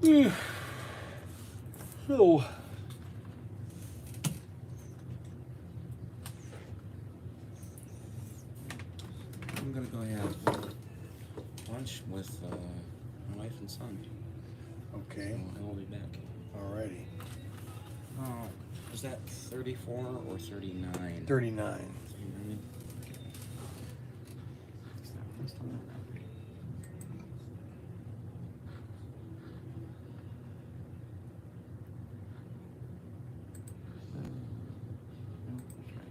So, I'm gonna go have lunch with my wife and son. okay. So I'll be back. Alrighty. Oh, is that 34 or 39? 39. 39? Okay. Is that one still not that big? No, that's right.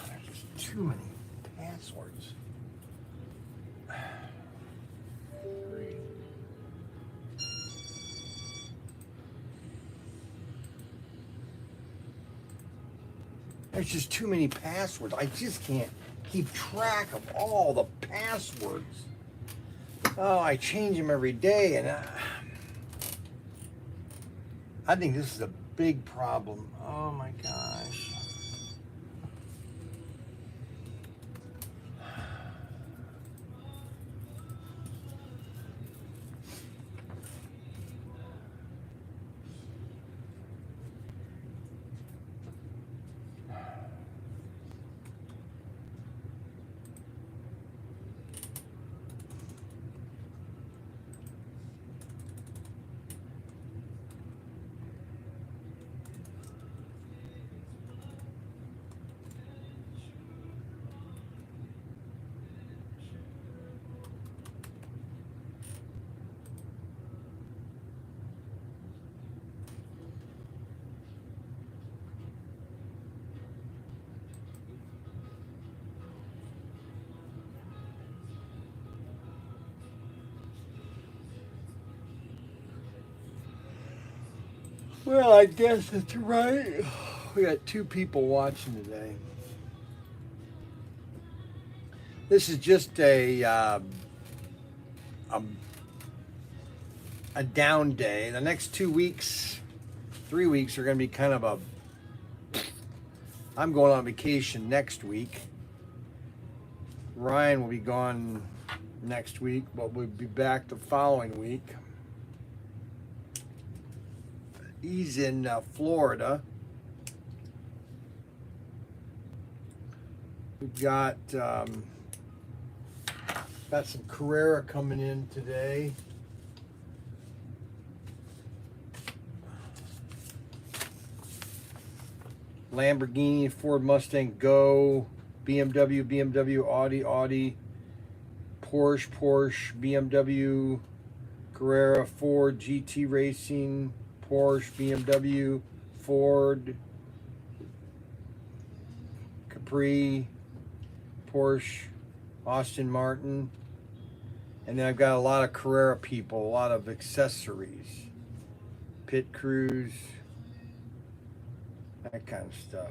There's just too many passwords. There's just too many passwords. I just can't keep track of all the passwords. Oh, I change them every day, and I think this is a big problem. Oh my gosh. Well, I guess it's right. We got 2 people watching today. This is just a down day. The next 2 weeks, 3 weeks are going to be kind of a. I'm going on vacation next week. Ryan will be gone next week, but we'll be back the following week. He's in Florida. We've got some Carrera coming in today. Lamborghini, Ford Mustang Go, BMW, Audi, Porsche, BMW, Carrera, Ford, GT Racing, Porsche, BMW, Ford, Capri, Porsche, Aston Martin, and then I've got a lot of Carrera people, a lot of accessories, pit crews, that kind of stuff.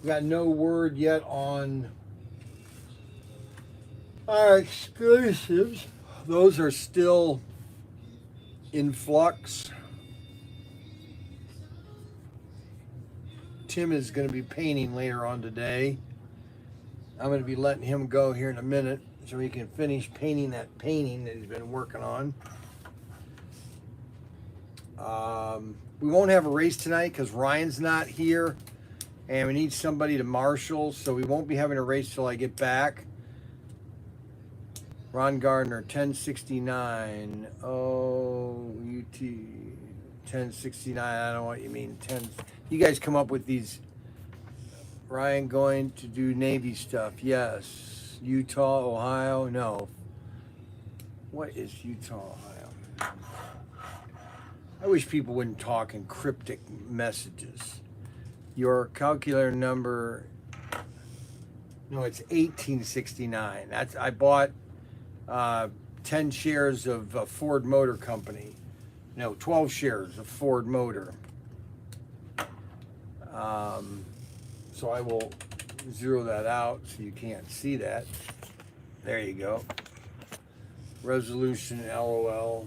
We got no word yet on our exclusives. Those are still in flux. Tim is going to be painting later on today. I'm going to be letting him go here in a minute so he can finish painting that painting that he's been working on. We won't have a race tonight because Ryan's not here, and we need somebody to marshal, so we won't be having a race till I get back. Ron Gardner, 1069. Oh, UT 1069. I don't know what you mean. 10. You guys come up with these. Ryan going to do Navy stuff. Yes. Utah, Ohio. No. What is Utah, Ohio? I wish people wouldn't talk in cryptic messages. Your calculator number. No, it's 1869. That's I bought 10 shares of Ford Motor Company. No, 12 shares of Ford Motor. So I will zero that out so you can't see that. There you go. Resolution, LOL.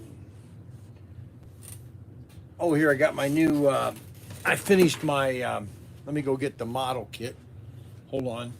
Oh, here I got my new, I finished my, let me go get the model kit. Hold on.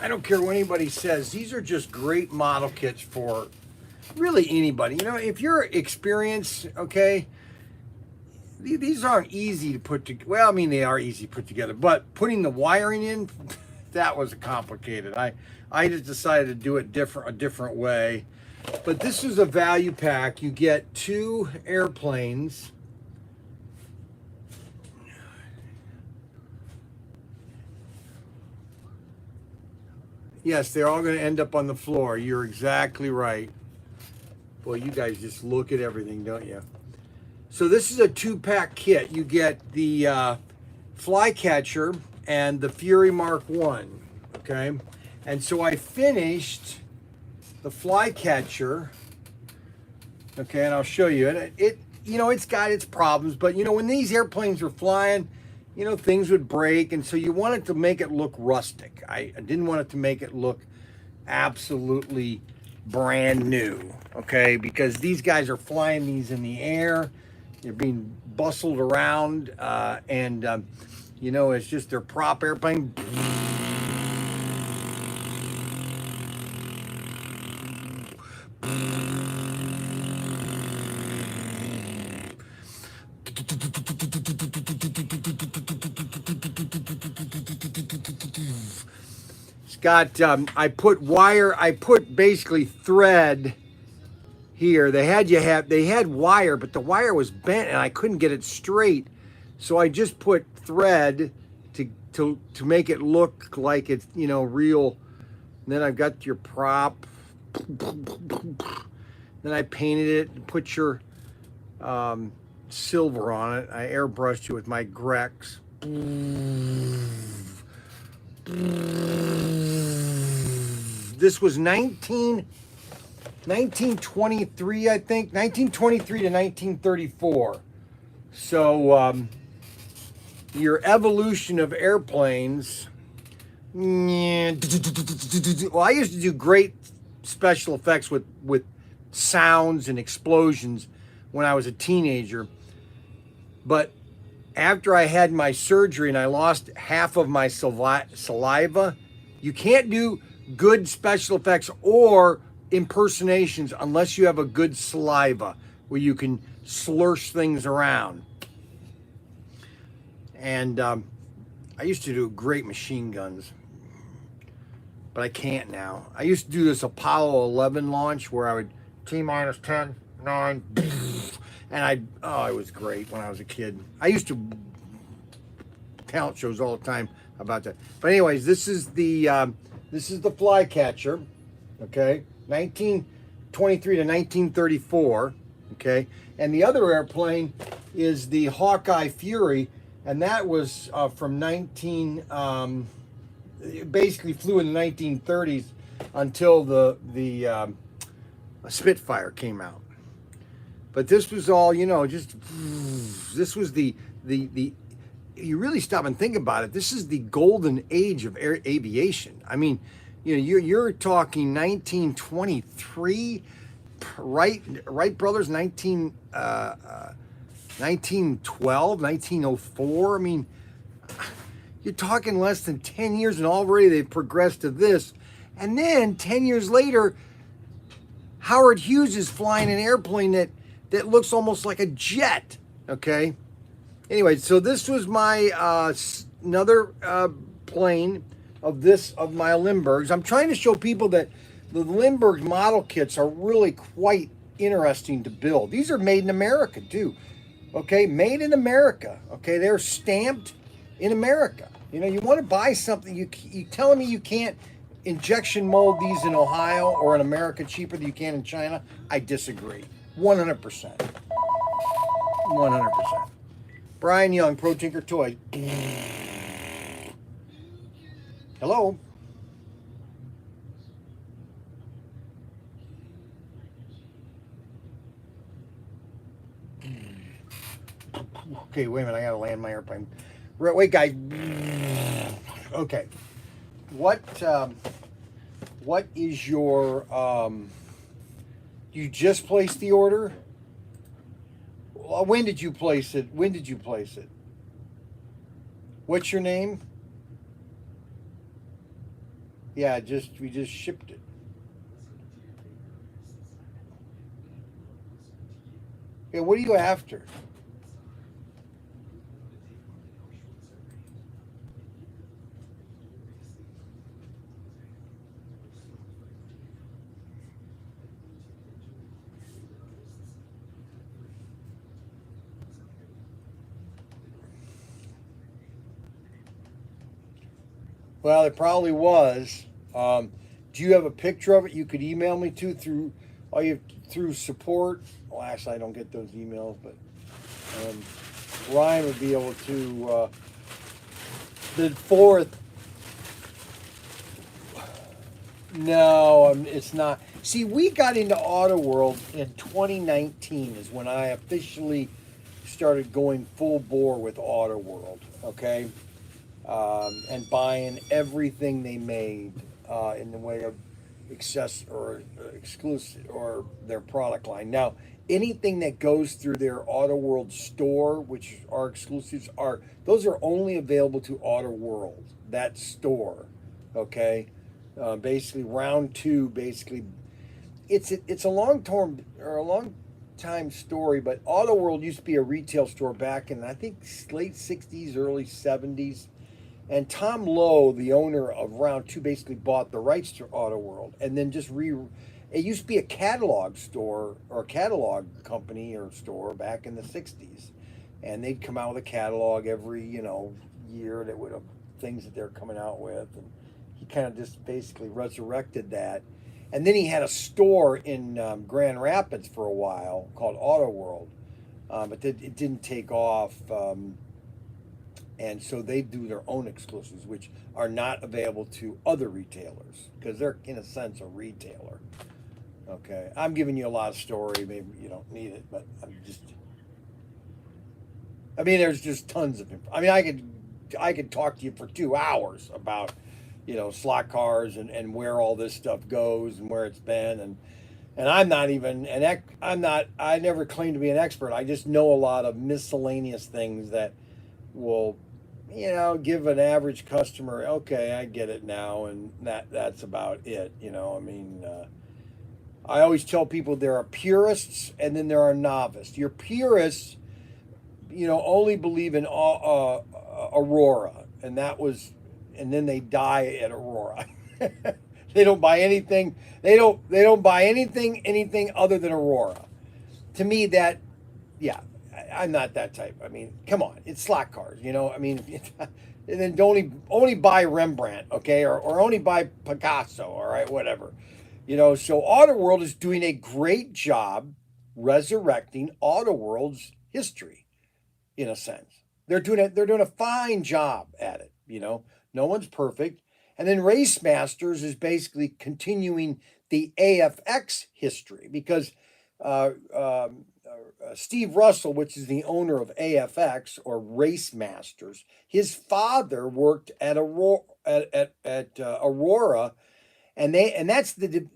I don't care what anybody says. These are just great model kits for really anybody. You know, if you're experienced, okay, these aren't easy to put together. Well, I mean, they are easy to put together, but putting the wiring in, that was complicated. I just decided to do it a different way. But this is a value pack. You get 2 airplanes. Yes, they're all going to end up on the floor. You're exactly right. Boy, you guys just look at everything, don't you? So this is a 2-pack kit. You get the Flycatcher and the Fury Mark 1, okay? And so I finished the Flycatcher, okay, and I'll show you. And it you know, it's got its problems, but, you know, when these airplanes were flying, you know, things would break, and so you wanted to make it look rustic. I didn't want it to make it look absolutely brand new, okay? Because these guys are flying these in the air. They're being bustled around, and, you know, it's just their prop airplane. It's got, I put basically thread here. They had wire, but the wire was bent and I couldn't get it straight. So I just put thread to make it look like it's, you know, real. And then I've got your prop. Then I painted it and put your silver on it. I airbrushed it with my Grex. This was 1923, I think. 1923 to 1934. So your evolution of airplanes. Well, I used to do great special effects with sounds and explosions when I was a teenager. But after I had my surgery and I lost half of my saliva, you can't do good special effects or impersonations unless you have a good saliva where you can slursh things around. And I used to do great machine guns, but I can't now. I used to do this Apollo 11 launch where I would T-minus 10, 9, and it was great when I was a kid. I used to talent shows all the time about that. But anyways, this is the Flycatcher, okay, 1923 to 1934, okay, and the other airplane is the Hawkeye Fury, and that was from it basically flew in the 1930s until the Spitfire came out. But this was all, just this was the you really stop and think about it. This is the golden age of aviation. I mean, you're talking 1923, Wright brothers, 1912, 1904. I mean, you're talking less than 10 years, and already they've progressed to this. And then 10 years later, Howard Hughes is flying an airplane that looks almost like a jet. Okay. Anyway, so this was my another plane of my Lindberghs. I'm trying to show people that the Lindbergh model kits are really quite interesting to build. These are made in America too. Okay, made in America. Okay, they're stamped in America. You want to buy something, you telling me you can't injection mold these in Ohio or in America cheaper than you can in China? I disagree. 100%. 100%. Brian Young, Pro Tinker Toys. Hello. Okay, wait a minute. I gotta land my airplane. Wait, guys. Okay. What is your you just placed the order? When did you place it? What's your name? Yeah, we just shipped it. Yeah, what are you after? Well, it probably was. Do you have a picture of it you could email me through support? Well, actually, I don't get those emails, but Ryan would be able to. The fourth. No, it's not. See, we got into Auto World in 2019 is when I officially started going full bore with Auto World. Okay. And buying everything they made in the way of exclusive or their product line. Now, anything that goes through their Auto World store, which are exclusives, those are only available to Auto World, that store. Okay, basically round two. Basically, it's a long time story, but Auto World used to be a retail store back in I think late '60s, early '70s. And Tom Lowe, the owner of Round 2, basically bought the rights to Auto World and then it used to be a catalog store or a catalog company or store back in the 60s. And they'd come out with a catalog every, year that would have things that they're coming out with. And he kind of just basically resurrected that. And then he had a store in Grand Rapids for a while called Auto World. But it didn't take off. And so they do their own exclusives, which are not available to other retailers because they're, in a sense, a retailer. Okay, I'm giving you a lot of story. Maybe you don't need it, but there's just tons of info. I could talk to you for 2 hours about, slot cars and where all this stuff goes and where it's been. And I'm not even I never claim to be an expert. I just know a lot of miscellaneous things that will give an average customer, okay, I get it now, and that's about it. I always tell people there are purists and then there are novices. Your purists, only believe in Aurora, and then they die at Aurora. They don't buy anything. They don't buy anything other than Aurora. To me, yeah. I'm not that type. Come on, it's slot cars, and then don't only buy Rembrandt, okay, or only buy Picasso, all right, whatever, So Auto World is doing a great job resurrecting Auto World's history, in a sense. They're doing a fine job at it, No one's perfect, and then Race Masters is basically continuing the AFX history because Steve Russell, which is the owner of AFX or Race Masters, his father worked at Aurora, and that's the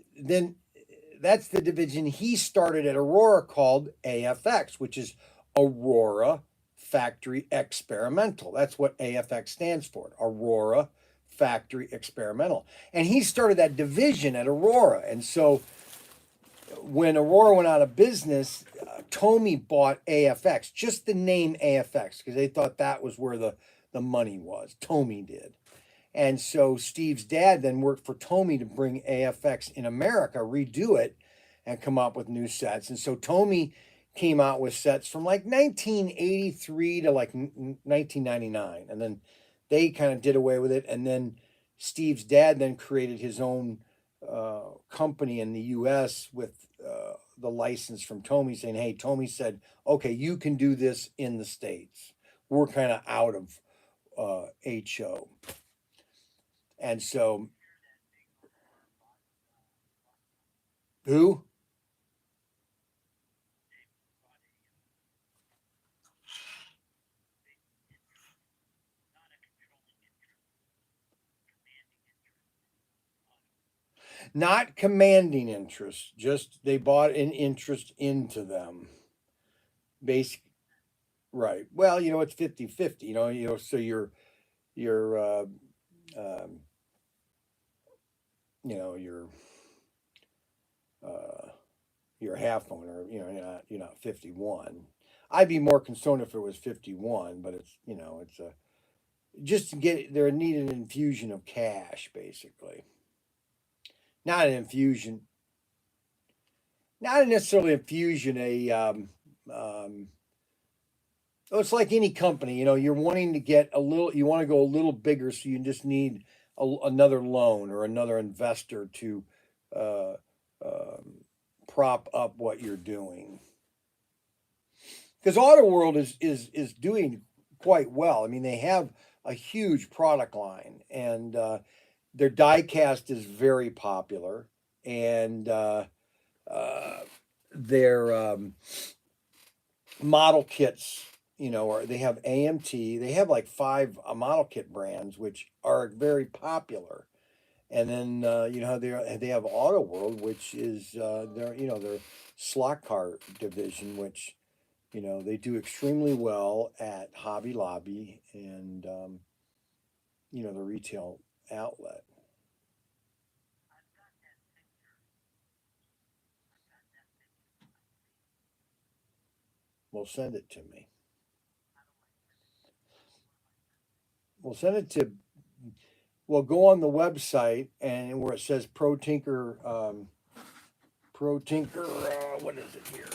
division he started at Aurora called AFX, which is Aurora Factory Experimental. That's what AFX stands for, Aurora Factory Experimental. And he started that division at Aurora. And so when Aurora went out of business, Tomy bought AFX, just the name AFX, because they thought that was where the money was. Tomy did. And so Steve's dad then worked for Tomy to bring AFX in America, redo it, and come up with new sets. And so Tomy came out with sets from like 1983 to like 1999. And then they kind of did away with it. And then Steve's dad then created his own company in the U.S. with the license from Tomy, saying, hey, Tomy said, okay, you can do this in the States. We're kind of out of HO. And so, who? Not commanding interest, just they bought an interest into them. Basic, right. Well, it's 50-50, so you're um, you're you're a half owner, you're not 51. I'd be more concerned if it was 51, but it's a just to get there needed an infusion of cash, basically. Not an infusion, not necessarily infusion, it's like any company, you're wanting to get a little, you want to go a little bigger, so you just need another loan or another investor to uh, um, prop up what you're doing. Because Auto World is doing quite well. I mean, they have a huge product line, and their diecast is very popular, and uh, their model kits, they have AMT. They have like five model kit brands, which are very popular. And then they have Auto World, which is their slot car division, which they do extremely well at Hobby Lobby and the retail outlet. Well, send it to me. Well, send it to. Well, go on the website and where it says Pro Tinker. Pro Tinker. What is it here?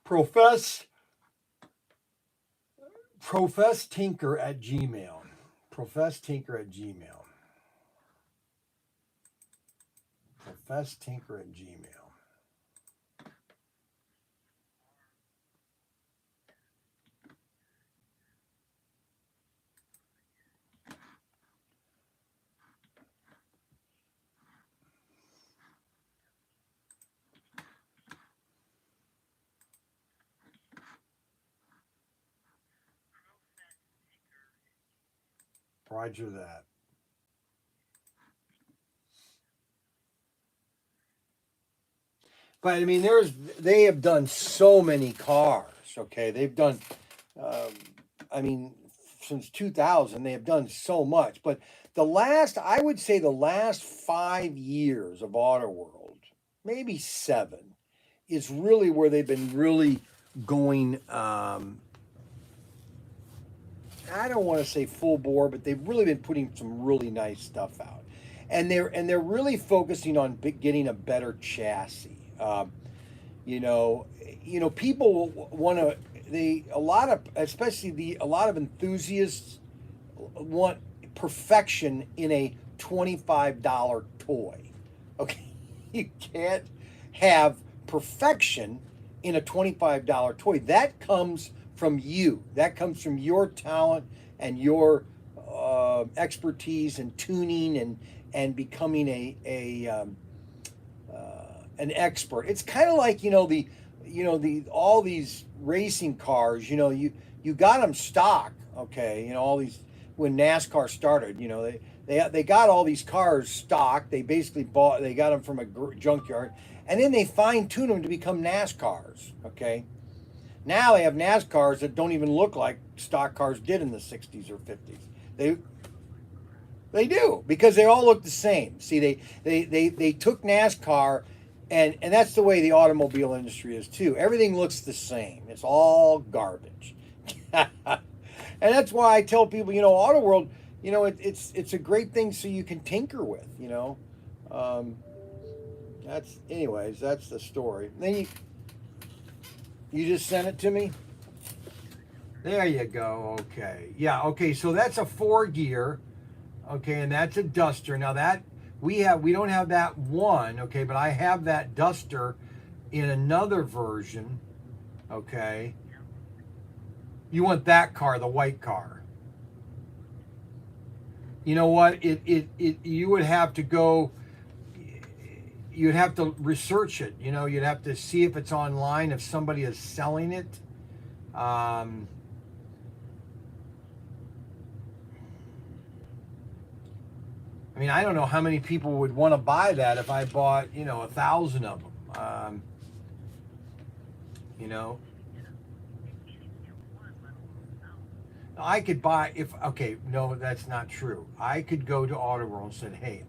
Profess. Profess Tinker at Gmail. Profess Tinker at Gmail. Profess Tinker at Gmail. Roger that. But I mean, they have done so many cars. Okay, they've done. Um, I mean, since 2000, they have done so much. But I would say, the last 5 years of Auto World, maybe 7, is really where they've been really going. I don't want to say full bore, but they've really been putting some really nice stuff out, and they're really focusing on getting a better chassis. You know, people want to. A lot of, especially a lot of enthusiasts want perfection in a $25 toy. Okay, you can't have perfection in a $25 toy. That comes from you. That comes from your talent and your expertise and tuning and becoming an expert. It's kind of like, all these racing cars, you got them stock, okay? All these, when NASCAR started, they got all these cars stock. They basically they got them from a junkyard, and then they fine tune them to become NASCARs, okay? Now they have NASCARs that don't even look like stock cars did in the 60s or 50s. They do, because they all look the same. See, they took NASCAR, and that's the way the automobile industry is too. Everything looks the same. It's all garbage. And that's why I tell people, Auto World, it's a great thing so you can tinker with, that's the story. Then you just sent it to me? There you go. Okay. Yeah, okay, so that's a 4-gear. Okay, and that's a duster. Now that we don't have that one, okay, but I have that duster in another version. Okay. You want that car, the white car. You know what? You would have to go, you'd have to research it. You'd have to see if it's online, if somebody is selling it. I mean, I don't know how many people would want to buy that if I bought, 1,000 of them. I could buy, no, that's not true. I could go to Auto World and said, hey,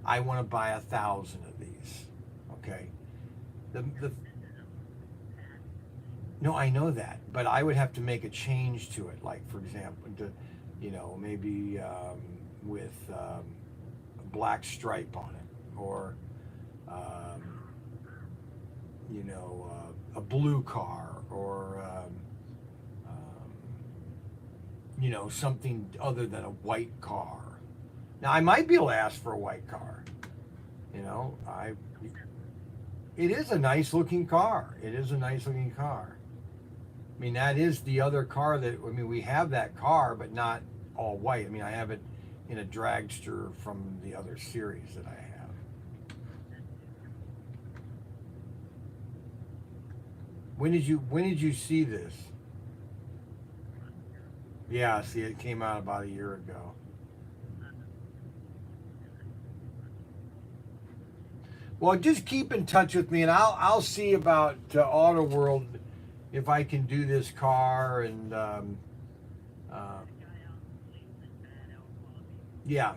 I want to buy 1,000 of these. Okay. No, I know that, but I would have to make a change to it. Like, for example, maybe with a black stripe on it, or a blue car, or something other than a white car. Now I might be able to ask for a white car. It is a nice looking car. It is a nice looking car. I mean, that is the other car we have that car, but not all white. I mean, I have it in a dragster from the other series that I have. When did you see this? Yeah, see, it came out about a year ago. Well, just keep in touch with me, and I'll see about Auto World if I can do this car, and yeah.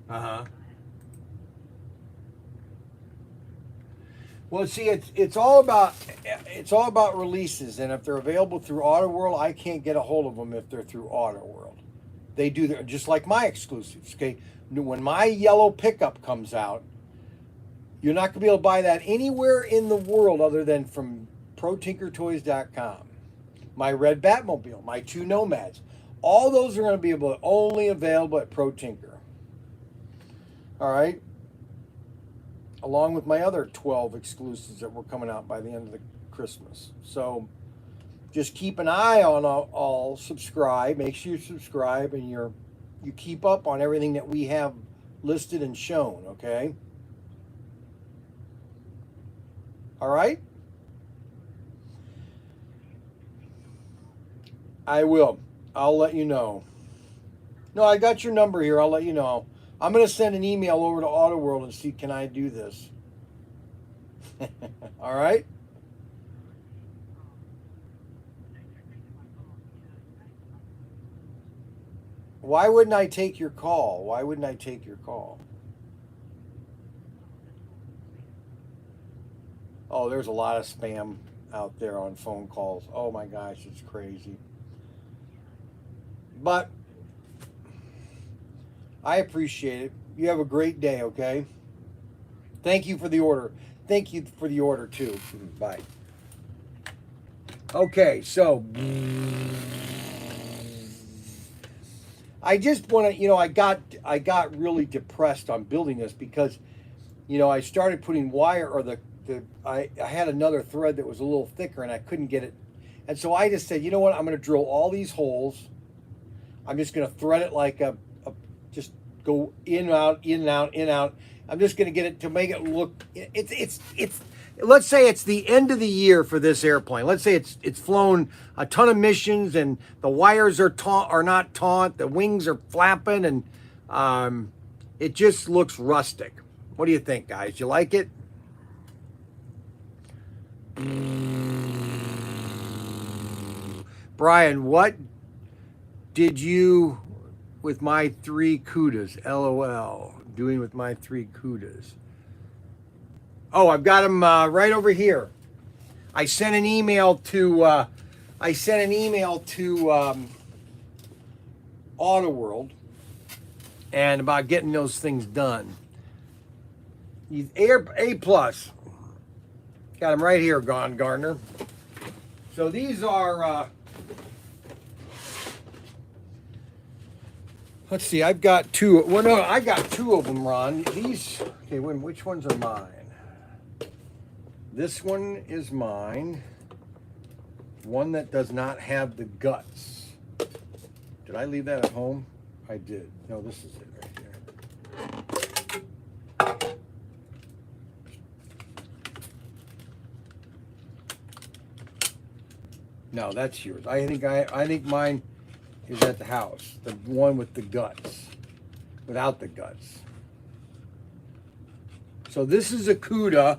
Uh-huh. Well, see, it's all about releases, and if they're available through Auto World, I can't get a hold of them if they're through Auto World. They do just like my exclusives. Okay, when my yellow pickup comes out, you're not going to be able to buy that anywhere in the world other than from ProTinkerToys.com. My red Batmobile, my 2 Nomads, all those are going to be only available at ProTinker. All right. Along with my other 12 exclusives that were coming out by the end of the Christmas. So just keep an eye on all subscribe. Make sure you subscribe and you keep up on everything that we have listed and shown, okay? All right? I will. I'll let you know. No, I got your number here. I'll let you know. I'm going to send an email over to Auto World and see, can I do this? All right? Why wouldn't I take your call? Why wouldn't I take your call? Oh, there's a lot of spam out there on phone calls. Oh my gosh, it's crazy. But I appreciate it. You have a great day, okay? Thank you for the order. Thank you for the order, too. Bye. Okay, so I just want to, I got really depressed on building this because, I started putting wire, or I had another thread that was a little thicker and I couldn't get it. And so I just said, you know what? I'm going to drill all these holes. I'm just going to thread it like just go in, out, in, out, in, out. I'm just going to get it to make it look, it's, let's say it's the end of the year for this airplane. Let's say it's flown a ton of missions and the wires are not taut, the wings are flapping, and it just looks rustic. What do you think, guys? You like it? Brian, what did you with my 3 Cudas? LOL. Doing with my 3 Cudas. Oh, I've got them right over here. I sent an email to Auto World and about getting those things done. A plus. Got them right here, Gardner. So these are. Let's see. I've got 2. Well, no, I got 2 of them, Ron. These. Okay, which ones are mine? This one is mine. One that does not have the guts. Did I leave that at home? I did. No, this is it right here. No, that's yours. I think mine is at the house. The one with the guts. Without the guts. So this is a Cuda.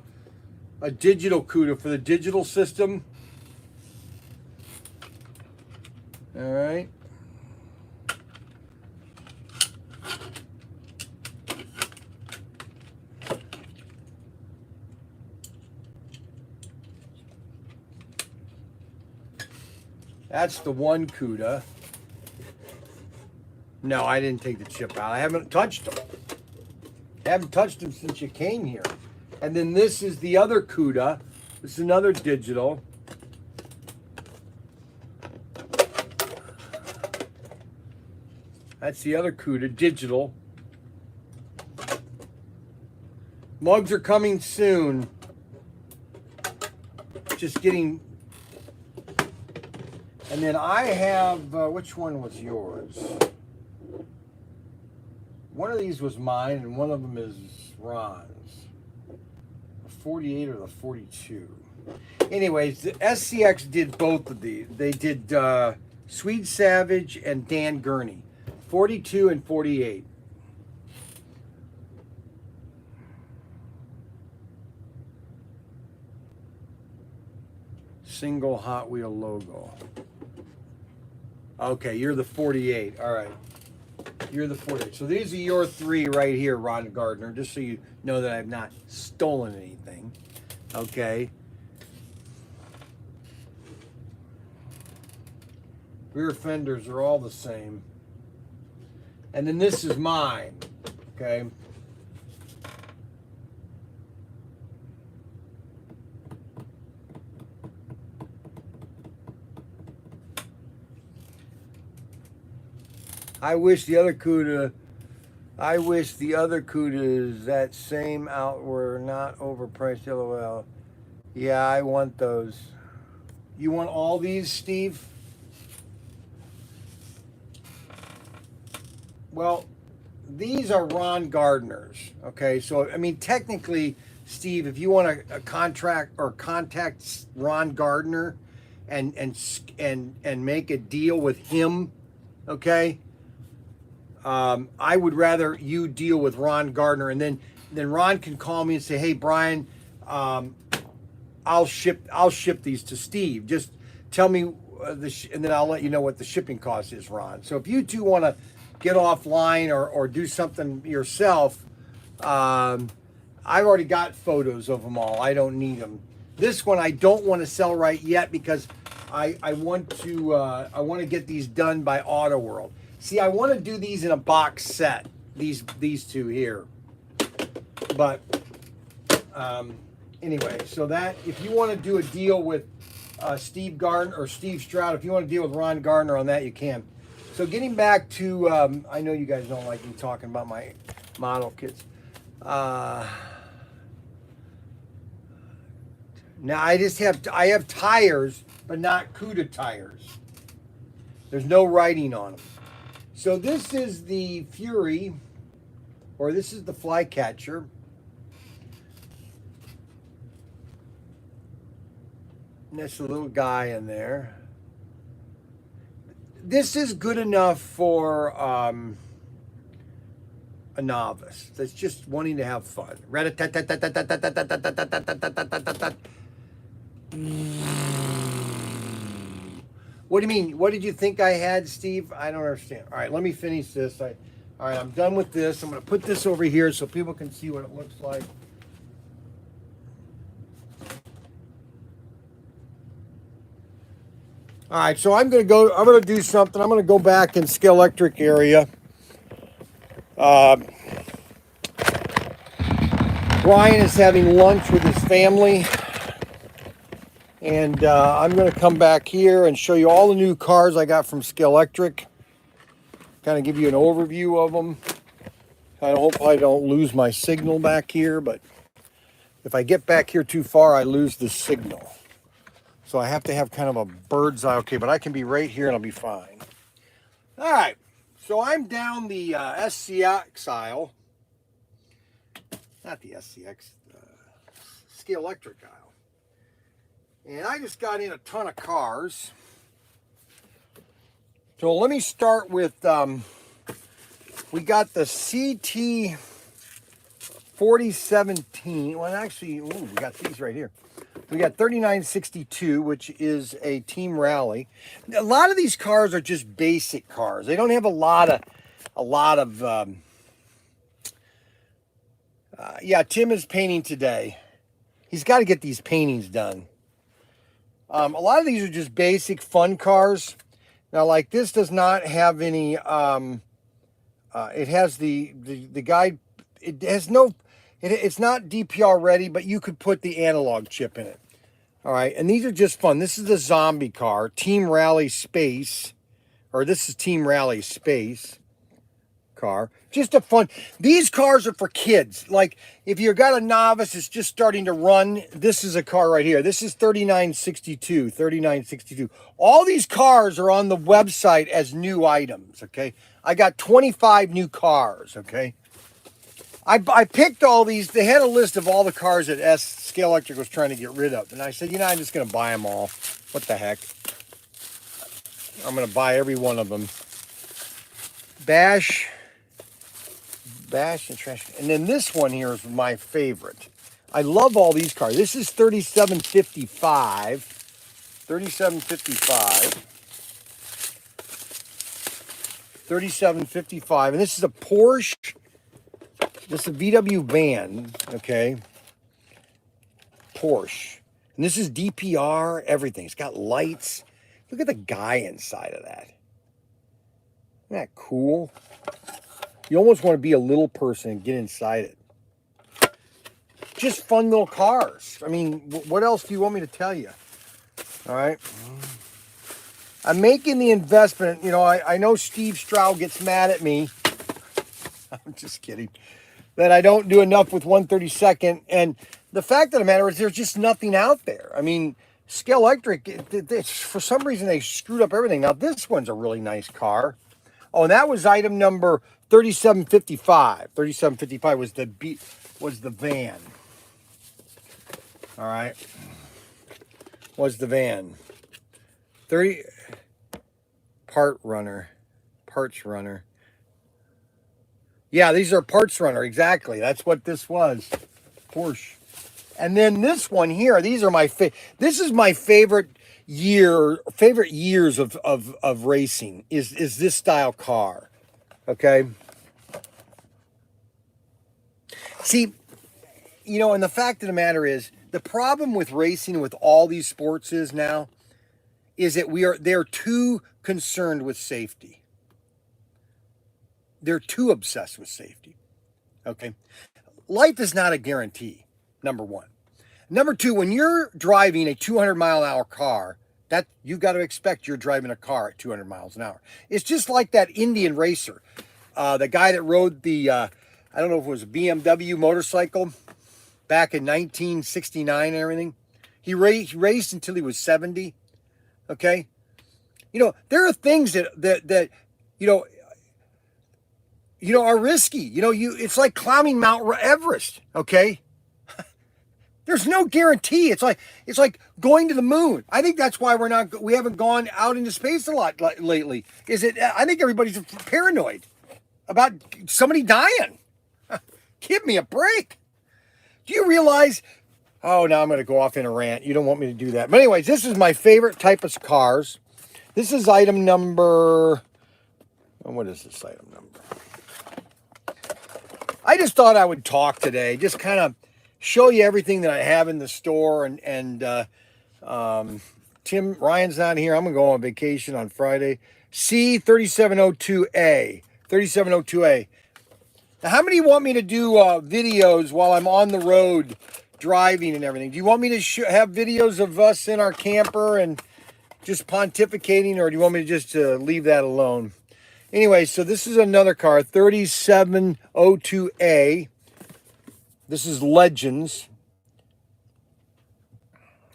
A digital Cuda for the digital system. All right. That's the one Cuda. No, I didn't take the chip out. I haven't touched them. I haven't touched them since you came here. And then this is the other Cuda. This is another digital. That's the other Cuda, digital. Mugs are coming soon. Just getting. And then I have, which one was yours? One of these was mine, and one of them is Ron's. The 48 or the 42. Anyways, the SCX did both of these. They did Swede Savage and Dan Gurney. 42 and 48. Single Hot Wheel logo. Okay, you're the 48. All right. You're the 48. So these are your 3 right here, Ron Gardner, just so you know that I've not stolen anything. Okay. Rear fenders are all the same. And then this is mine. Okay. I wish the other Cudas that same out were not overpriced. LOL. Yeah, I want those. You want all these, Steve? Well, these are Ron Gardner's. Okay, so I mean, technically, Steve, if you want to contract or contact Ron Gardner and make a deal with him, okay. I would rather you deal with Ron Gardner, and then Ron can call me and say, "Hey, Brian, I'll ship these to Steve. Just tell me and then I'll let you know what the shipping cost is, Ron." So if you two want to get offline or do something yourself, I've already got photos of them all. I don't need them. This one I don't want to sell right yet because I want to get these done by Auto World. See, I want to do these in a box set, these 2 here. But anyway, so that if you want to do a deal with Steve Gardner or Steve Stroud, if you want to deal with Ron Gardner on that, you can. So getting back to, I know you guys don't like me talking about my model kits. Now I have tires, but not Cuda tires. There's no writing on them. So this is the Fury Or this is the Flycatcher. And there's a little guy in there. This is good enough for a novice that's just wanting to have fun. What do you mean? What did you think I had, Steve? I don't understand. All right, let me finish this. All right, I'm done with this. I'm going to put this over here so people can see what it looks like. All right, so I'm going to do something. I'm going to go back in Scalextric area. Brian is having lunch with his family. And I'm going to come back here and show you all the new cars I got from Scalextric. Kind of give you an overview of them. I hope I don't lose my signal back here, but if I get back here too far, I lose the signal. So I have to have kind of a bird's eye. Okay, but I can be right here and I'll be fine. All right, so I'm down the SCX aisle. Not the SCX, Scalextric aisle. And I just got in a ton of cars. So let me start with, we got the CT 4017. Well, actually, we got these right here. We got 3962, which is a team rally. A lot of these cars are just basic cars. They don't have a lot of yeah, Tim is painting today. He's got to get these paintings done. A lot of these are just basic fun cars. Now, like this does not have any, it has the guide, it has no, it's not DPR ready, but you could put the analog chip in it. All right, and these are just fun. This is the zombie car, Team Rally Space, or this is Team Rally Space car. Just a fun, these cars are for kids. Like if you've got a novice that's just starting to run, this is a car right here. This is 3962. All these cars are on the website as new items, okay? I got 25 new cars, okay? I picked all these. They had a list of all the cars that Scalextric was trying to get rid of. And I said, you know, I'm just going to buy them all. What the heck? I'm going to buy every one of them. Bash and trash. And then this one here is my favorite. I love all these cars. This is 3755. 3755. And this is a Porsche. This is a VW van, okay? Porsche. And this is DPR, everything. It's got lights. Look at the guy inside of that. Isn't that cool? You almost want to be a little person and get inside it. Just fun little cars. I mean, what else do you want me to tell you? All right. I'm making the investment. You know, I know Steve Stroud gets mad at me. I'm just kidding. That I don't do enough with 132nd. And the fact of the matter is there's just nothing out there. I mean, Scalextric, for some reason they screwed up everything. Now, this one's a really nice car. Oh, and that was item number 3755. 3755 was the van. All right. Was the van. 30 parts runner. Yeah, these are parts runner. Exactly. That's what this was. Porsche. And then this one here, these are this is my favorite years of racing is this style car. Okay. See, you know, and the fact of the matter is, the problem with racing with all these sports is now is that they're too concerned with safety. They're too obsessed with safety. Okay. Life is not a guarantee, number one. Number two, when you're driving a 200-mile-an-hour car, that you've got to expect you're driving a car at 200 miles an hour. It's just like that Indian racer, the guy that rode the, I don't know if it was a BMW motorcycle back in 1969 and everything. He raced until he was 70. Okay. You know, there are things that you know, are risky. It's like climbing Mount Everest, okay? There's no guarantee. It's like going to the moon. I think that's why we haven't gone out into space a lot lately. I think everybody's paranoid about somebody dying. Give me a break. Do you realize? Oh, now I'm going to go off in a rant. You don't want me to do that. But anyways, this is my favorite type of cars. This is item number... What is this item number? I just thought I would talk today. Just kind of show you everything that I have in the store. And Ryan's not here. I'm going to go on vacation on Friday. C3702A. 3702A. Now, how many want me to do videos while I'm on the road driving and everything? Do you want me to have videos of us in our camper and just pontificating, or do you want me to just leave that alone? Anyway, so this is another car, 3702A. This is Legends.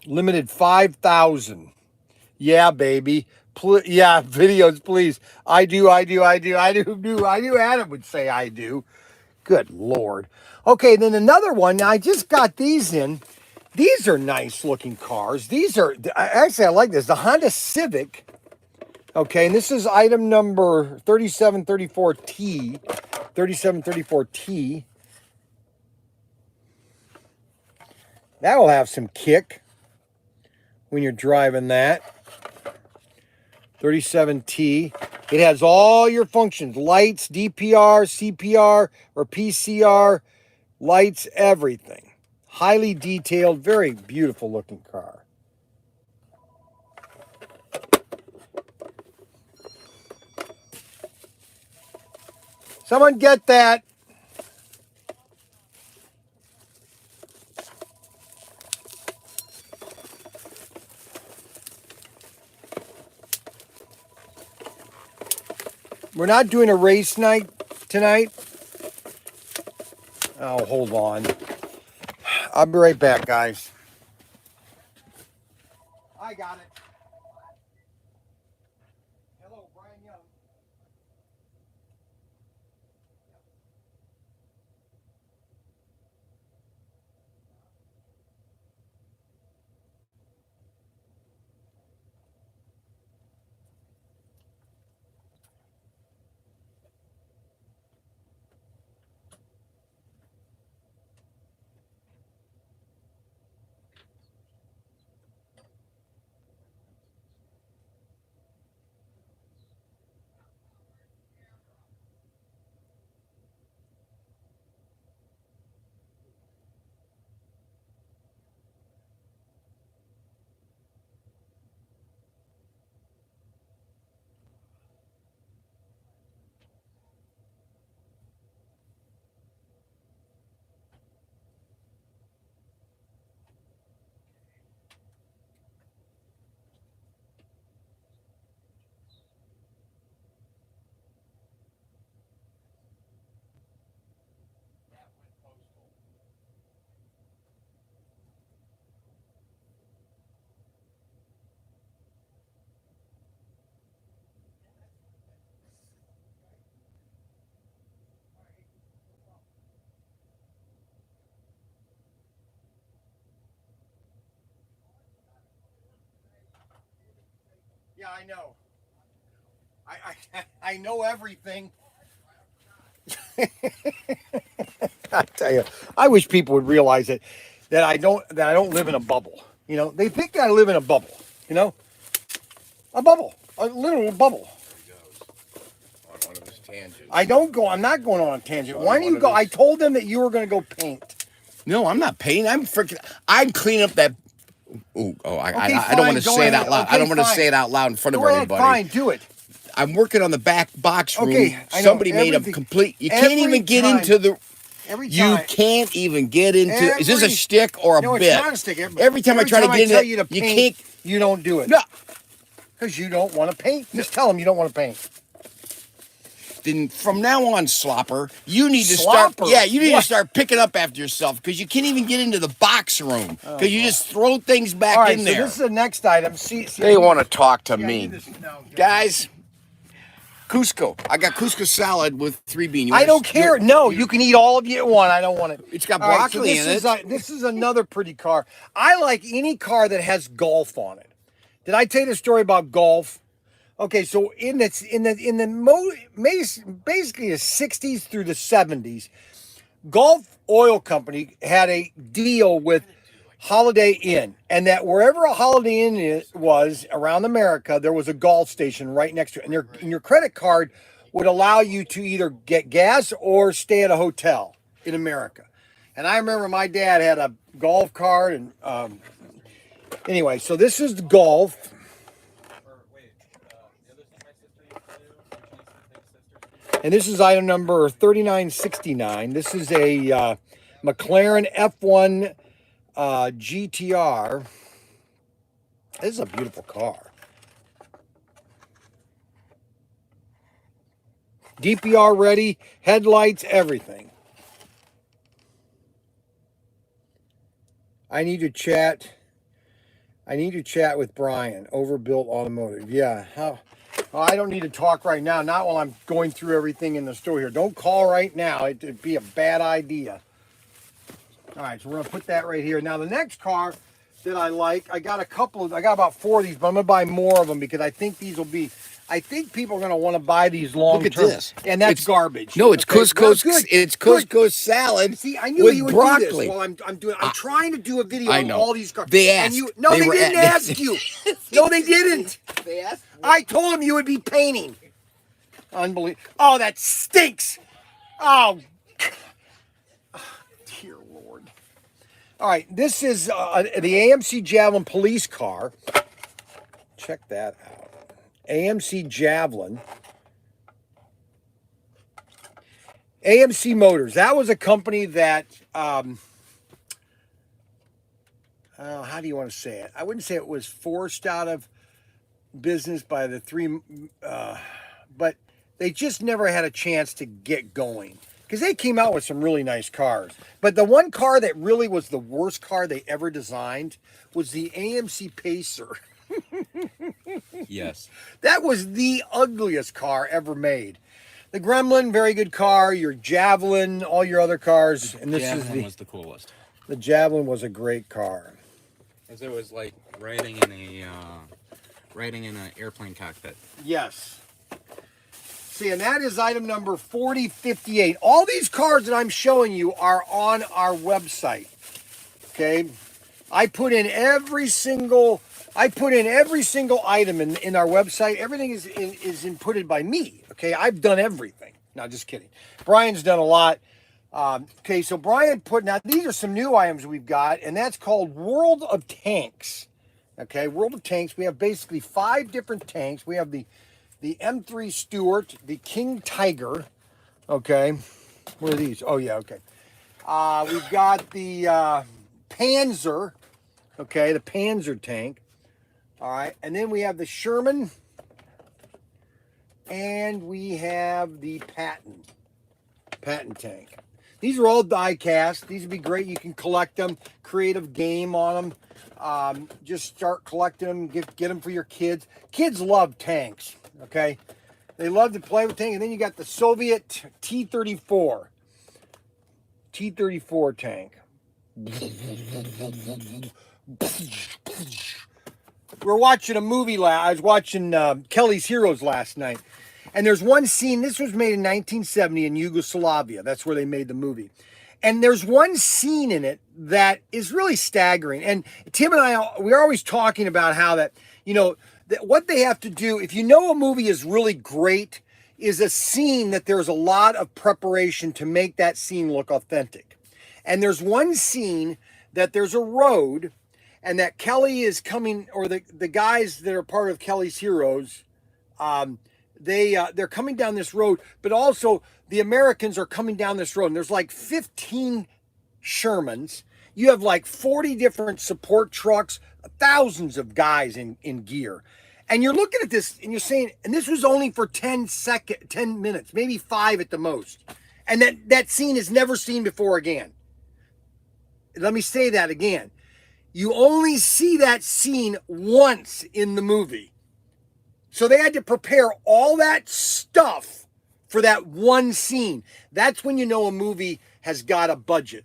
Limited 5,000. Yeah, baby. Yeah, videos, please. I do. Adam would say I do. Good Lord. Okay, then another one. I just got these in. These are nice looking cars. Actually, I like this. The Honda Civic. Okay, and this is item number 3734T. 3734T. That will have some kick when you're driving that. 37T. It has all your functions. Lights, DPR, CPR, or PCR. Lights, everything. Highly detailed, very beautiful looking car. Someone get that. We're not doing a race night tonight. Oh, hold on. I'll be right back, guys. I got it. Hello, Brian Young. Yeah, I know. I know everything. I tell you, I wish people would realize that I don't live in a bubble. They think that I live in a bubble. A bubble, a literal bubble. On one of his tangents. I'm not going on a tangent. Why do you go? I told them that you were going to go paint. No, I'm not painting. I'm cleaning up that. I don't want to say it out loud. I don't want to say it out loud in front of everybody. Fine, do it. I'm working on the back box room. Okay, Somebody made a complete. You can't even get into the. You can't even get into. Is this a stick or a bit? No, it's not a stick. Every time I try to get into it, you can't. You don't do it. No. Because you don't want to paint. Just tell them you don't want to paint. Then from now on, Slopper, you need to start. Yeah, you need to start picking up after yourself because you can't even get into the box room because you just throw things back in there. So this is the next item. See they want to talk to me, guys. Cusco. I got Cusco salad with 3 bean. I don't care. No, you can eat all of you at one. I don't want it. It's got All right, broccoli so in it. This is another pretty car. I like any car that has golf on it. Did I tell you the story about golf? Okay, so basically the 60s through the 70s, Gulf Oil Company had a deal with Holiday Inn, and that wherever a Holiday Inn was around America, there was a golf station right next to it, and your credit card would allow you to either get gas or stay at a hotel in America. And I remember my dad had a golf card, and anyway, so this is the golf. And this is item number 3969. This is a McLaren F1 GTR. This is a beautiful car. DPR ready, headlights, everything. I need to chat with Brian, Overbuilt Automotive. Yeah, how? Oh, I don't need to talk right now, not while I'm going through everything in the store here. Don't call right now. It'd be a bad idea. All right, so we're going to put that right here. Now, the next car that I like, I got about 4 of these, but I'm going to buy more of them because I think these will be, I think people are going to want to buy these long term. Look at this. And that's garbage. No, it's Cusco. Well, it's Cusco salad. See, I knew with he would broccoli. do this. Well, I'm trying to do a video on all these cars. They asked. And they didn't ask you. No, they didn't. They asked. I told them you would be painting. Unbelievable. Oh, that stinks. Oh, dear Lord. All right, this is the AMC Javelin police car. Check that out. AMC Javelin. AMC Motors. That was a company that, how do you want to say it? I wouldn't say it was forced out of business by the three, but they just never had a chance to get going because they came out with some really nice cars. But the one car that really was the worst car they ever designed was the AMC Pacer. Yes. That was the ugliest car ever made. The Gremlin, very good car. Your Javelin, all your other cars, and this Javelin is was the coolest. the Javelin was a great car. As it was like riding in an airplane cockpit. Yes. See, and that is item number 4058. All these cards that I'm showing you are on our website. Okay? I put in every single item in our website. Everything is inputted by me. Okay? I've done everything. No, just kidding. Brian's done a lot. Okay, so Brian now these are some new items we've got, and that's called World of Tanks. Okay, World of Tanks. We have basically 5 different tanks. We have the M3 Stuart, the King Tiger. Okay, what are these? Oh yeah, okay. We've got the Panzer. Okay, the Panzer tank. All right, and then we have the Sherman, and we have the Patton tank. These are all die-cast. These would be great. You can collect them, creative game on them. Just start collecting them, get them for your kids. Kids love tanks, okay? They love to play with tanks. And then you got the Soviet T-34. T-34 tank. We're watching a movie. I was watching Kelly's Heroes last night. And there's one scene, this was made in 1970 in Yugoslavia. That's where they made the movie. And there's one scene in it that is really staggering. And Tim and I, we're always talking about how that, what they have to do, if you know a movie is really great, is a scene that there's a lot of preparation to make that scene look authentic. And there's one scene that there's a road and that Kelly is coming, or the guys that are part of Kelly's Heroes, they're coming down this road, but also the Americans are coming down this road. And there's like 15 Shermans. You have like 40 different support trucks, thousands of guys in gear. And you're looking at this and you're saying, and this was only for 10 minutes, maybe 5 at the most. And that scene is never seen before again. Let me say that again. You only see that scene once in the movie. So they had to prepare all that stuff for that one scene. That's when you know a movie has got a budget,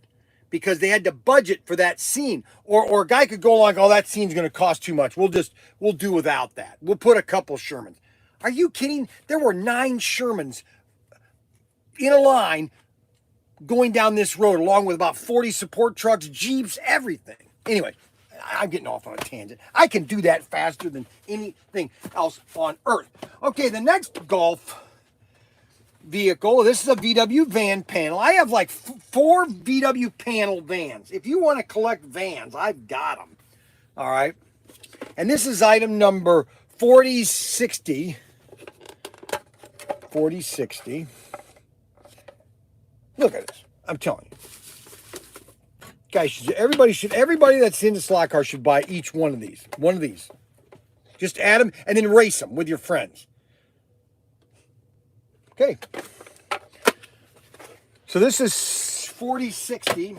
because they had to budget for that scene. Or a guy could go along, oh, that scene's going to cost too much. We'll do without that. We'll put a couple Shermans. Are you kidding? There were 9 Shermans in a line going down this road, along with about 40 support trucks, Jeeps, everything. Anyway, I'm getting off on a tangent. I can do that faster than anything else on earth. Okay, the next golf vehicle, this is a VW van panel. I have like 4 VW panel vans. If you want to collect vans, I've got them. All right. And this is item number 4060. 4060. Look at this. I'm telling you. Guys, everybody that's into slot cars should buy each one of these. One of these. Just add them and then race them with your friends. Okay. So this is 4060.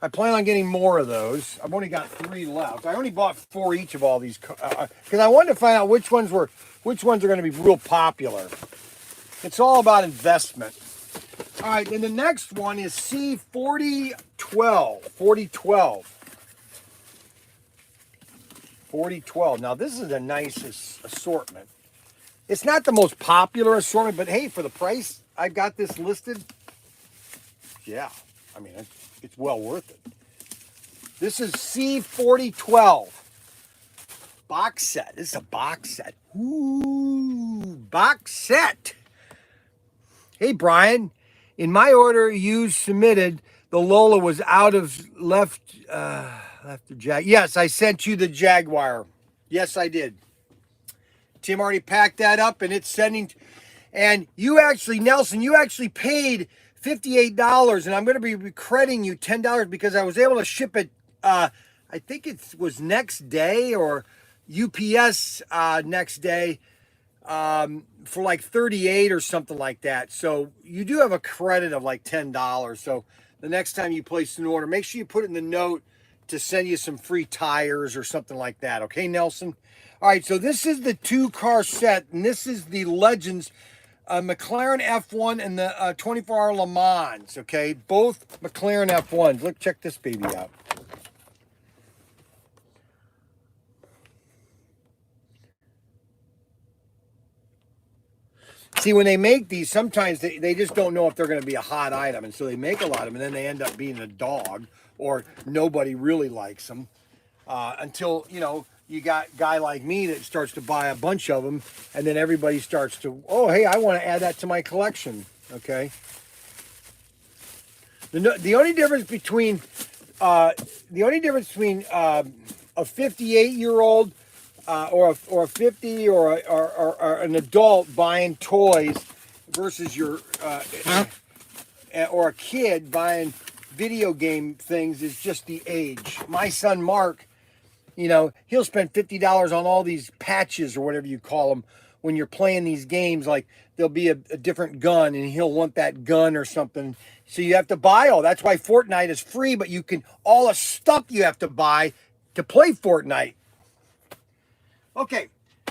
I plan on getting more of those. I've only got 3 left. I only bought 4 each of all these because I wanted to find out which ones are going to be real popular. It's all about investment. All right, and the next one is C4012. 4012. Now this is the nicest assortment. It's not the most popular assortment, but hey, for the price I got this listed, yeah, I mean, it's well worth it. This is C4012. Box set. This is a box set. Ooh, box set. Hey, Brian, in my order you submitted, the Lola was out of left the Jag. Yes, I sent you the Jaguar. Yes, I did. Tim already packed that up and it's sending. And you actually, Nelson, you actually paid $58, and I'm going to be crediting you $10 because I was able to ship it. I think it was next day or UPS next day for like 38 or something like that. So you do have a credit of like $10. So the next time you place an order, make sure you put it in the note to send you some free tires or something like that. Okay, Nelson? All right, so this is the 2-car set, and this is the Legends McLaren F1 and the 24-hour Le Mans, okay? Both McLaren F1s. Look, check this baby out. See, when they make these, sometimes they just don't know if they're going to be a hot item, and so they make a lot of them, and then they end up being a dog, or nobody really likes them until, you know, you got a guy like me that starts to buy a bunch of them, and then everybody starts to, oh, hey, I want to add that to my collection, okay? The only difference between a 58-year-old or a 50 or an adult buying toys versus your or a kid buying video game things is just the age. My son Mark, you know, he'll spend $50 on all these patches or whatever you call them when you're playing these games. Like there'll be a different gun and he'll want that gun or something. So you have to buy all. That's why Fortnite is free, but you can, all the stuff you have to buy to play Fortnite. Okay,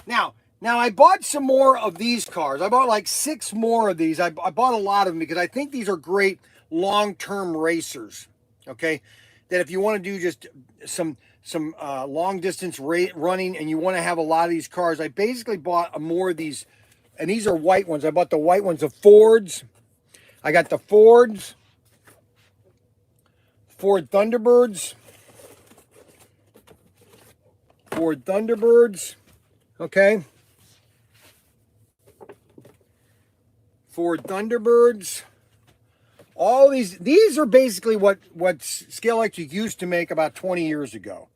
now I bought some more of these cars. I bought like 6 more of these. I bought a lot of them because I think these are great long-term racers, okay? That if you want to do just some long distance running and you want to have a lot of these cars, I basically bought more of these, and these are white ones. I bought the white ones of Fords. I got the Fords, Ford Thunderbirds, okay? Ford Thunderbirds. All these are basically what Scalextric used to make about 20 years ago.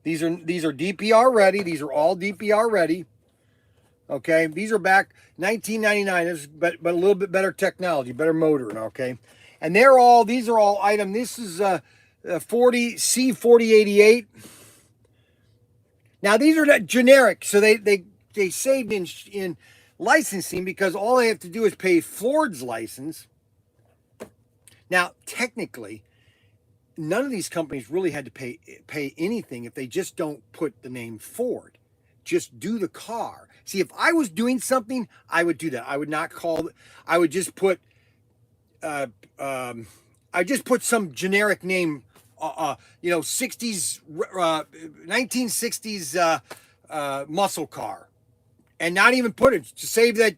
These are DPR ready. These are all DPR ready. Okay, these are back 1999, but a little bit better technology, better motor. Okay, and these are all item. This is C4088. Now these are not generic, so they saved in licensing because all they have to do is pay Ford's license. Now, technically, none of these companies really had to pay anything if they just don't put the name Ford. just do the car. See, if I was doing something, I would do that. I would not call. I would just put. I just put some generic name. 60s, 1960s muscle car, and not even put it to save that.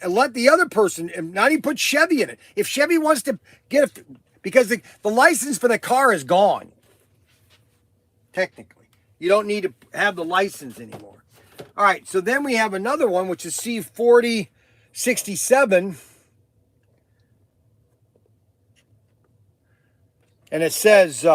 And let the other person, and not even put Chevy in it. If Chevy wants to get it, because the license for the car is gone. Technically, you don't need to have the license anymore. All right, so then we have another one, which is C4067. And it says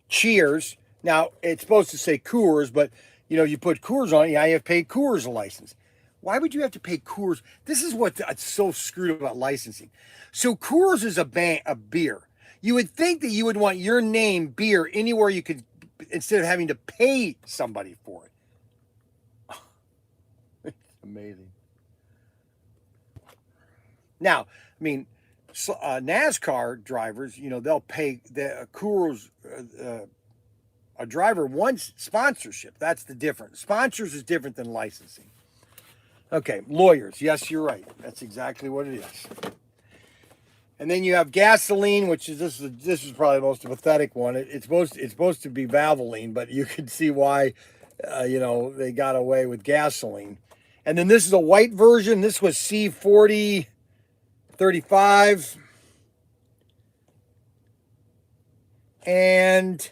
Cheers. Now, it's supposed to say Coors, but, you put Coors on it, you have to pay Coors a license. Why would you have to pay Coors? This is what's so screwed about licensing. So Coors is a beer. You would think that you would want your name, beer, anywhere you could, instead of having to pay somebody for it. It's amazing. Now, NASCAR drivers, they'll pay the Coors. A driver wants sponsorship. That's the difference. Sponsors is different than licensing. Okay, lawyers. Yes, you're right. That's exactly what it is. And then you have gasoline, which is this is probably the most pathetic one. It's supposed to be Valvoline, but you can see why they got away with gasoline. And then this is a white version. This was C4035. And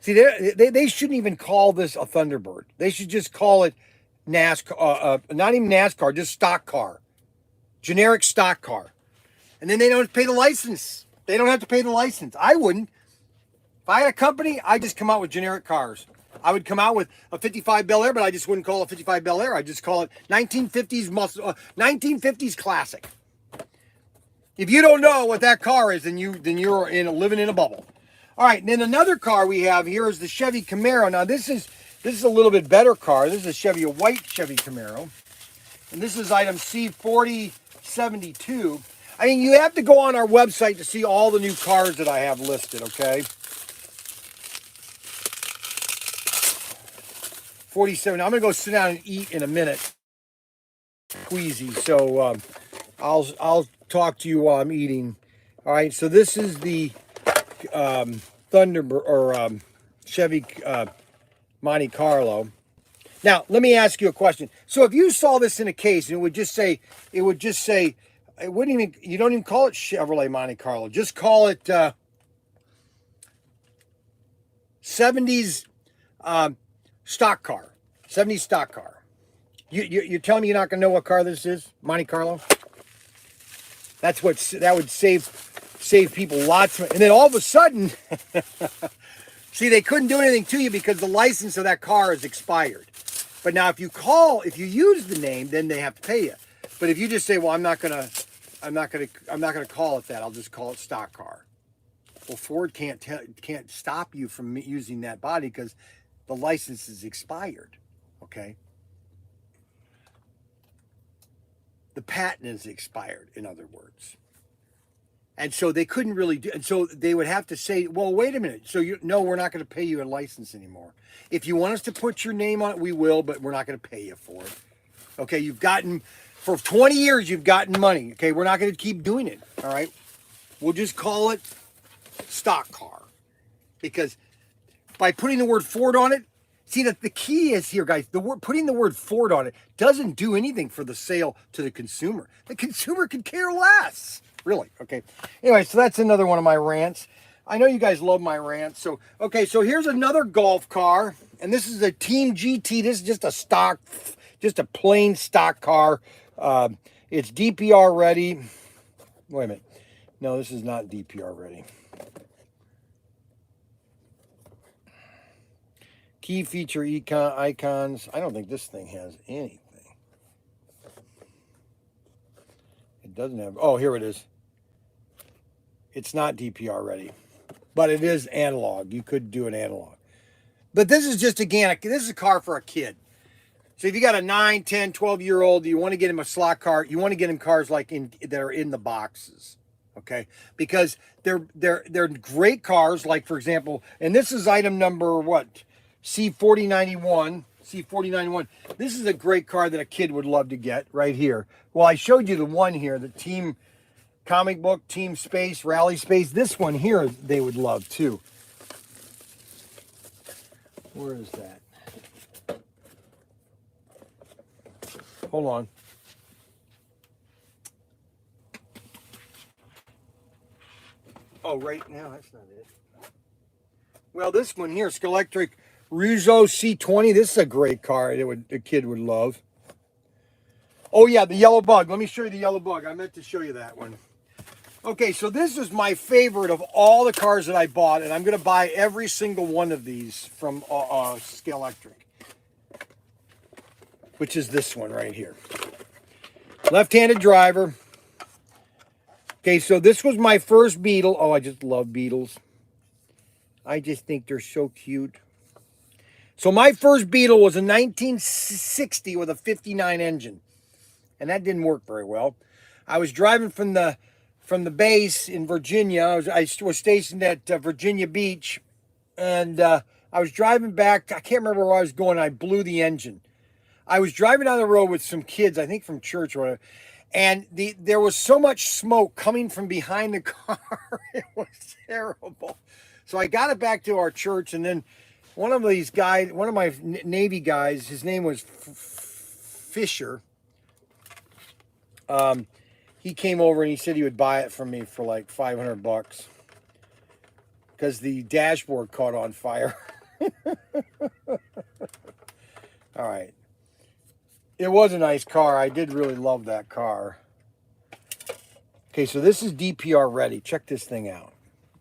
see, they shouldn't even call this a Thunderbird. They should just call it NASCAR, not even NASCAR, just stock car. Generic stock car. And then they don't have to pay the license. They don't have to pay the license. I wouldn't. If I had a company, I'd just come out with generic cars. I would come out with a 55 Bel Air, but I just wouldn't call it 55 Bel Air. I'd just call it 1950s 1950s classic. If you don't know what that car is, then you're living in a bubble. All right, and then another car we have here is the Chevy Camaro. Now this is a little bit better car. This is a white Chevy Camaro, and this is item C4072. I mean, you have to go on our website to see all the new cars that I have listed. Okay. 47. I'm gonna go sit down and eat in a minute. Queasy. So I'll talk to you while I'm eating. All right. So this is the Thunderbird or Chevy Monte Carlo. Now let me ask you a question. So if you saw this in a case, and it would just say, it wouldn't even, you don't even call it Chevrolet Monte Carlo. Just call it 70s stock car. 70s stock car. You're telling me you're not going to know what car this is? Monte Carlo? That would save people lots of, and then all of a sudden, see, they couldn't do anything to you because the license of that car is expired. But now if you use the name, then they have to pay you. But if you just say, well, I'm not gonna call it that, I'll just call it stock car. Well, Ford can't stop you from using that body because the license is expired. Okay. The patent is expired, in other words. And so they couldn't really do, and so they would have to say, well, wait a minute. So no, we're not going to pay you a license anymore. If you want us to put your name on it, we will, but we're not going to pay you for it. Okay, for 20 years, you've gotten money. Okay, we're not going to keep doing it. All right. We'll just call it stock car. Because by putting the word Ford on it, see, that the key is here, guys, putting the word Ford on it doesn't do anything for the sale to the consumer. The consumer could care less. Really? Okay. Anyway, so that's another one of my rants. I know you guys love my rants. So, okay, so here's another golf car. And this is a Team GT. This is just a plain stock car. It's DPR ready. Wait a minute. No, this is not DPR ready. Key feature icons. I don't think this thing has anything. It doesn't have, oh, here it is. It's not DPR ready, but it is analog. You could do an analog. But this is just, again, this is a car for a kid. So if you got a 9, 10, 12-year-old, you want to get him a slot car, you want to get him cars that are in the boxes. okay? Because they're great cars. Like, for example, and this is item number what? C4091. C4091. This is a great car that a kid would love to get right here. Well, I showed you the one here, the Team Comic Book, Team Space, Rally Space. This one here they would love too. Where is that? Hold on. Oh, right now, that's not it. Well, this one here, Scalextric Ruzo C20. This is a great car that a kid would love. Oh, yeah, the yellow bug. Let me show you the yellow bug. I meant to show you that one. Okay, so this is my favorite of all the cars that I bought, and I'm going to buy every single one of these from Scalextric, which is this one right here. Left-handed driver. Okay, so this was my first Beetle. Oh, I just love Beetles. I just think they're so cute. So my first Beetle was a 1960 with a 59 engine, and that didn't work very well. I was driving from the base in Virginia. I was stationed at Virginia Beach, and I was driving back. I can't remember where I was going. I blew the engine. I was driving down the road with some kids, I think from church or whatever, and there was so much smoke coming from behind the car. It was terrible. So I got it back to our church, and then one of these guys, one of my Navy guys, his name was Fisher. He came over and he said he would buy it from me for like $500 because the dashboard caught on fire. All right. It was a nice car. I did really love that car. Okay, so this is DPR ready. Check this thing out.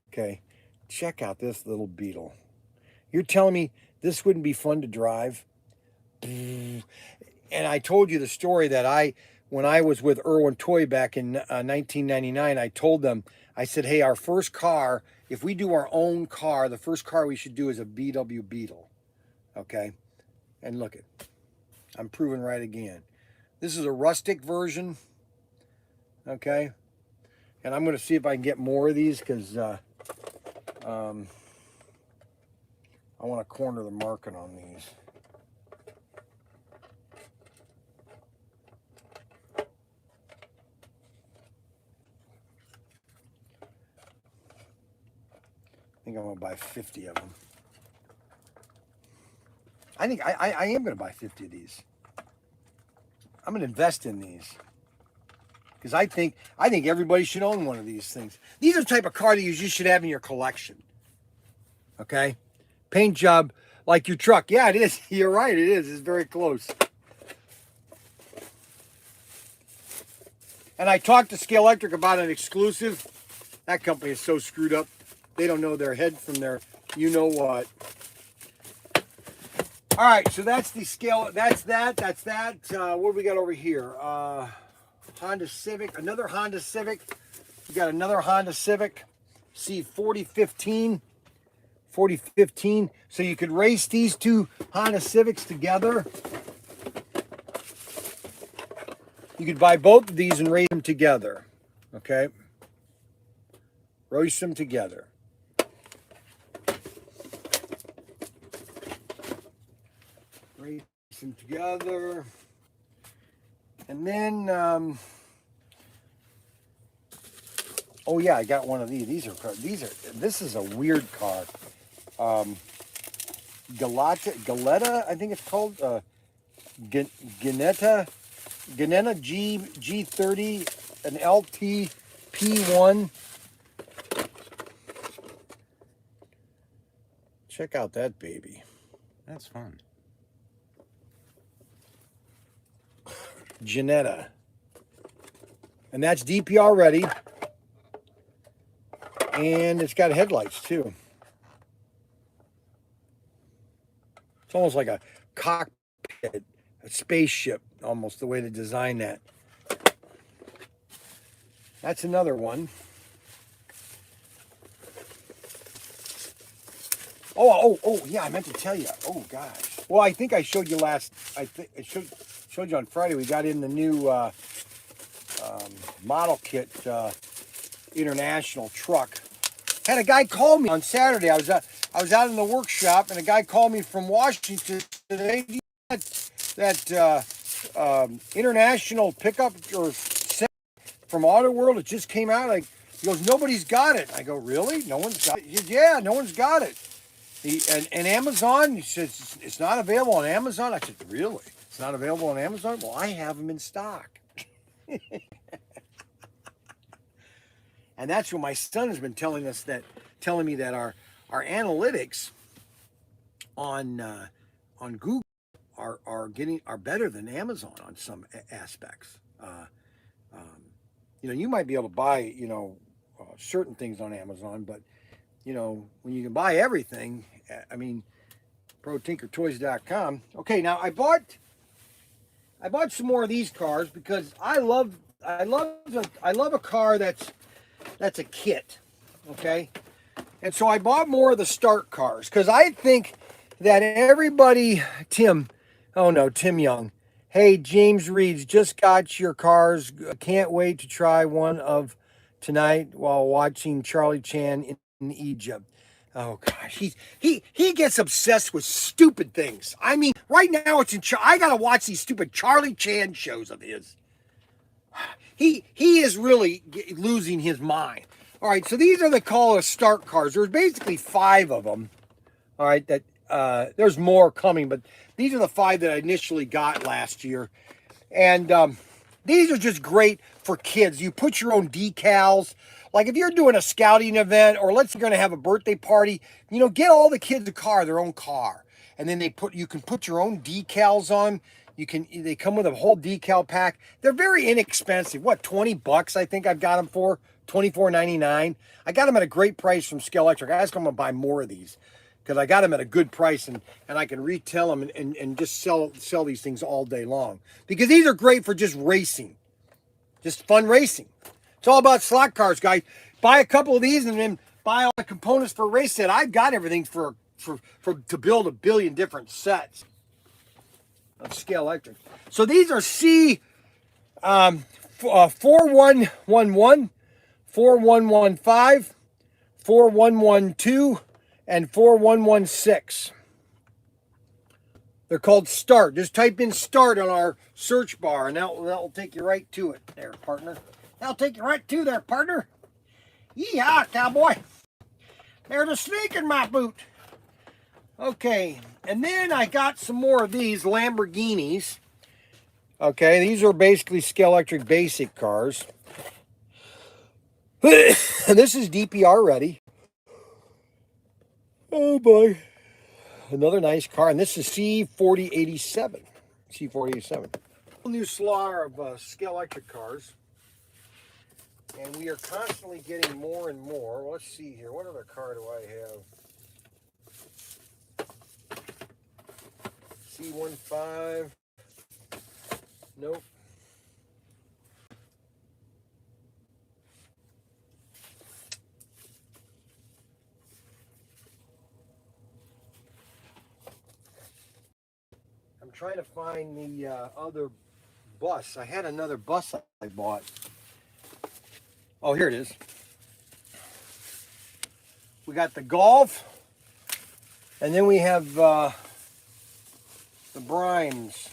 Okay, check out this little Beetle. You're telling me this wouldn't be fun to drive? And I told you the story that when I was with Irwin Toy back in 1999, I told them, I said, hey, our first car, if we do our own car, the first car we should do is a VW Beetle. Okay, and look it. I'm proven right again. This is a rustic version. Okay. And I'm going to see if I can get more of these because I want to corner the market on these. I think I'm going to buy 50 of them. I think I am going to buy 50 of these. I'm going to invest in these. Because I think everybody should own one of these things. These are the type of car that you should have in your collection. Okay? Paint job like your truck. Yeah, it is. You're right, it is. It's very close. And I talked to Scalextric about an exclusive. That company is so screwed up. They don't know their head from their you-know-what. All right, so that's the scale. That's that. What do we got over here? Honda Civic, another Honda Civic. We got another Honda Civic. See, 4015. So you could race these two Honda Civics together. You could buy both of these and race them together. Okay? Race them together. Race them together. And then, oh yeah, I got one of these. This is a weird car. Galetta, I think it's called. Ginetta G30, an LT P1. Check out that baby. That's fun. Ginetta. And that's DPR ready. And it's got headlights too. It's almost like a cockpit, a spaceship, almost the way to design that. That's another one. Oh, yeah, I meant to tell you. Oh, gosh. Well, I think I showed you last, I showed you on Friday, we got in the new model kit International truck. Had a guy call me on Saturday. I was out in the workshop, and a guy called me from Washington today. That international pickup or set from Auto World, it just came out. Like, he goes, nobody's got it. I go, really? No one's got it? He goes, yeah, no one's got it. And Amazon, he says, it's not available on Amazon. I said, really? It's not available on Amazon? Well, I have them in stock. And that's what my son has been telling me that our analytics on Google are better than Amazon on some aspects. You might be able to buy certain things on Amazon, but when you can buy everything, I mean, ProTinkerToys.com. Okay, now I bought some more of these cars because I love a car that's a kit, okay? And so I bought more of the start cars because I think that everybody, Tim Young. Hey, James Reeds, just got your cars. Can't wait to try one of tonight while watching Charlie Chan in Egypt. Oh gosh, he gets obsessed with stupid things. I mean, right now I gotta watch these stupid Charlie Chan shows of his. He is really losing his mind. All right, so these are the call start cars. There's basically 5 of them. All right, that there's more coming, but these are the 5 that I initially got last year. And these are just great for kids. You put your own decals. Like if you're doing a scouting event, or let's say you're going to have a birthday party, get all the kids their own car. And then you can put your own decals on. They come with a whole decal pack. They're very inexpensive. What, $20 I think I've got them for? $24.99. I got them at a great price from Scalextric. I asked them to buy more of these because I got them at a good price, and I can retail them and just sell these things all day long. Because these are great for just racing. Just fun racing. It's all about slot cars, guys. Buy a couple of these and then buy all the components for a race set. I've got everything to build a billion different sets of Scalextric. So these are C 4111, 4115, 4112, and 4116. They're called Start. Just type in Start on our search bar, and that will take you right to it there, partner. That'll take you right to there, partner. Yeehaw, cowboy. There's a snake in my boot. Okay, and then I got some more of these Lamborghinis. Okay, these are basically Scalextric basic cars. And this is DPR ready. Oh boy. Another nice car, and this is C4087. C4087. New slaughter of Scalextric cars. And we are constantly getting more and more. Let's see here. What other car do I have? C15. Nope. I'm trying to find the other bus. I had another bus I bought. Oh, here it is. We got the Golf, and then we have the Brimos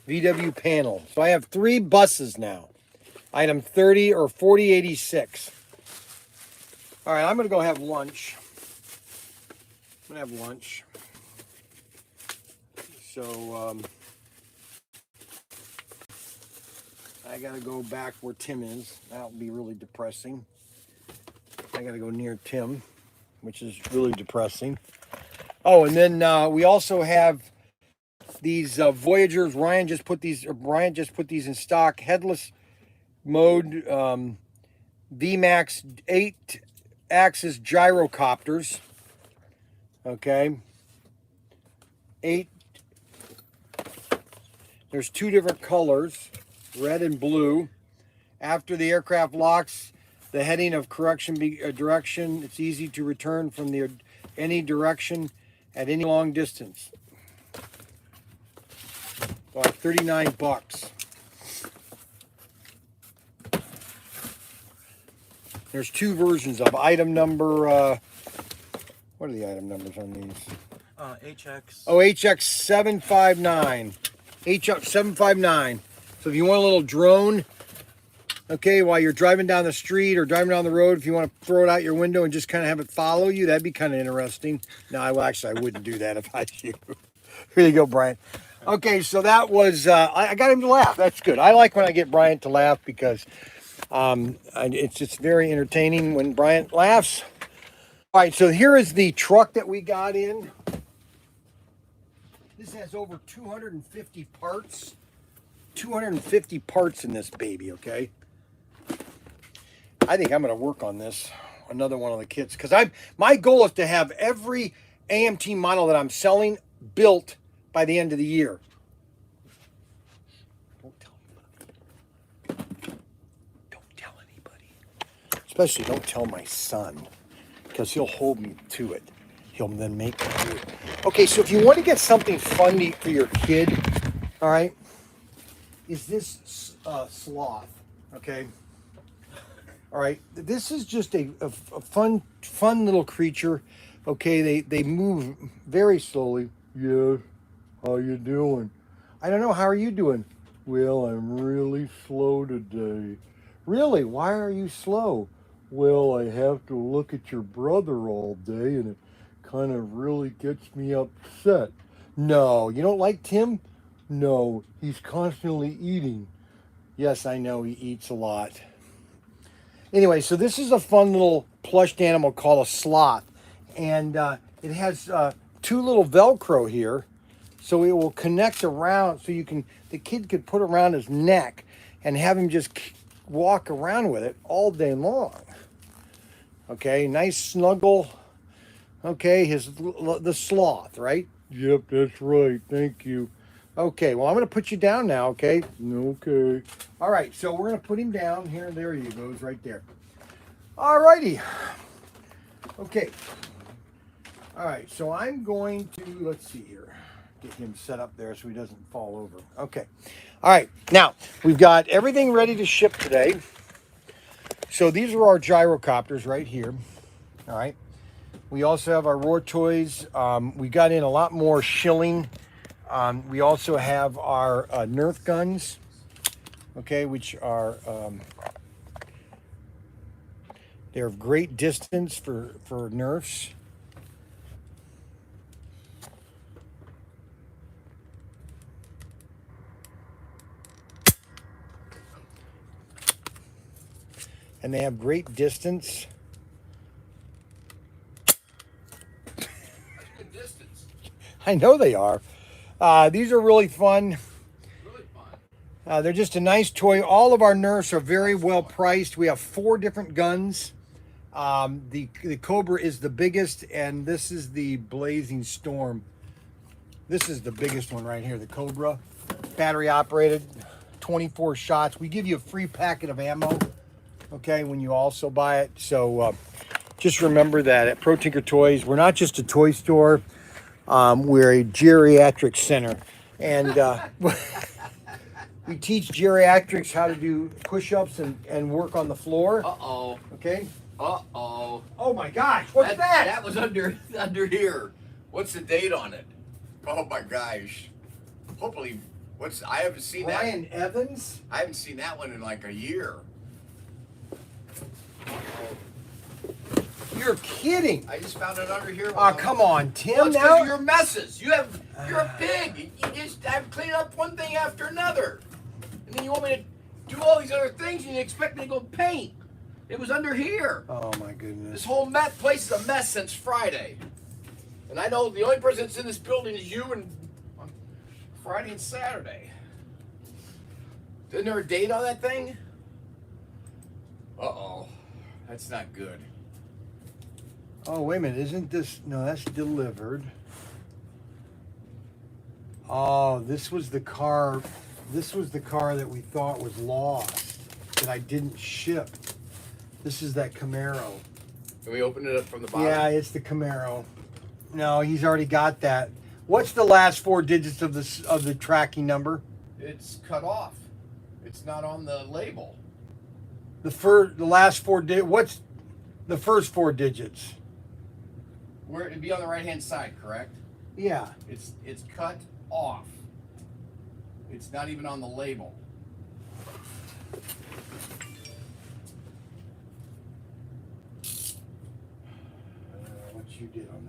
VW panel. So I have 3 buses now. Item 30 or 4086. All right, I'm going to go have lunch. I'm going to have lunch. So I got to go back where Tim is. That'll be really depressing. I got to go near Tim, which is really depressing. Oh, and then we also have these Voyagers. Brian just put these in stock. Headless mode VMAX 8-axis gyrocopters. Okay. 8. There's 2 different colors, red and blue. After the aircraft locks the heading of direction, it's easy to return from any direction at any long distance. About $39. There's two versions of item number. What are the item numbers on these? HX. Oh, HX759. HX759. So if you want a little drone, okay, while you're driving down the street or driving down the road, if you want to throw it out your window and just kind of have it follow you, that'd be kind of interesting. No, I wouldn't do that if I was you. Here you go, Brian. Okay, so that was, I got him to laugh. That's good. I like when I get Bryant to laugh because it's just very entertaining when Bryant laughs. All right, so here is the truck that we got in. This has over 250 parts. 250 parts in this baby, okay? I think I'm going to work on this, another one of the kits, because my goal is to have every AMT model that I'm selling built by the end of the year. Don't tell anybody. Especially don't tell my son, because he'll hold me to it. He'll then make me do it. Okay, so if you want to get something funny for your kid, all right, is this sloth, okay? All right, this is just a fun little creature, okay? They move very slowly. Yes, how you doing? I don't know, how are you doing? Well, I'm really slow today. Really? Why are you slow? Well, I have to look at your brother all day and it kind of really gets me upset. No, you don't like Tim? No, he's constantly eating. Yes, I know he eats a lot. Anyway, so this is a fun little plushed animal called a sloth. And it has two little Velcro here. So it will connect around, so the kid could put around his neck and have him just walk around with it all day long. Okay, nice snuggle. Okay, the sloth, right? Yep, that's right. Thank you. Okay, well, I'm going to put you down now, okay? Okay. All right, so we're going to put him down here. There he goes, right there. All righty. Okay. All right, so I'm going to, let's see here, get him set up there so he doesn't fall over. Okay. All right, now, we've got everything ready to ship today. So these are our gyrocopters right here. All right. We also have our Roar toys. We got in a lot more shilling. We also have our Nerf guns, okay, which are, they're of great distance for Nerfs. And they have great distance. Good distance. I know they are. These are really fun. Really fun. They're just a nice toy. All of our Nerfs are very well priced. We have 4 different guns. The Cobra is the biggest, and this is the Blazing Storm. This is the biggest one right here, the Cobra. Battery operated, 24 shots. We give you a free packet of ammo, okay, when you also buy it. So just remember that at Pro Tinker Toys, we're not just a toy store. We're a geriatric center. And we teach geriatrics how to do push-ups and work on the floor. Uh-oh. Okay? Uh-oh. Oh my gosh, what's that? That was under here. What's the date on it? Oh my gosh. Hopefully, I haven't seen that. Brian Evans? I haven't seen that one in like a year. You're kidding. I just found it under here. Oh, come on, Tim. Well, it's 'cause now of your messes. You're a pig. You just have clean up one thing after another. And then you want me to do all these other things and you expect me to go paint. It was under here. Oh my goodness. This whole place is a mess since Friday. And I know the only person that's in this building is you and on Friday and Saturday. Isn't there a date on that thing? Uh-oh. That's not good. Oh, wait a minute. Isn't this... No, that's delivered. Oh, this was the car... This was the car that we thought was lost, that I didn't ship. This is that Camaro. Can we open it up from the bottom? Yeah, it's the Camaro. No, he's already got that. What's the last 4 digits of the tracking number? It's cut off. It's not on the label. The last what's the first 4 digits? Where it'd be on the right-hand side, correct? Yeah. It's cut off. It's not even on the label. What you did on that?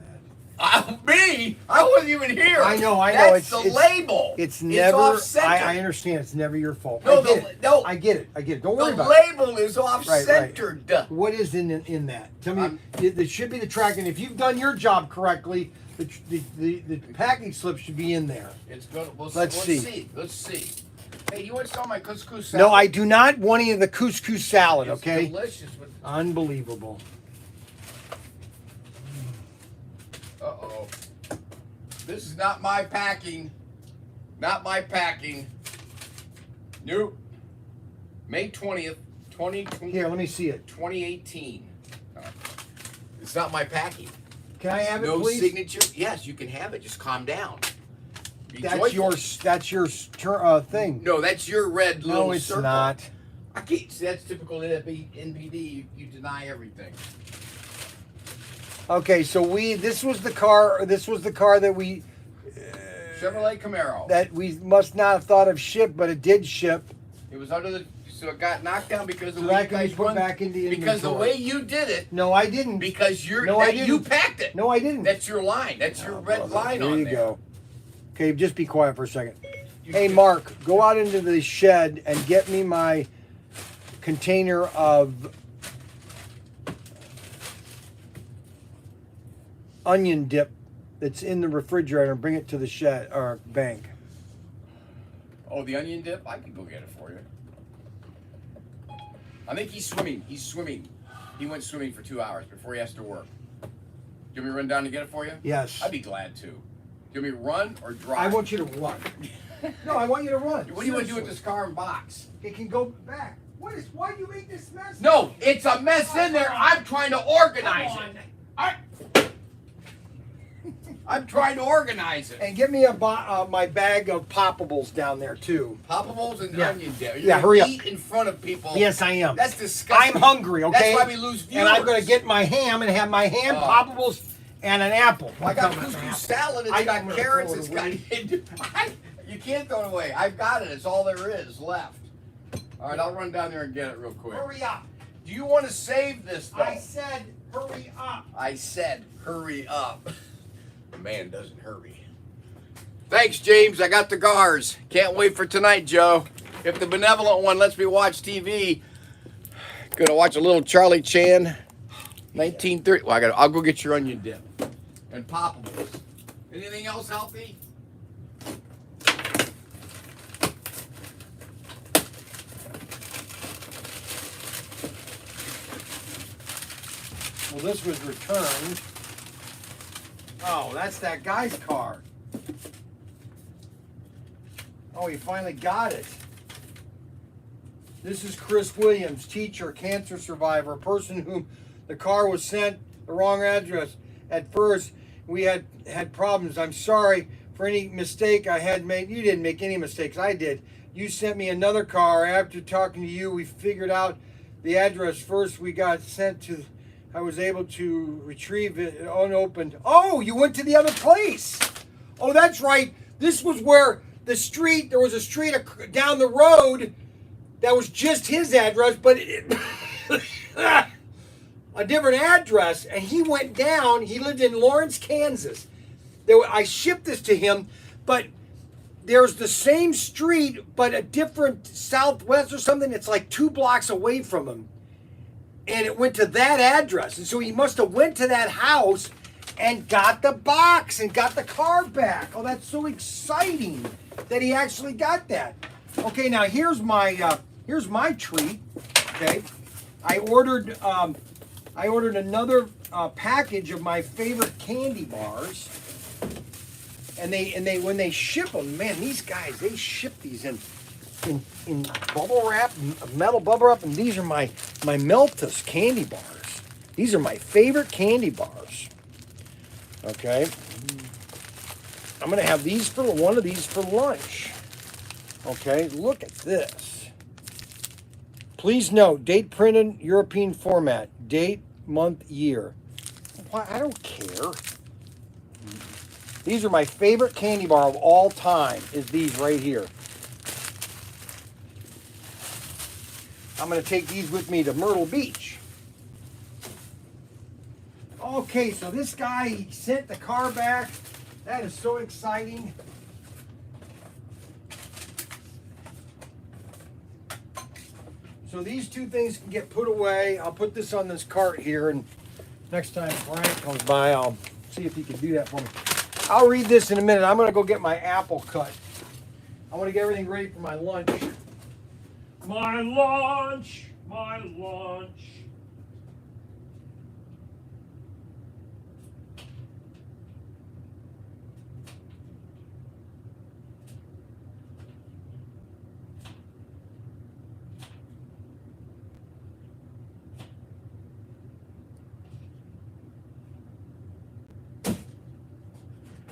Me? I wasn't even here. I know. That's the label. It's never. off-center. I understand. It's never your fault. No, I get it. Don't worry about it. The label is off-centered. Right. What is in that? Tell me. There should be the tracking. If you've done your job correctly, the package slip should be in there. It's good. Let's see. Let's see. Hey, you want some of my couscous salad? No, I do not want any of the couscous salad. It's okay. Delicious. Unbelievable. Uh-oh. This is not my packing. Not my packing. Nope. May 20th, 2020. Here, let me see it. 2018. It's not my packing. Can I have it, no please? signature. Yes, you can have it. Just calm down. That's your thing. No, that's your red little No, it's circle. not. I can't. See, that's typical NPD. You deny everything. Okay, so this was the car that we Chevrolet Camaro. that we must not have thought of ship, but it did ship. It was under the. So it got knocked down because So that can be put back into the because the inventory. way you did it. No, I didn't. Because I didn't. You packed it. No, I didn't. That's your line. That's your red line there on you there. go. Okay, just be quiet for a second. Hey, Mark, go out into the shed and get me my container of onion dip that's in the refrigerator and bring it to the shed or bank. Oh, the onion dip? I can go get it for you. I think he's swimming. He's swimming. He went swimming for 2 hours before he has to work. Do you want me to run down to get it for you? Yes. I'd be glad to. Do you want me to run or drive? I want you to run. No, I want you to run. What do you want to do with this car and box? It can go back. Why do you make this mess? No, it's a mess in there. I'm trying to organize it. I'm trying to organize it. And get me my bag of poppables down there too. Poppables and Yeah. onion dip. Yeah, hurry up. Eat in front of people. Yes, I am. That's disgusting. I'm hungry, okay? That's why we lose viewers. And I'm going to get my ham and have my ham, poppables, and an apple. I got couscous salad. It's got carrots. It's got. You can't throw it away. I've got it. It's all there is left. All right, I'll run down there and get it real quick. Hurry up. Do you want to save this, though? I said hurry up. I said hurry up. The man doesn't hurry. Thanks, James. I got the cigars. Can't wait for tonight, Joe. If the benevolent one lets me watch TV, gonna watch a little Charlie Chan, 1930. Well, I'll go get your onion dip and poppables. Anything else healthy? Well, this was returned. Oh, that's that guy's car. Oh, he finally got it. This is Chris Williams, teacher, cancer survivor, person whom the car was sent the wrong address. At first, we had problems. I'm sorry for any mistake I had made. You didn't make any mistakes. I did. You sent me another car. After talking to you, we figured out the address. First, we got sent to... I was able to retrieve it unopened. Oh, you went to the other place. Oh, that's right. This was where the street, there was a street down the road that was just his address, but a different address. And he went down. He lived in Lawrence, Kansas. I shipped this to him, but there's the same street, but a different southwest or something. It's like 2 blocks away from him. And it went to that address. And so he must have went to that house and got the box and got the car back. Oh, that's so exciting that he actually got that. Okay, now here's my treat. Okay, I ordered another package of my favorite candy bars. And they when they ship them, man, these guys, they ship these in bubble wrap, metal bubble wrap, and these are my Meltus candy bars. These are my favorite candy bars. Okay, I'm gonna have one of these for lunch. Okay, look at this. Please note, date printed, European format. Date, month, year. Why? I don't care. These are my favorite candy bar of all time, is these right here. I'm going to take these with me to Myrtle Beach. Okay, so this guy, he sent the car back. That is so exciting. So these two things can get put away. I'll put this on this cart here, and next time Brian comes by, I'll see if he can do that for me. I'll read this in a minute. I'm going to go get my apple cut. I want to get everything ready for my lunch. My lunch, my lunch.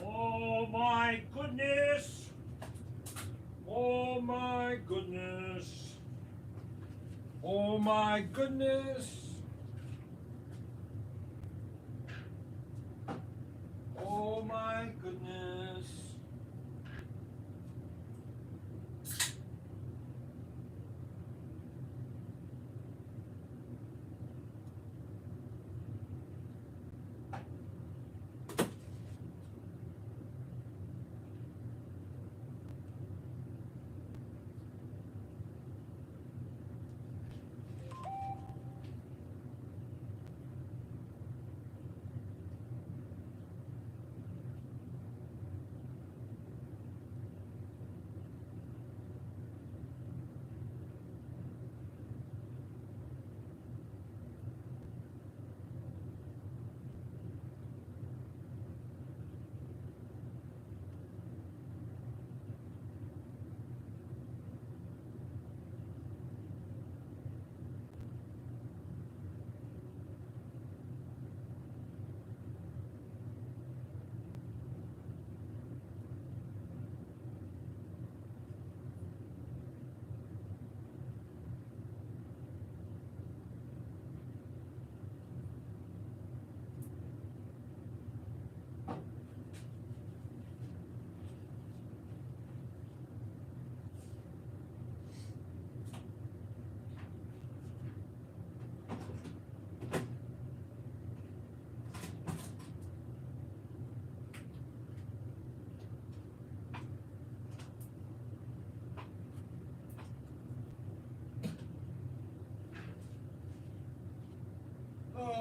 Oh my goodness. Oh my goodness. Oh my goodness. Oh my goodness.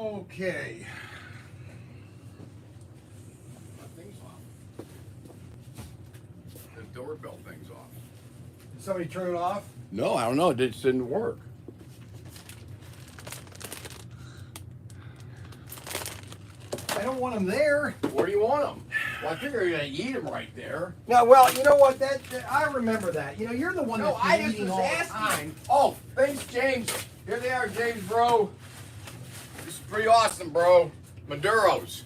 Okay. Thing's off. The doorbell thing's off. Did somebody turn it off? No, I don't know. It just didn't work. I don't want them there. Where do you want them? Well, I figure you're gonna eat them right there. No, well, you know what? That I remember that. You know, you're the one No, that's I been just eating was all the asking. time. Oh, thanks, James. Here they are, James, bro. This is pretty awesome, bro. Maduros.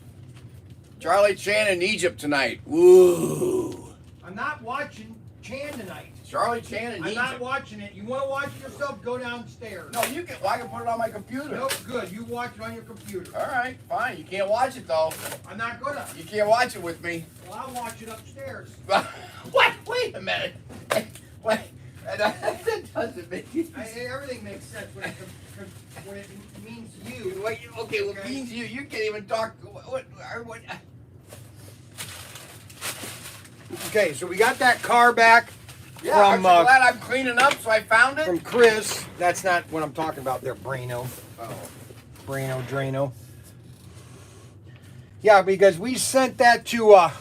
Charlie Chan in Egypt tonight. Woo. I'm not watching Chan tonight. Charlie Chan in I'm Egypt. not watching it. You want to watch it yourself? Go downstairs. No, you can. Well, I can put it on my computer. Nope, good. You watch it on your computer. All right, fine. You can't watch it though. I'm not gonna. You can't watch it with me. Well, I'll watch it upstairs. What? Wait a minute. Wait. That doesn't make Everything makes sense when it means you. Wait, okay, well, it means you. You can't even talk. What? Okay, so we got that car back Yeah, aren't from you glad I'm cleaning up, so I found it? from Chris. That's not what I'm talking about there, Braino. Oh. Braino, Drano. Yeah, because we sent that to Well,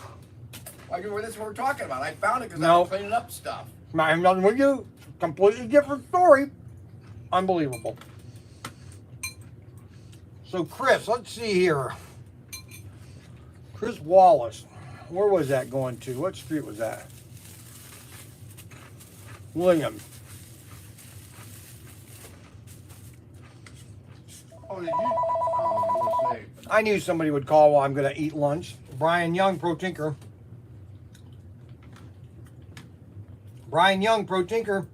that's what we're talking about. I found it because I No. was cleaning up stuff. I'm not with you. Completely different story. Unbelievable. So Chris, let's see here. Chris Wallace. Where was that going to? What street was that? William. Oh, did you? Oh, let's see. I knew somebody would call while I'm going to eat lunch. Brian Young, Pro Tinker. Brian Young, Pro Tinker.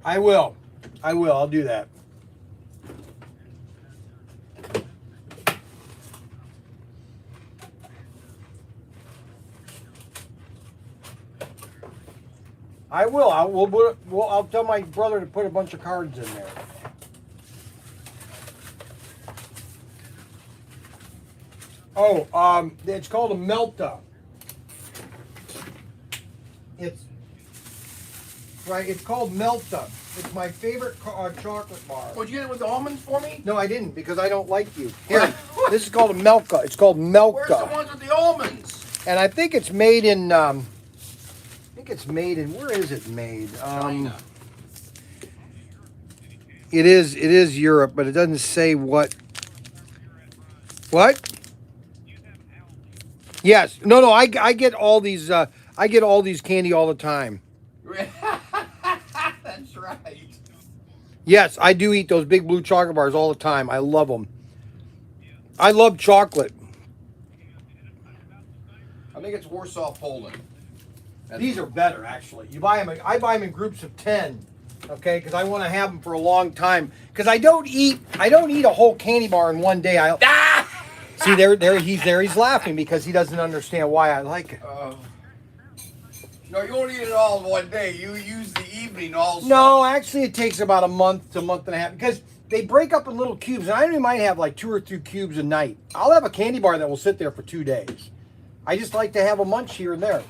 I will. I'll do that. I will. I'll tell my brother to put a bunch of cards in there. Oh, it's called a Melta. It's right. It's called Melta. It's my favorite chocolate bar. Would you get it with almonds for me? No, I didn't because I don't like you. Here, this is called a Melka. It's called Melka. Where's the ones with the almonds? And I think it's made in. Where is it made? China. It is Europe, but it doesn't say what. What? Yes. No. I get all these. I get all these candy all the time. That's right. Yes, I do eat those big blue chocolate bars all the time. I love them. I love chocolate. I think it's Warsaw, Poland. These are better, actually. You buy them. I buy them in groups of 10, okay? Because I want to have them for a long time. Because I don't eat a whole candy bar in one day. See he's there. He's laughing because he doesn't understand why I like it. No, you won't eat it all in one day. You use the evening also. No, actually, it takes about a month to a month and a half because they break up in little cubes, and I only might have like 2 or 3 cubes a night. I'll have a candy bar that will sit there for 2 days. I just like to have a munch here and there.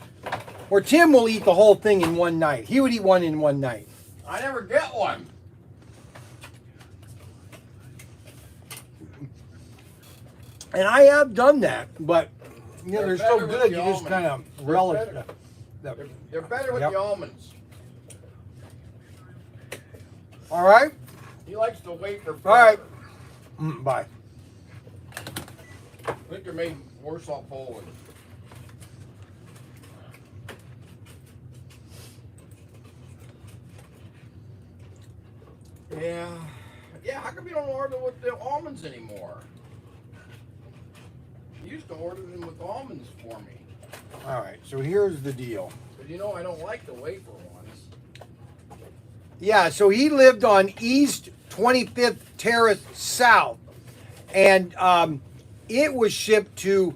Or Tim will eat the whole thing in one night. He would eat one in one night. I never get one. And I have done that, but you know, they're so better with good, the you just almonds. kind of They're relish better. them. They're better with Yep. the almonds. All right? He likes to wait for. All right. Bye. I think they're made in Warsaw, Poland. Yeah. Yeah, how come you don't order with the almonds anymore? You used to order them with almonds for me. All right, so here's the deal. But you know I don't like the wafer ones. Yeah, so he lived on East 25th Terrace South, and it was shipped to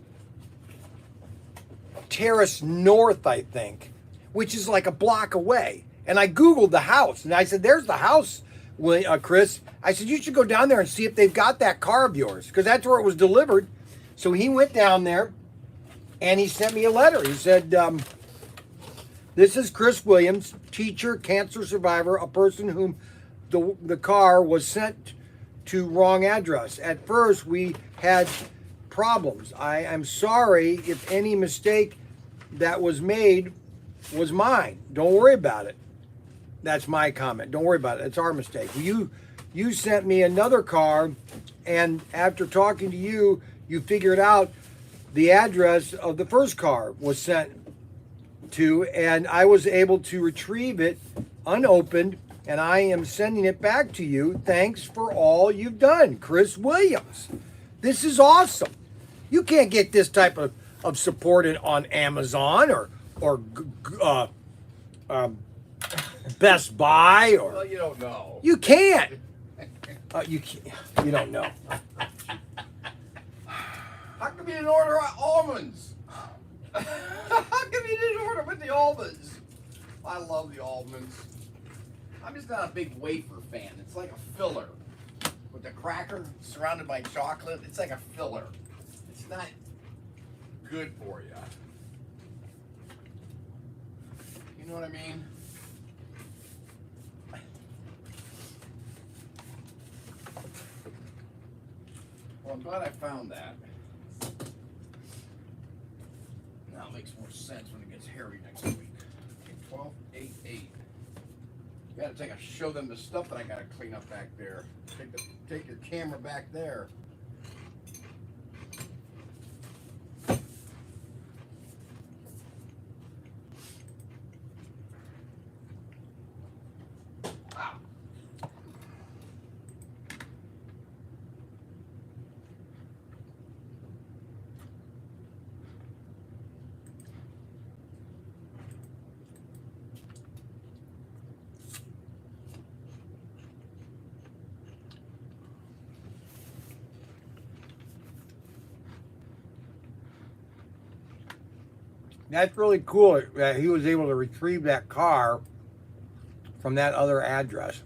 Terrace North, I think, which is like a block away. And I Googled the house, and I said, there's the house, Chris. I said, you should go down there and see if they've got that car of yours, because that's where it was delivered. So he went down there, and he sent me a letter. He said, this is Chris Williams, teacher, cancer survivor, a person whom the car was sent to wrong address. At first, we had problems. I am sorry if any mistake that was made was mine. Don't worry about it. That's my comment. Don't worry about it. It's our mistake. You sent me another car, and after talking to you, you figured out the address of the first car was sent to, and I was able to retrieve it unopened, and I am sending it back to you. Thanks for all you've done, Chris Williams. This is awesome. You can't get this type of support on Amazon or Best Buy or. Well, you don't know. You can't. You can't. You don't know. How come you didn't order almonds? How come you didn't order with the almonds? I love the almonds. I'm just not a big wafer fan. It's like a filler. With the cracker surrounded by chocolate, it's like a filler. It's not good for you. You know what I mean? Well, I'm glad I found that. Now it makes more sense when it gets hairy next week. 12-8-8. Gotta show them the stuff that I gotta clean up back there. Take your camera back there. That's really cool that he was able to retrieve that car from that other address.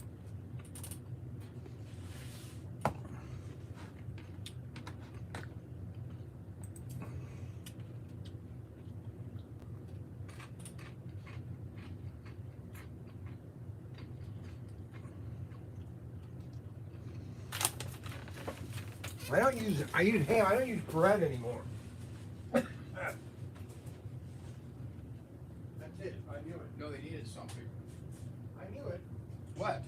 I use ham. I don't use bread anymore. That's it. I knew it. No, they needed something. I knew it. What?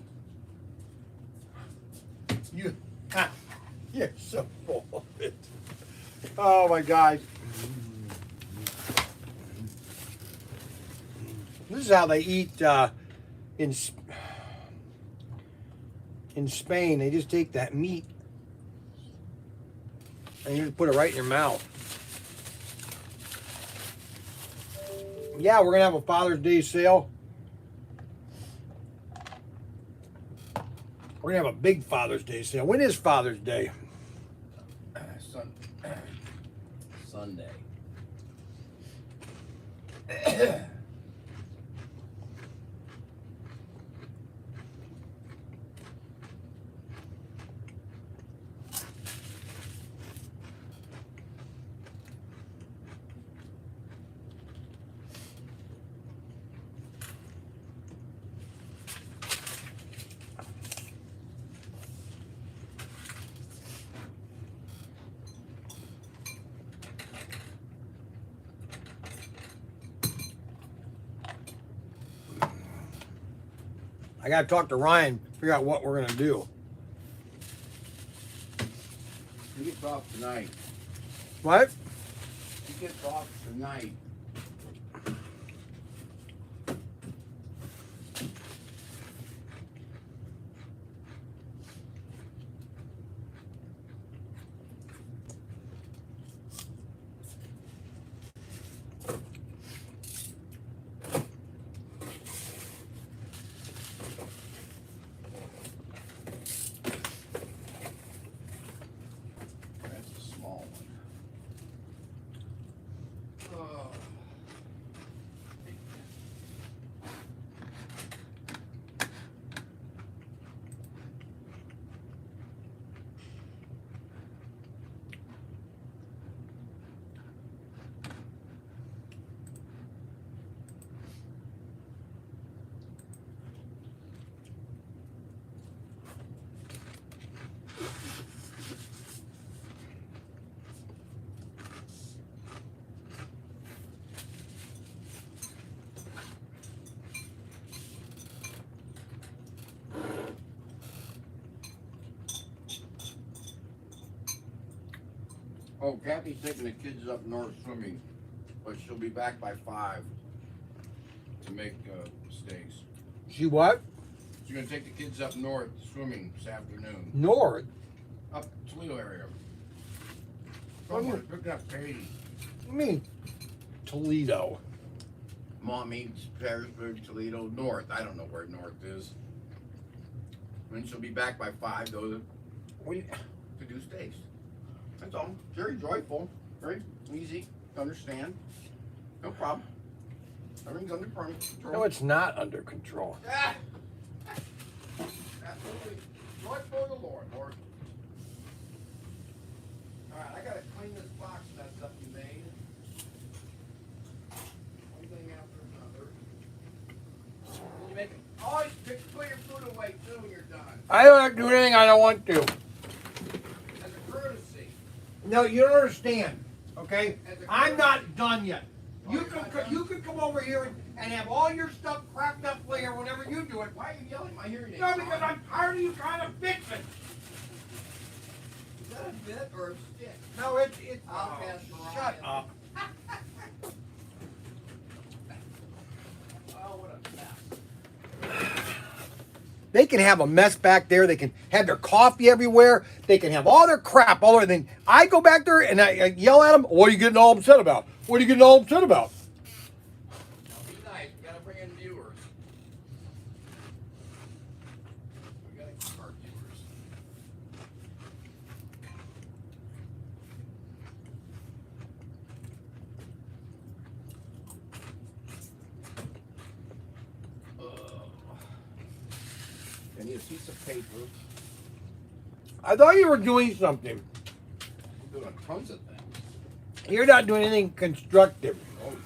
You're so full of it. Oh my God. This is how they eat in Spain. They just take that meat and you just put it right in your mouth. Yeah, we're gonna have a Father's Day sale. We're gonna have a big Father's Day sale. When is Father's Day? Sunday. I gotta talk to Ryan, figure out what we're gonna do. You get off tonight. What? You get off tonight. That's a small one. Oh. Oh, Kathy's taking the kids up north swimming, but she'll be back by 5 to make steaks. She what? She's gonna take the kids up north swimming this afternoon. North. Up Toledo area. Oh, Somewhere picking up Katie. I mean, Toledo. Mom means Harrisburg, Toledo, north. I don't know where north is. And she'll be back by 5 though to do steaks. That's all. Very joyful. Very easy to understand. No problem. Everything's under control. No, it's not under control. Ah! Absolutely. Joyful in the Lord, Lord. Alright, I gotta clean this box of that stuff you made. One thing after another. You make it. Always put your food away too when you're done. I don't have to do anything I don't want to. As a courtesy. No, you don't understand. Okay? As a I'm courtesy. not done yet. Oh, You you're not could done? you could come over here and have all your stuff cracked up later whenever you do it. Why are you yelling my hearing aids? No, because on? I'm tired of you trying to fix it. Is that a bit or a stick? No, it's I'll pass shut Ryan. up. Oh, what a mess. They can have a mess back there. They can have their coffee everywhere. They can have all their crap all over. Then I go back there and I yell at them. What are you getting all upset about? What are you getting all upset about? Now be nice. We gotta bring in viewers. We gotta keep our viewers. I need a piece of paper. I thought you were doing something. I'm doing tons of things. You're not doing anything constructive. Oh,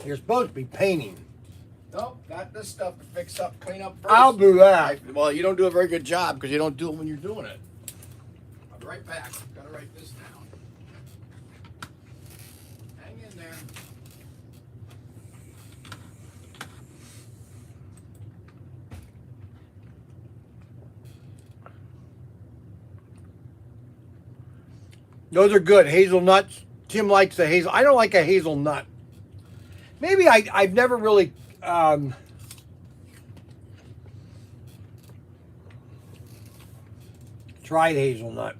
You're supposed to be painting. nope, got this stuff to fix up, clean up first. I'll do that. Well, you don't do a very good job because you don't do it when you're doing it. I'll be right back. Gotta write this down. Hang in there. Those are good. Hazelnuts. Tim likes a hazel. I don't like a hazelnut. Maybe I've never really tried hazelnut.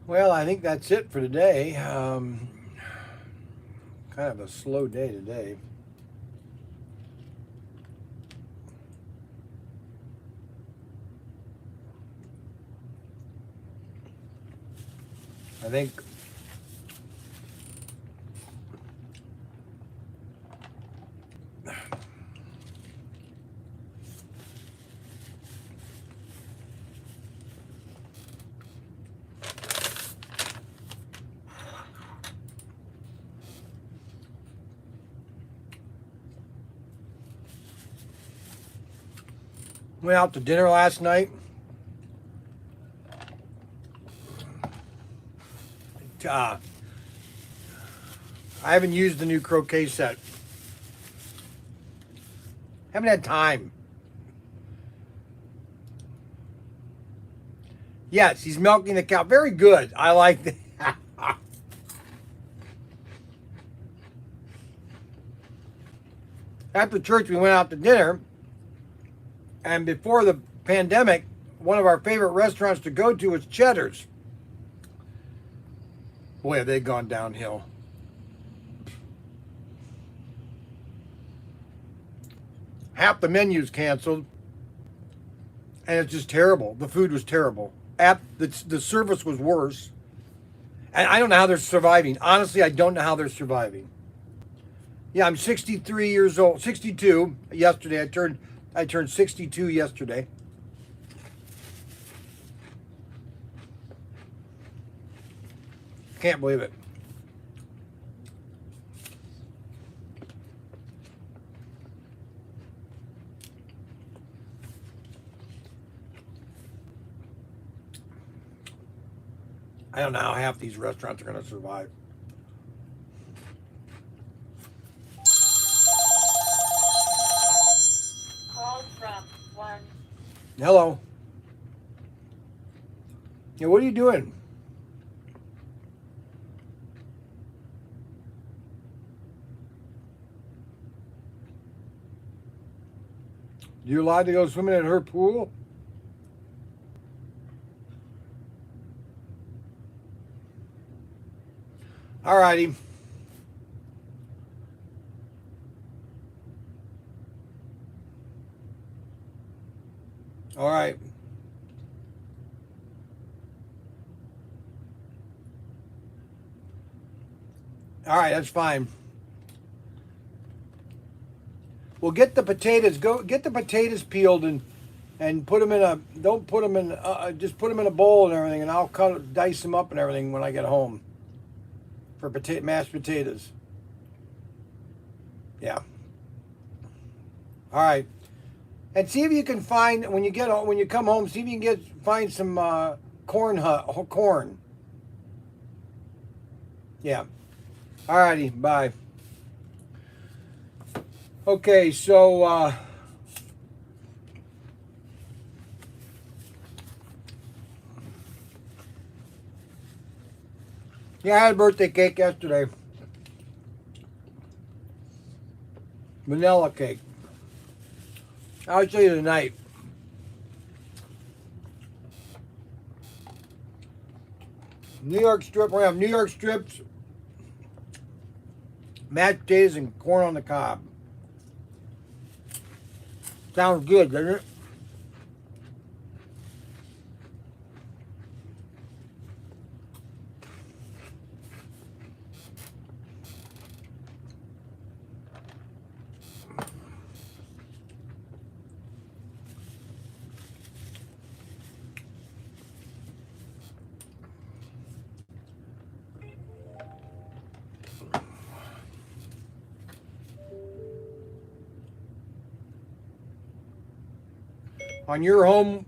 Well, I think that's it for today. Kind of a slow day today. I think went out to dinner last night. I haven't used the new croquet set. Haven't had time. Yes, he's milking the cow. Very good. I like that. After church, we went out to dinner. And before the pandemic, one of our favorite restaurants to go to was Cheddar's. Boy, have they gone downhill. Half the menu's canceled. And it's just terrible. The food was terrible. The service was worse. And I don't know how they're surviving. Honestly, I don't know how they're surviving. Yeah, I'm 63 years old. 62. Yesterday, I turned 62 yesterday. Can't believe it. I don't know how half these restaurants are going to survive. Call from 1. Hello. Yeah, what are you doing? You allowed to go swimming at her pool? Alrighty. All right. All right, that's fine. Well, get the potatoes. Go get the potatoes peeled and put them in a. Don't put them in. Just put them in a bowl and everything, and I'll dice them up and everything when I get home. For mashed potatoes. Yeah. All right. And see if you can find when you come home. See if you can find some corn. Yeah. All righty. Bye. Okay. So. Yeah, I had a birthday cake yesterday. Vanilla cake. I'll show you tonight. New York strip. We have New York strips, mashed potatoes, and corn on the cob. Sounds good, doesn't it? On your home,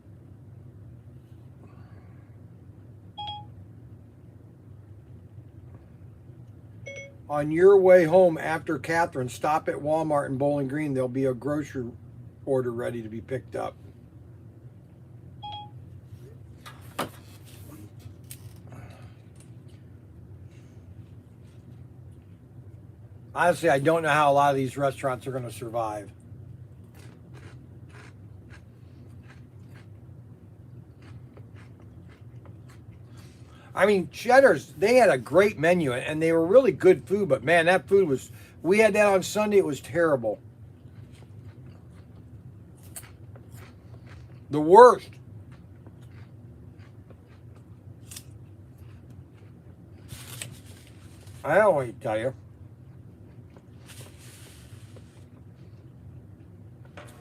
on your way home after Catherine, stop at Walmart in Bowling Green. There'll be a grocery order ready to be picked up. Honestly, I don't know how a lot of these restaurants are going to survive. I mean, Cheddar's, they had a great menu and they were really good food, but man, that food was, we had that on Sunday, it was terrible. The worst. I don't want to tell you.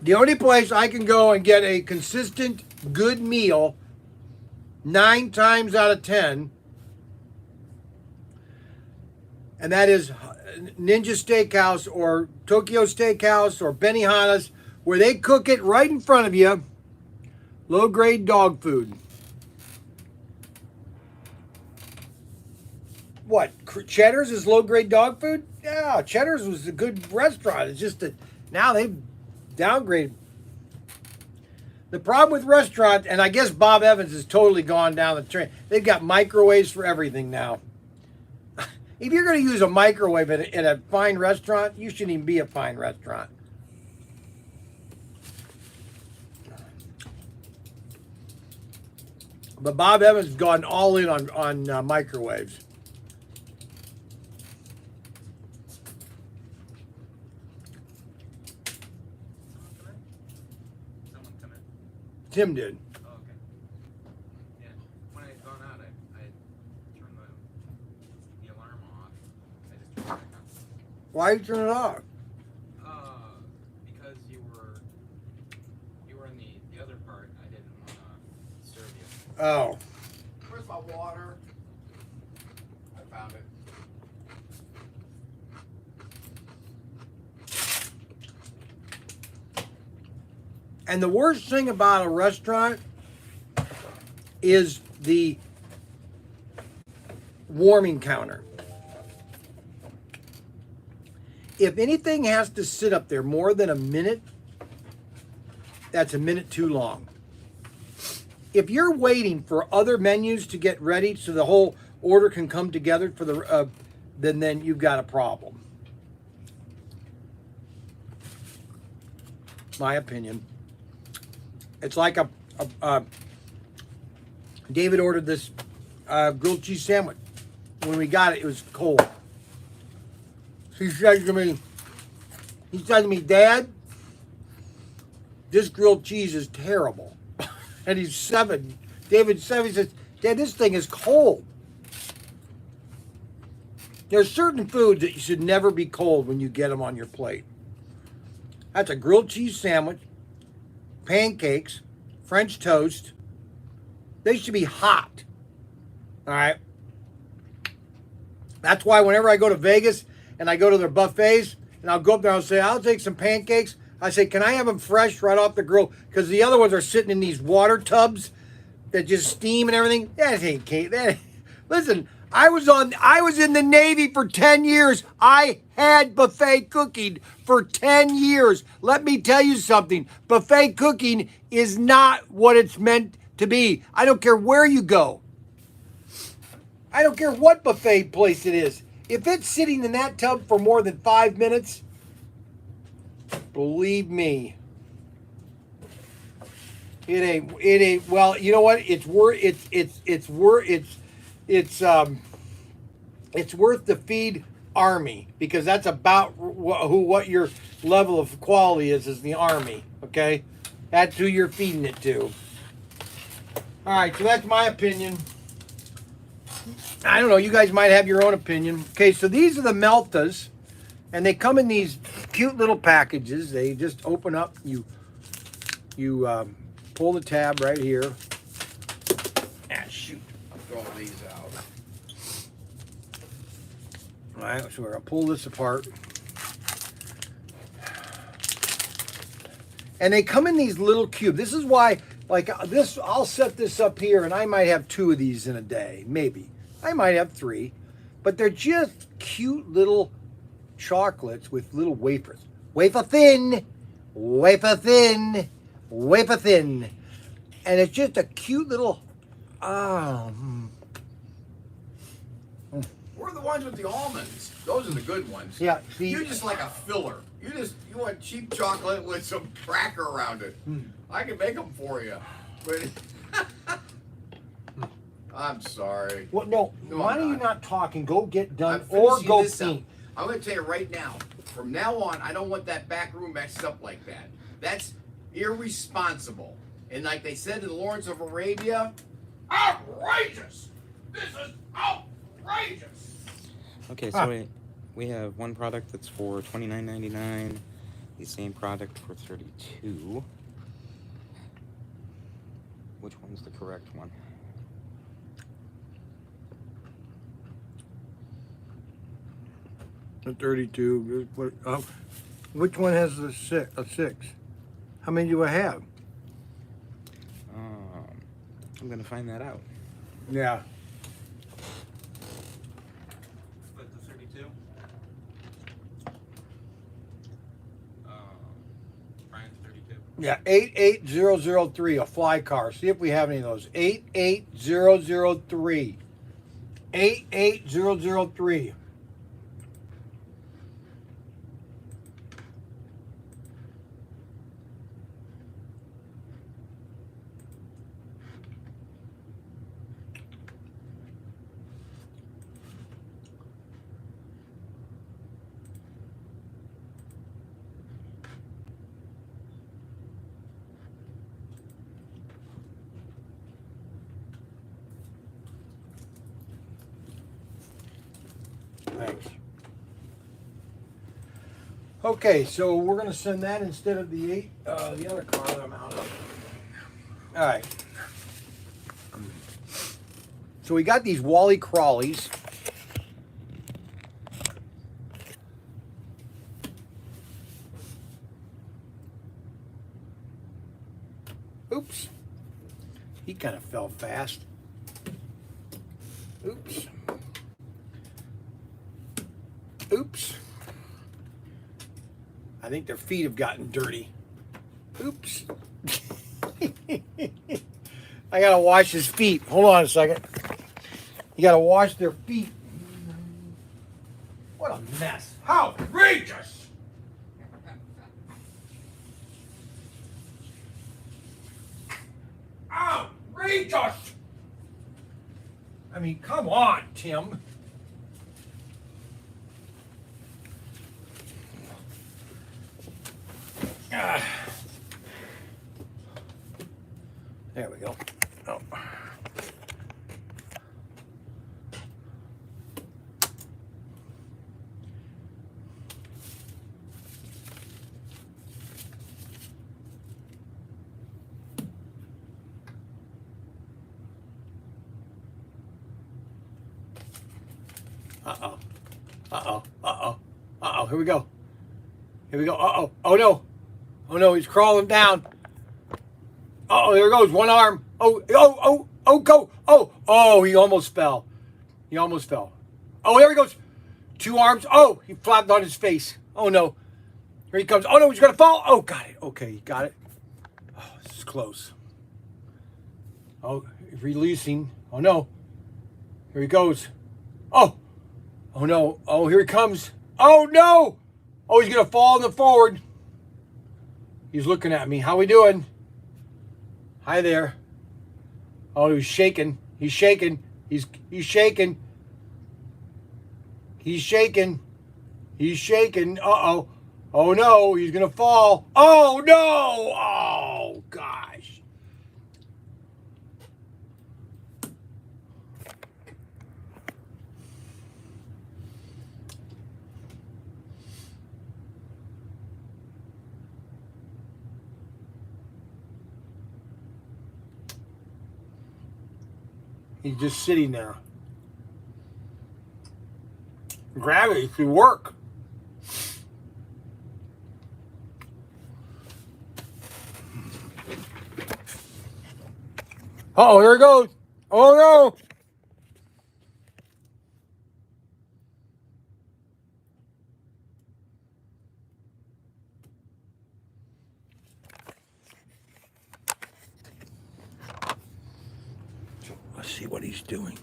The only place I can go and get a consistent good meal 9 times out of 10, and that is Ninja Steakhouse or Tokyo Steakhouse or Benihana's, where they cook it right in front of you. Low grade dog food. What? Cheddar's is low grade dog food? Yeah, Cheddar's was a good restaurant. It's just that now they've downgraded. The problem with restaurants, and I guess Bob Evans has totally gone down the train, they've got microwaves for everything now. If you're going to use a microwave at a fine restaurant, you shouldn't even be a fine restaurant. But Bob Evans has gone all in on microwaves. Someone come in. Tim did. Oh, okay. Yeah. When I had gone out, I turned the alarm off. I just turned it back on. Why did you turn it off? Because you were in the other part. I didn't want to disturb you. Oh. Where's my water? I found it. And the worst thing about a restaurant is the warming counter. If anything has to sit up there more than a minute, that's a minute too long. If you're waiting for other menus to get ready so the whole order can come together for the, then you've got a problem. My opinion. It's like David ordered this grilled cheese sandwich. When we got it, it was cold. He said to me, Dad, this grilled cheese is terrible. And he's 7. David's 7. He says, Dad, this thing is cold. There's certain foods that you should never be cold when you get them on your plate. That's a grilled cheese sandwich, pancakes, French toast. They should be hot. All right? That's why whenever I go to Vegas and I go to their buffets, and I'll go up there and I'll say, I'll take some pancakes. I say, can I have them fresh right off the grill? Because the other ones are sitting in these water tubs that just steam and everything. That ain't cake. Listen, I was in the Navy for 10 years. I had buffet cooking for 10 years. Let me tell you something. Buffet cooking is not what it's meant to be. I don't care where you go. I don't care what buffet place it is. If it's sitting in that tub for more than 5 minutes, believe me, it ain't, well, you know what? It's it's worth to feed Army, because that's about what your level of quality is the Army. Okay, that's who you're feeding it to. All right, so that's my opinion. I don't know. You guys might have your own opinion. Okay, so these are the Meltas, and they come in these cute little packages. They just open up. You pull the tab right here. Ah, shoot! I'm throwing these out. All right, so we're gonna pull this apart, and they come in these little cubes. This is why, like this, I'll set this up here, and I might have 2 of these in a day, maybe. I might have 3, but they're just cute little chocolates with little wafers. Wafer thin, wafer thin, wafer thin, and it's just a cute little. We're the ones with the almonds. Those are the good ones. Yeah, see, You're just like a filler. You want cheap chocolate with some cracker around it. I can make them for you. But I'm sorry. well, no. No, Why I'm are you not. not talking? Go get done, I'm or finishing go this up. paint. I'm going to tell you right now. From now on, I don't want that back room messed up like that. That's irresponsible. And like they said in Lawrence of Arabia, outrageous. This is outrageous. Okay, so we have one product that's for $29.99. The same product for $32. Which one's the correct one? The 32. Which one has a 6? How many do I have? I'm gonna find that out. Yeah. But the 32? Brian's 32. Yeah, 88003, a fly car. See if we have any of those. 88003. 88003. Thanks. Okay, so we're gonna send that instead of the other car that I'm out of. All right. So we got these Wally Crawlies. Oops. He kind of fell fast. Oops. Oops. I think their feet have gotten dirty. Oops. I gotta wash his feet. Hold on a second. You gotta wash their feet. What a mess. How outrageous! Outrageous! I mean, come on, Tim. There we go. Oh. Uh-oh. Uh-oh. Uh-oh. Uh-oh. Here we go. Here we go. Uh-oh. Oh, no. Oh, no. He's crawling down. Uh-oh. There goes. One arm. Oh, oh, oh, oh, go. Oh, oh, he almost fell. He almost fell. Oh, there he goes. 2 arms. Oh, he flopped on his face. Oh, no. Here he comes. Oh, no, he's going to fall. Oh, got it. Okay, he got it. Oh, this is close. Oh, releasing. Oh, no. Here he goes. Oh. Oh, no. Oh, here he comes. Oh, no. Oh, he's going to fall in the forward. He's looking at me. How we doing? Hi there. Oh, he's shaking. He's shaking. He's shaking. He's shaking. He's shaking. Uh-oh. Oh, no. He's going to fall. Oh, no. Oh, gosh. He's just sitting there. Gravity should work. Oh, here it goes. Oh, no. Let's see what he's doing.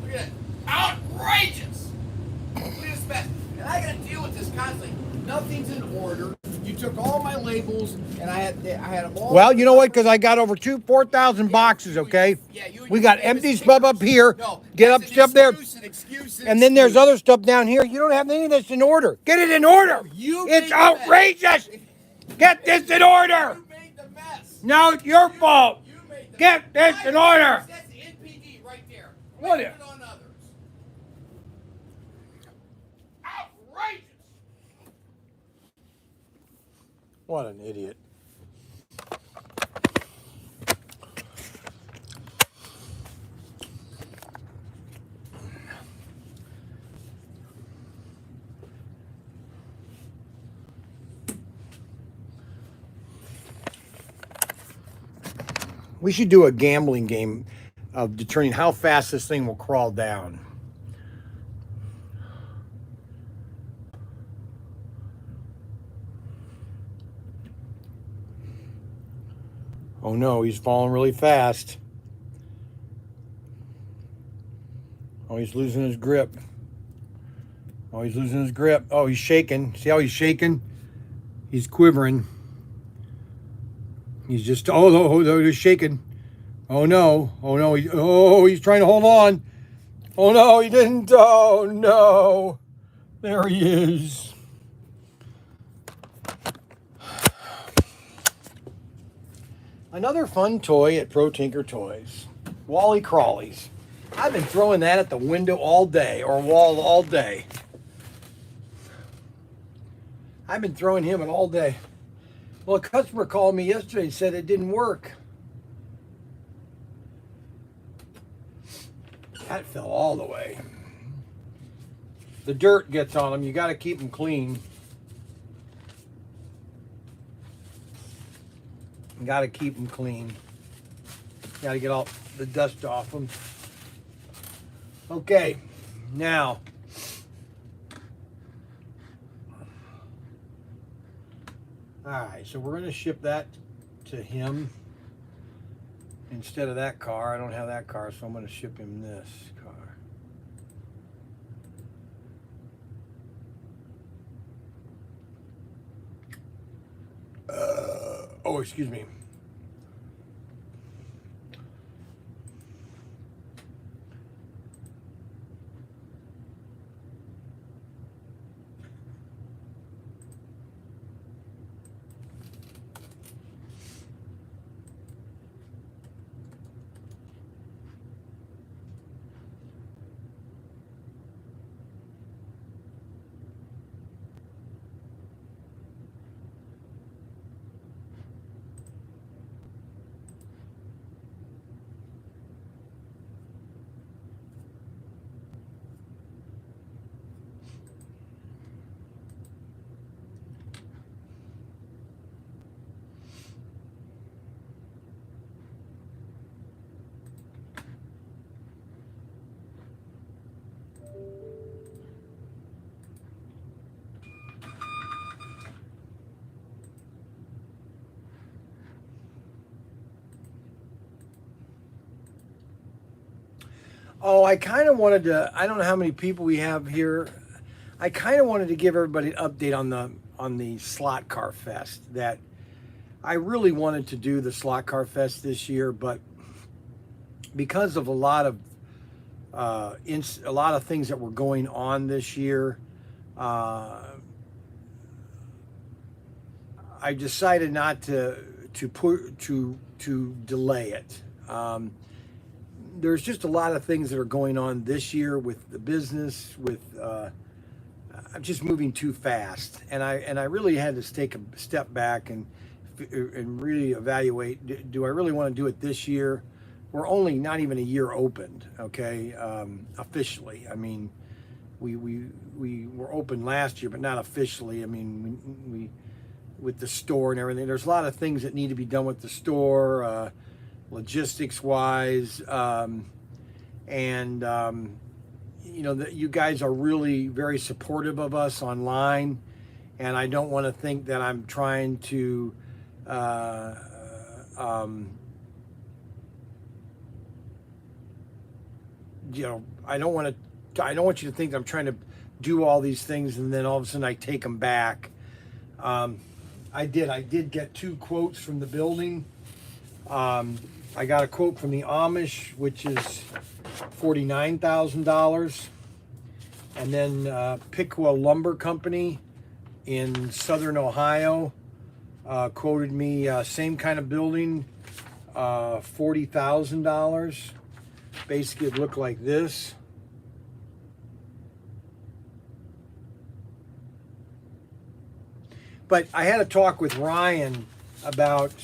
Look at that. Outrageous! Look at this mess. And I gotta deal with this constantly. Nothing's in order. You took all my labels, and I had them all. Well, you know what? Because I got over 4,000 boxes, okay? We got empty stuff up here. No, Get up that's an stuff there. excuse, And then there's other stuff down here. You don't have any of this in order. Get it in order. It's outrageous. Get this in order. You made the mess. No, it's your fault. You made the Get this in order. That's NPD right there. What Blame is- it on others. Outrageous. What an idiot. We should do a gambling game of determining how fast this thing will crawl down. Oh no, he's falling really fast. Oh, he's losing his grip. Oh, he's losing his grip. Oh, he's shaking. See how he's shaking? He's quivering. He's just, he's shaking. Oh no, he's trying to hold on. Oh no, he didn't. Oh no. There he is. Another fun toy at ProTinkerToys. Wally Crawlies. I've been throwing that at the window all day, or wall all day. I've been throwing him at all day. Well, a customer called me yesterday and said it didn't work. That fell all the way. The dirt gets on them. You got to keep them clean. You got to keep them clean. Got to get all the dust off them. Okay, now. All right, so we're going to ship that to him instead of that car. I don't have that car, so I'm going to ship him this car. Oh, excuse me. Oh, I kind of wanted to, I don't know how many people we have here. I kind of wanted to give everybody an update on the Slot Car Fest. That I really wanted to do the Slot Car Fest this year, but because of a lot of things that were going on this year, I decided not to delay it. There's just a lot of things that are going on this year with the business, with I'm just moving too fast, and I really had to take a step back and really evaluate. Do I really want to do it this year? We're only not even a year opened, okay, officially. I mean, we were open last year, but not officially. I mean, we with the store and everything. There's a lot of things that need to be done with the store, logistics wise, and you know, that you guys are really very supportive of us online, and I don't want to think that I'm trying to you know, I don't want you to think that I'm trying to do all these things and then all of a sudden I take them back. I did get 2 quotes from the building. I got a quote from the Amish, which is $49,000, and then Piqua Lumber Company in Southern Ohio quoted me same kind of building, $40,000. Basically, it looked like this. But I had a talk with Ryan about,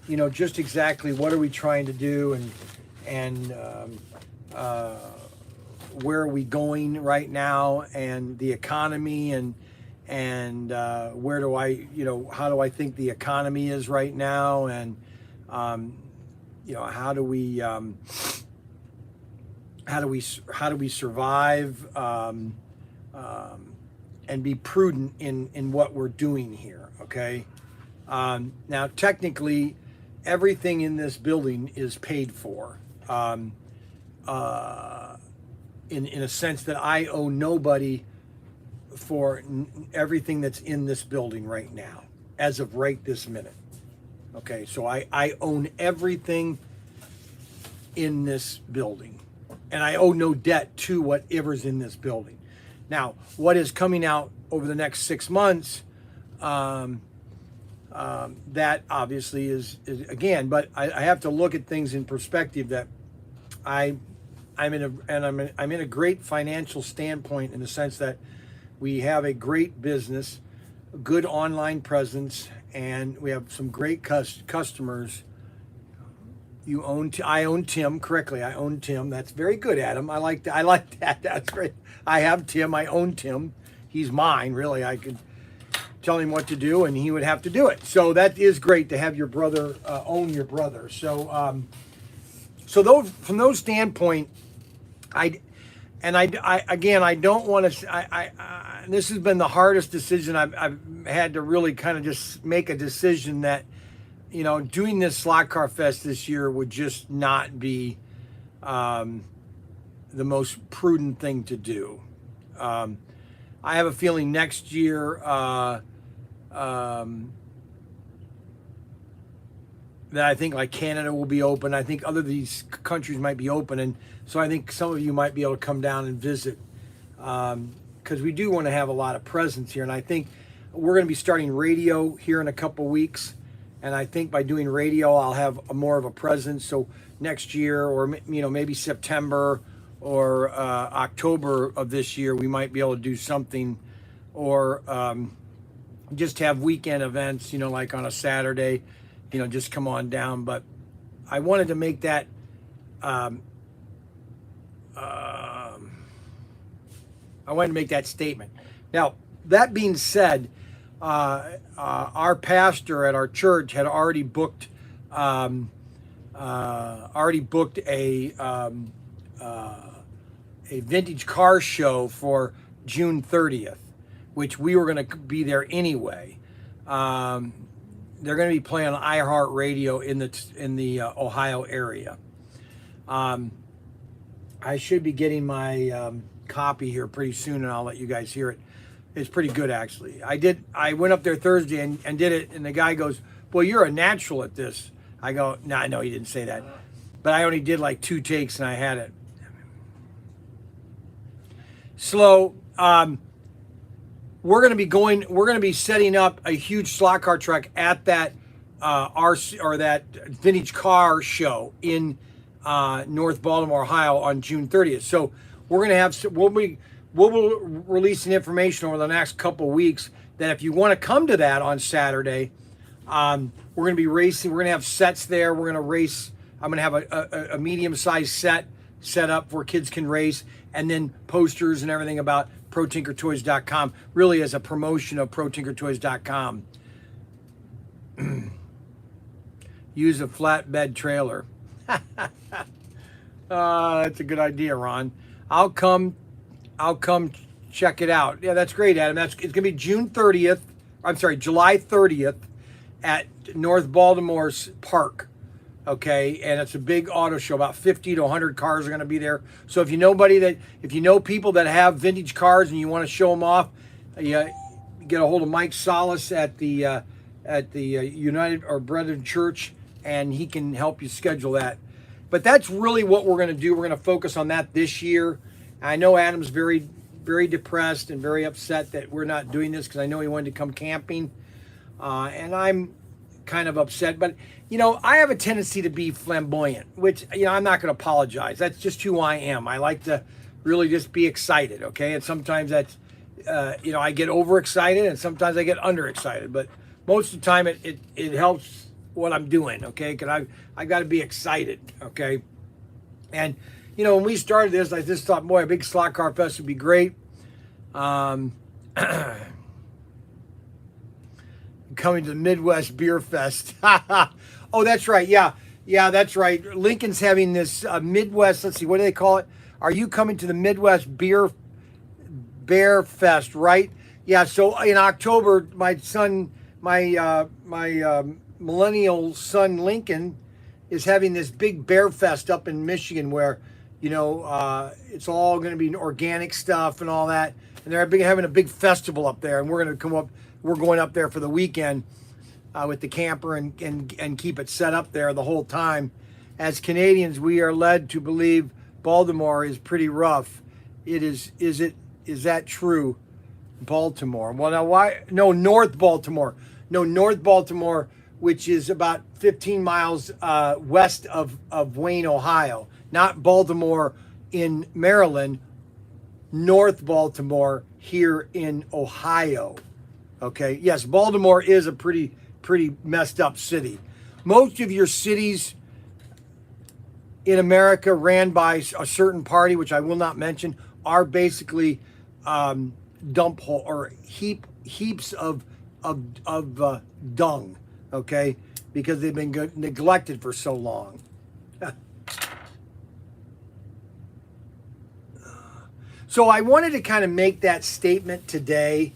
you know, just exactly what are we trying to do, and where are we going right now, and the economy, and where do I, you know, how do I think the economy is right now, and you know, how do we survive and be prudent in what we're doing here, okay? Now, technically, everything in this building is paid for, in a sense that I owe nobody for everything that's in this building right now, as of right this minute. Okay, so I own everything in this building, and I owe no debt to whatever's in this building. Now, what is coming out over the next 6 months, that obviously is again, but I have to look at things in perspective, that I'm in a great financial standpoint, in the sense that we have a great business, a good online presence, and we have some great customers. I own Tim correctly. I own Tim. That's very good, Adam. I like that. That's great. I have Tim. I own Tim. He's mine, really. I could tell him what to do, and he would have to do it. So that is great to have your brother own your brother. So, from those standpoint, I don't want to. This has been the hardest decision I've had to really kind of just make a decision that, you know, doing this Slot Car Fest this year would just not be the most prudent thing to do. I have a feeling next year that I think like Canada will be open. I think other these countries might be open, and so I think some of you might be able to come down and visit, because we do want to have a lot of presence here. And I think we're going to be starting radio here in a couple weeks, and I think by doing radio I'll have more of a presence. So next year, or you know, maybe September or October of this year, we might be able to do something, or just have weekend events, you know, like on a Saturday, you know, just come on down. But I wanted to make that statement. Now, that being said, our pastor at our church had already booked a vintage car show for June 30th, which we were going to be there anyway. They're going to be playing on iHeartRadio in the Ohio area. I should be getting my copy here pretty soon, and I'll let you guys hear it. It's pretty good, actually. I went up there Thursday and did it, and the guy goes, "Well, you're a natural at this." I go, "No, no, he didn't say that." But I only did like 2 takes and I had it. So, we're going to be setting up a huge slot car truck at that that vintage car show in North Baltimore, Ohio on June 30th. So we're going to have, we'll be releasing information over the next couple of weeks that if you want to come to that on Saturday, we're going to be racing. We're going to have sets there. We're going to race. I'm going to have a medium-sized set up where kids can race, and then posters and everything about ProTinkerToys.com, really as a promotion of ProTinkerToys.com. Use a flatbed trailer. That's a good idea, Ron. I'll come check it out. Yeah, that's great, Adam. It's going to be July 30th at North Baltimore's Park. Okay, and it's a big auto show. About 50 to 100 cars are going to be there. So if you know people that have vintage cars and you want to show them off, you get a hold of Mike Solis at the United or Brethren Church, and he can help you schedule that. But that's really what we're going to do. We're going to focus on that this year. I know Adam's very, very depressed and very upset that we're not doing this because I know he wanted to come camping, and I'm kind of upset. But I have a tendency to be flamboyant, which I'm not going to apologize. That's just who I am. I like to really just be excited, okay? And sometimes that's I get overexcited, and sometimes I get underexcited. But most of the time, it helps what I'm doing, okay? Because I got to be excited, okay? And when we started this, I just thought, boy, a big slot car fest would be great. Coming to the Midwest Beer Fest. Oh, that's right. Yeah, that's right. Lincoln's having this Midwest. Let's see, what do they call it? Are you coming to the Midwest Beer Fest? Right? Yeah. So in October, my son, my millennial son Lincoln, is having this big bear fest up in Michigan, where it's all going to be organic stuff and all that, and they're having a big festival up there, and we're going to come up. We're going up there for the weekend with the camper and keep it set up there the whole time. As Canadians, we are led to believe Baltimore is pretty rough. Is that true? Baltimore. Well, now why? No, North Baltimore. No, North Baltimore, which is about 15 miles west of Wayne, Ohio. Not Baltimore in Maryland. North Baltimore here in Ohio. Okay, yes, Baltimore is a pretty messed up city. Most of your cities in America ran by a certain party, which I will not mention, are basically dump hole or heaps of dung. Okay, because they've been neglected for so long. So I wanted to kind of make that statement today,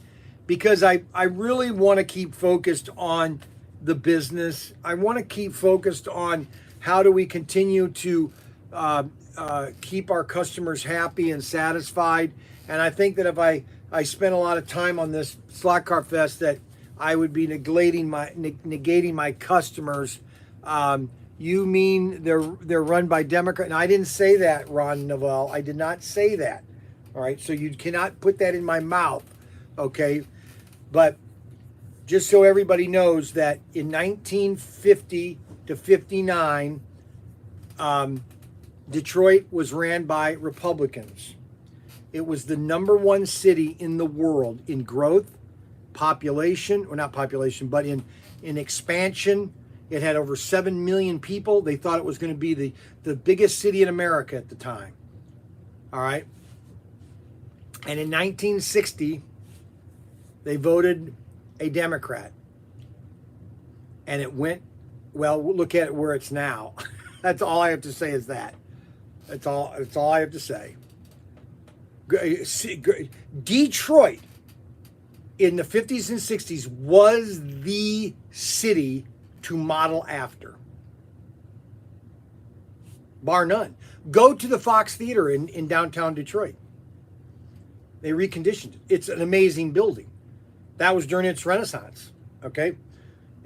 because I really want to keep focused on the business. I want to keep focused on how do we continue to keep our customers happy and satisfied. And I think that if I spent a lot of time on this Slot Car Fest, that I would be negating my customers. You mean they're run by Democrats? And I didn't say that, Ron Novell. I did not say that. All right, so you cannot put that in my mouth, okay? But just so everybody knows that in 1950 to 59, Detroit was ran by Republicans. It was the #1 city in the world in growth, population, or not population, but in expansion. It had over 7 million people. They thought it was going to be the biggest city in America at the time. All right. And in 1960, they voted a Democrat. And it went, well, look at where it's now. That's all I have to say is that. That's all I have to say. Detroit in the 50s and 60s was the city to model after. Bar none. Go to the Fox Theater in downtown Detroit. They reconditioned it. It's an amazing building. That was during its renaissance, okay?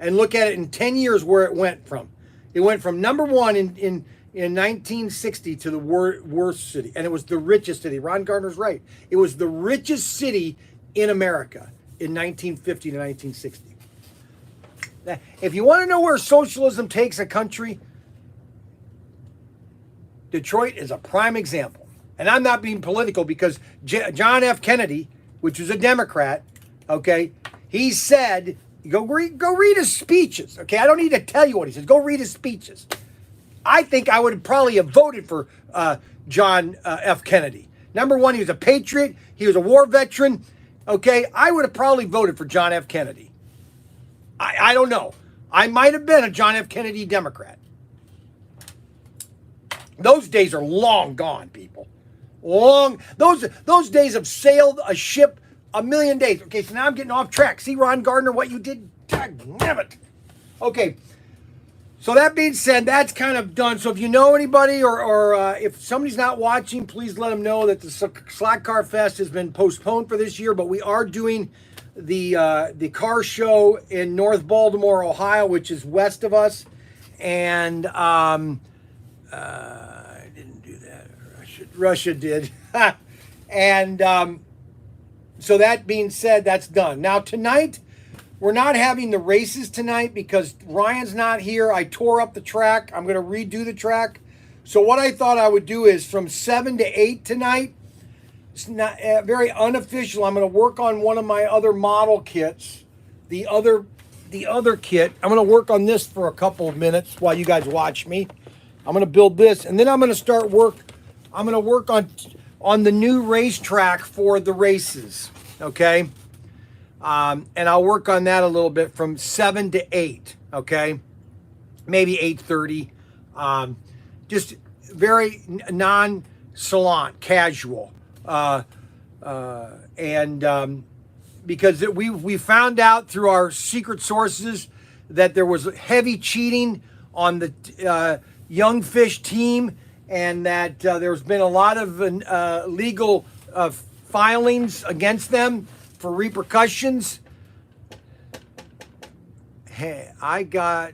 and look at it in 10 years where it went from. It went from number one in 1960 to the worst city, and it was the richest city. Ron Gardner's right. It was the richest city in America in 1950 to 1960. If you want to know where socialism takes a country, Detroit is a prime example. And I'm not being political because John F. Kennedy, which was a Democrat, okay, he said, go read his speeches, okay? I don't need to tell you what he says. Go read his speeches. I think I would probably have voted for John F. Kennedy. Number one, he was a patriot. He was a war veteran, okay? I would have probably voted for John F. Kennedy. I don't know. I might have been a John F. Kennedy Democrat. Those days are long gone, people. Long. Those days have sailed a ship a million days. Okay, so now I'm getting off track. See, Ron Gardner, what you did? God damn it. Okay. So that being said, that's kind of done. So if you know anybody or if somebody's not watching, please let them know that the Slack Car Fest has been postponed for this year, but we are doing the car show in North Baltimore, Ohio, which is west of us. And I didn't do that. Russia did. And so that being said, that's done. Now tonight, we're not having the races tonight because Ryan's not here. I tore up the track. I'm going to redo the track. So what I thought I would do is from 7 to 8 tonight. It's not very unofficial. I'm going to work on one of my other model kits. The other kit. I'm going to work on this for a couple of minutes while you guys watch me. I'm going to build this, and then I'm going to start work. I'm going to work on the new racetrack for the races. Okay. And I'll work on that a little bit from 7 to 8, okay? Maybe 8:30. Just very nonchalant, casual. Because we found out through our secret sources that there was heavy cheating on the Young Fish team, and that there's been a lot of legal filings against them for repercussions. Hey, I got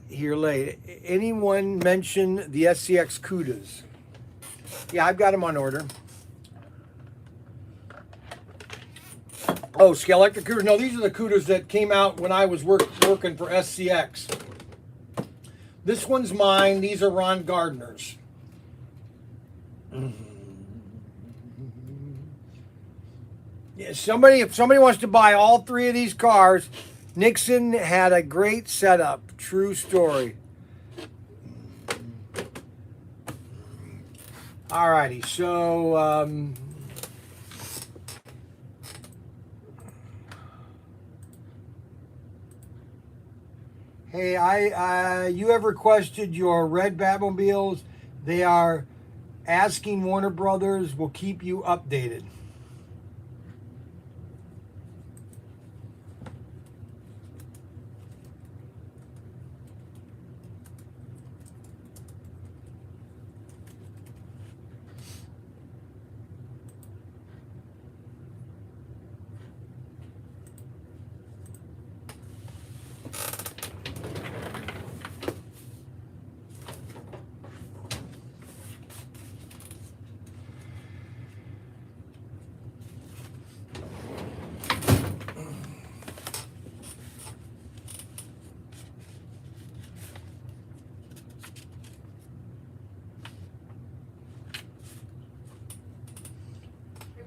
here late. Anyone mention the SCX Cudas? Yeah, I've got them on order. Oh, Scalextric Cudas. No, these are the Cudas that came out when I was working for SCX. This one's mine. These are Ron Gardner's. Yeah, if somebody wants to buy all three of these cars, Nixon had a great setup. True story. Alrighty, so hey, you have requested your red Batmobiles. They are asking Warner Brothers. Will keep you updated.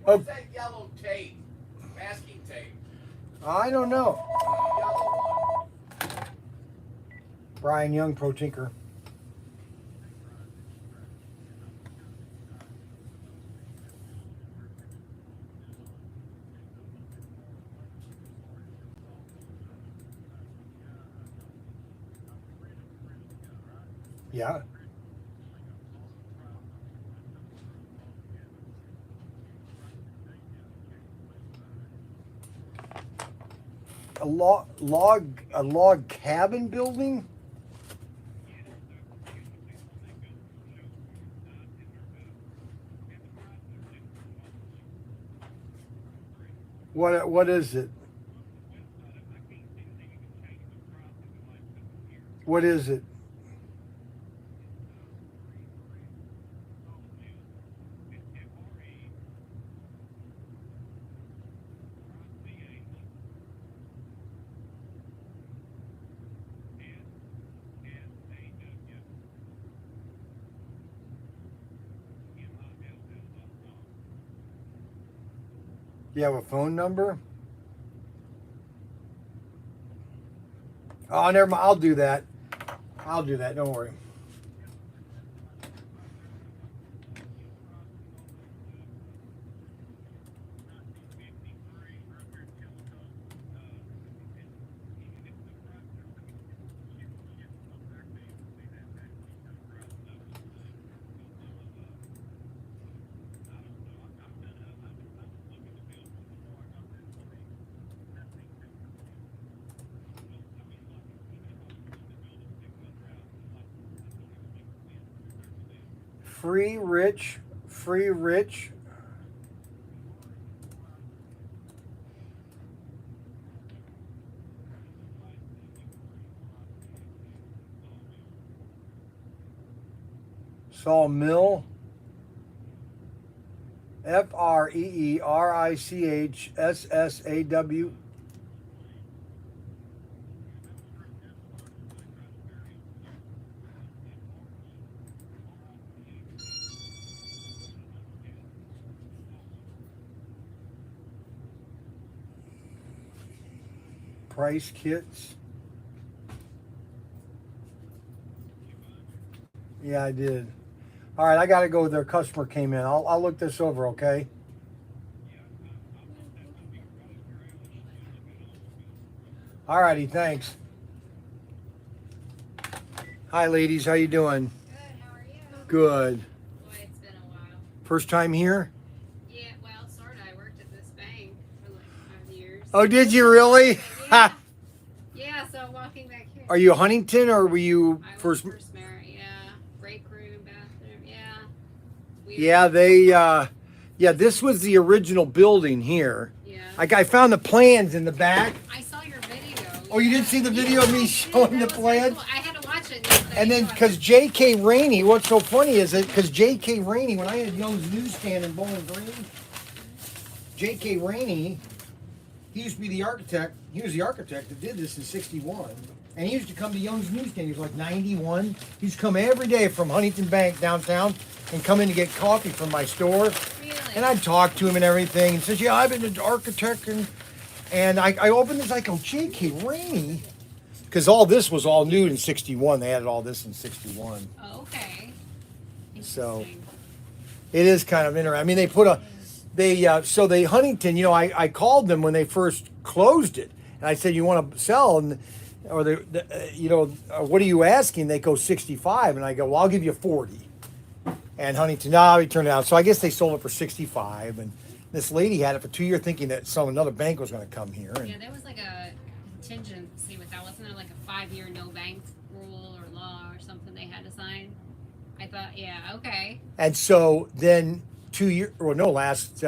What's that yellow tape? Masking tape. I don't know. Yellow one. Brian Young, Pro Tinker. Yeah. A log cabin building? What is it? What is it? You have a phone number? Oh, never mind. I'll do that. I'll do that. Don't worry. Free Rich. Free Rich. Sawmill. FREERICHSSAW. Price kits. Yeah, I did. All right, I got to go. Their customer came in. I'll look this over, okay? All righty, thanks. Hi, ladies. How you doing? Good, how are you? Good. Boy, it's been a while. First time here? Yeah, well, sort of. I worked at this bank for like 5 years. Oh, did you really? Yeah. Yeah, so walking back here. Are you Huntington or were you I was first? First Merit, yeah. Break room, bathroom, yeah. Weird. Yeah, yeah, this was the original building here. Yeah. I found the plans in the back. I saw your video. Oh, you didn't see the video of me showing the That was very plans? cool. I had to watch it yesterday. And then, so I because was- J.K. Rainey, what's so funny is that because J.K. Rainey, when I had Young's Newsstand in Bowling Green, J.K. Rainey, he used to be the architect. He was the architect that did this in '61. And he used to come to Young's Newsstand. He was like 91. He used to come every day from Huntington Bank downtown and come in to get coffee from my store. Really? And I'd talk to him and everything. And says, yeah, I've been an architect. And I opened this, I go, J.K. Rainey? Because all this was all new in '61. They added all this in '61. Oh, okay. So, Interesting. it is kind of interesting. I mean, they Huntington, you know, I called them when they first closed it. And I said, you want to sell? And, or what are you asking? They go 65. And I go, well, I'll give you 40. And Huntington, no, he turned it down. So I guess they sold it for 65. And this lady had it for 2 years thinking that another bank was going to come here. And Yeah, there was like a contingency with that. Wasn't there like a 5-year no bank rule or law or something they had to sign? I thought, yeah, okay. And so then last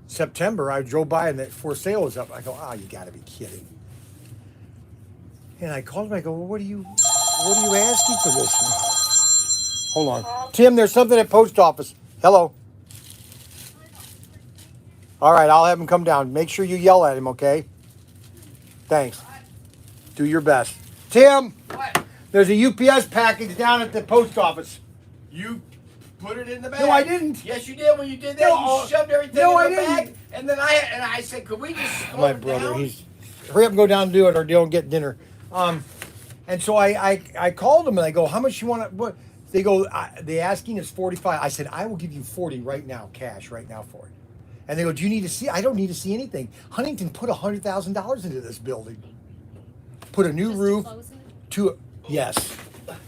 September, I drove by and that for sale was up. I go, oh, you got to be kidding. And I called him. I go, well, what are you asking for this? Hold on. Tim, there's something at post office. Hello. All right, I'll have him come down. Make sure you yell at him, okay? Thanks. Do your best. Tim, What? there's a UPS package down at the post office. You put it in the bag. No, I didn't. Yes, you did. When you did that, No, you shoved everything no, in I the didn't. bag. And then I said, could we just slow My it brother, down? hurry up and go down and do it or don't get dinner. And so I called them and I go, how much you want? What? They go, the asking is 45. I said, I will give you 40 right now, cash right now for it. And they go, do you need to see? I don't need to see anything. Huntington put $100,000 into this building. Put a new Just to roof. close it? Yes. That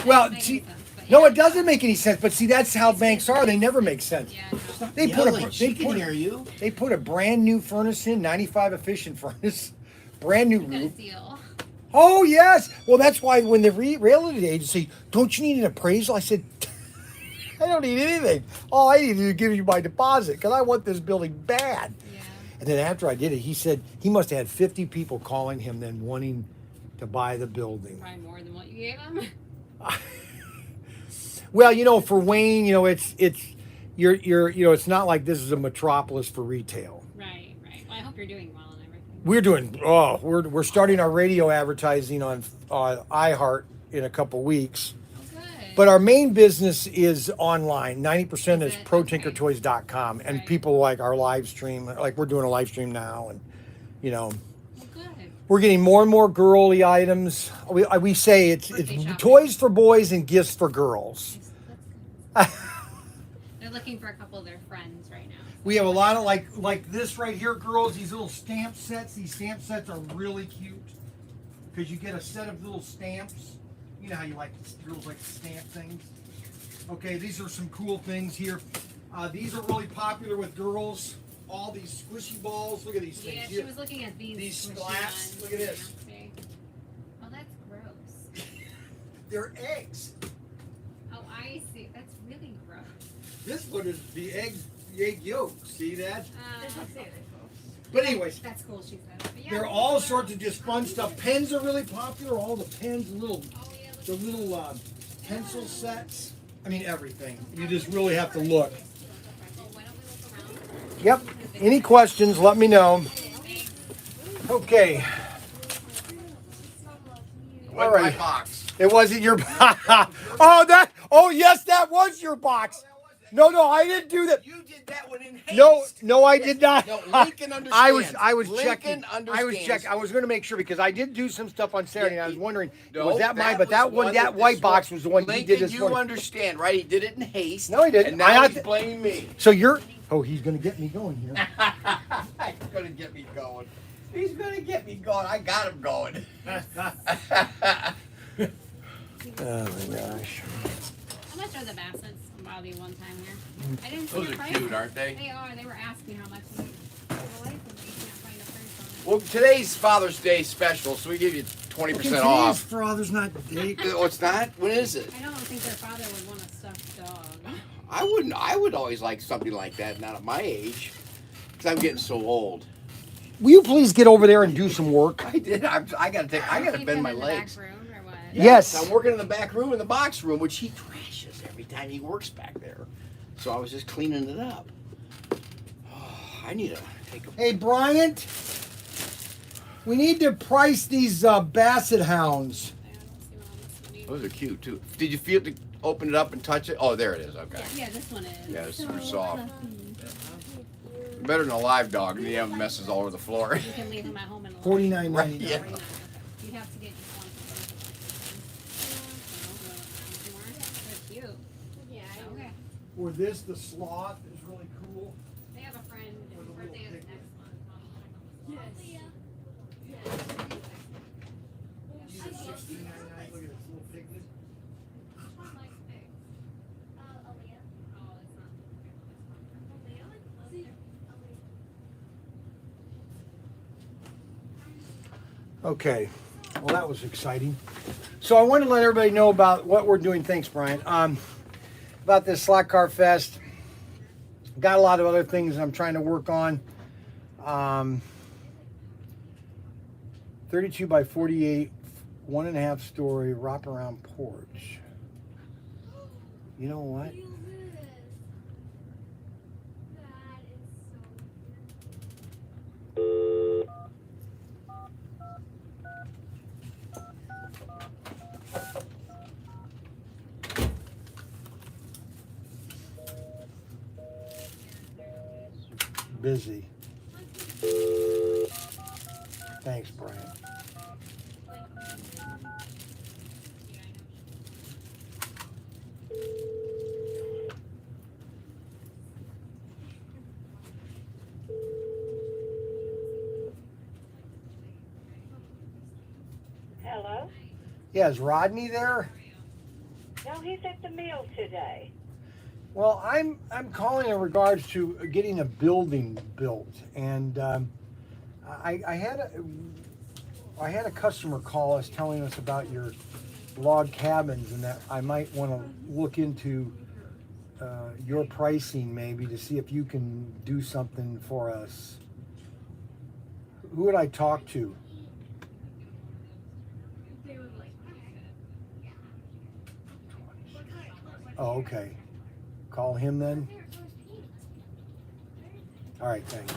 Well, doesn't make see, any sense, but no, yeah. it doesn't make any sense. But see, that's how banks are. They never make sense. Yeah, no. They put you. they put a brand new furnace in, 95 efficient furnace, brand new Got a roof. deal. Oh yes. Well, that's why when the realty agency, don't you need an appraisal? I said, I don't need anything. All I need to give you my deposit because I want this building bad. Yeah. And then after I did it, he said he must have had 50 people calling him then wanting to buy the building. Probably more than what you gave him. Well, you know, for Wayne, you know, it's you're you know, it's not like this is a metropolis for retail. Right. Well, I hope you're doing well and everything. We're starting our radio advertising on iHeart in a couple weeks. Good. But our main business is online. 90% is Is it? ProTinkerToys.com, and Right. people like our live stream. Like we're doing a live stream now, and you know, Well, good. we're getting more and more girly items. We say it's Birthday shopping. toys for boys and gifts for girls. That's good. They're looking for a couple of their friends right now. We have a lot of like this right here, girls. These little stamp sets. These stamp sets are really cute because you get a set of little stamps. You know how you like girls like to stamp things. Okay, these are some cool things here. These are really popular with girls. All these squishy balls. Look at these things Yeah, here. she was looking at these. These squishy splats. ones. Look at this. Oh, that's gross. They're eggs. Oh, I see. That's really gross. This one is the egg yolk. See that? Uh, But anyways, that's cool. She said. But yeah, there are all sorts of just fun stuff. Pens are really popular. All the pens, Oh yeah. the little pencil sets. I mean, everything. You just really have to look. Well, why don't we look around? Yep. Any questions, let me know. Okay. What All right. my box? It wasn't your Oh, yes, that was your box. No, I didn't do that. You did that one in haste. No, I did not. No, Lincoln understands. I was Lincoln checking. understands. I was going to make sure because I did do some stuff on Saturday. And I was wondering, No, was that mine? But was that one, that this white box was the one Lincoln, he did this you morning. understand, right? He did it in haste. No, he didn't. And now he's blaming me. So you're. Oh, he's going to get me going here. He's gonna get me going. He's gonna get me going. I got him going. Oh my gosh. How much are the baskets? I'll bother you one time here. I didn't see Those your are price. cute, aren't they? They are. They were asking how much. For the life of me, can't find a price on it. Well, today's Father's Day special, so we give you 20% off. Father's not day. Oh, it's not? When is it? I don't think their father would want a stuffed dog. I wouldn't. I would always like something like that, not at my age, because I'm getting so old. Will you please get over there and do some work? I did. I gotta Leave bend him my in the legs. back room or what? Yes. I'm working in the back room, in the box room, which he trashes every time he works back there. So I was just cleaning it up. Oh, I need to take a. Hey, Bryant. We need to price these basset hounds. I don't see one on this one Those either. are cute too. Did you feel to open it up and touch it? Oh, there it is. Okay. Yeah, this one is. Yeah, it's super soft. Better than a live dog. And the messes all over the floor. You can leave him at home and $49.99. Right, yeah. You'd have to get just one. They're cute. Yeah. Okay. Or this, the sloth is really cool. They have a friend. With His a birthday little is picnic. next month. These are $16.99. Look at this little picnic. Okay, well that was exciting. So I wanted to let everybody know about what we're doing. Thanks, Brian. About this Slot Car Fest. Got a lot of other things I'm trying to work on. 32 by 48, 1.5 story wraparound porch. You know what? Busy. Thanks, Brian. Hello? Yeah, is Rodney there? No, he's at the mill today. Well, I'm calling in regards to getting a building built, and I had a customer call us telling us about your log cabins, and that I might want to look into your pricing maybe to see if you can do something for us. Who would I talk to? Oh, okay. Call him then. All right, thanks.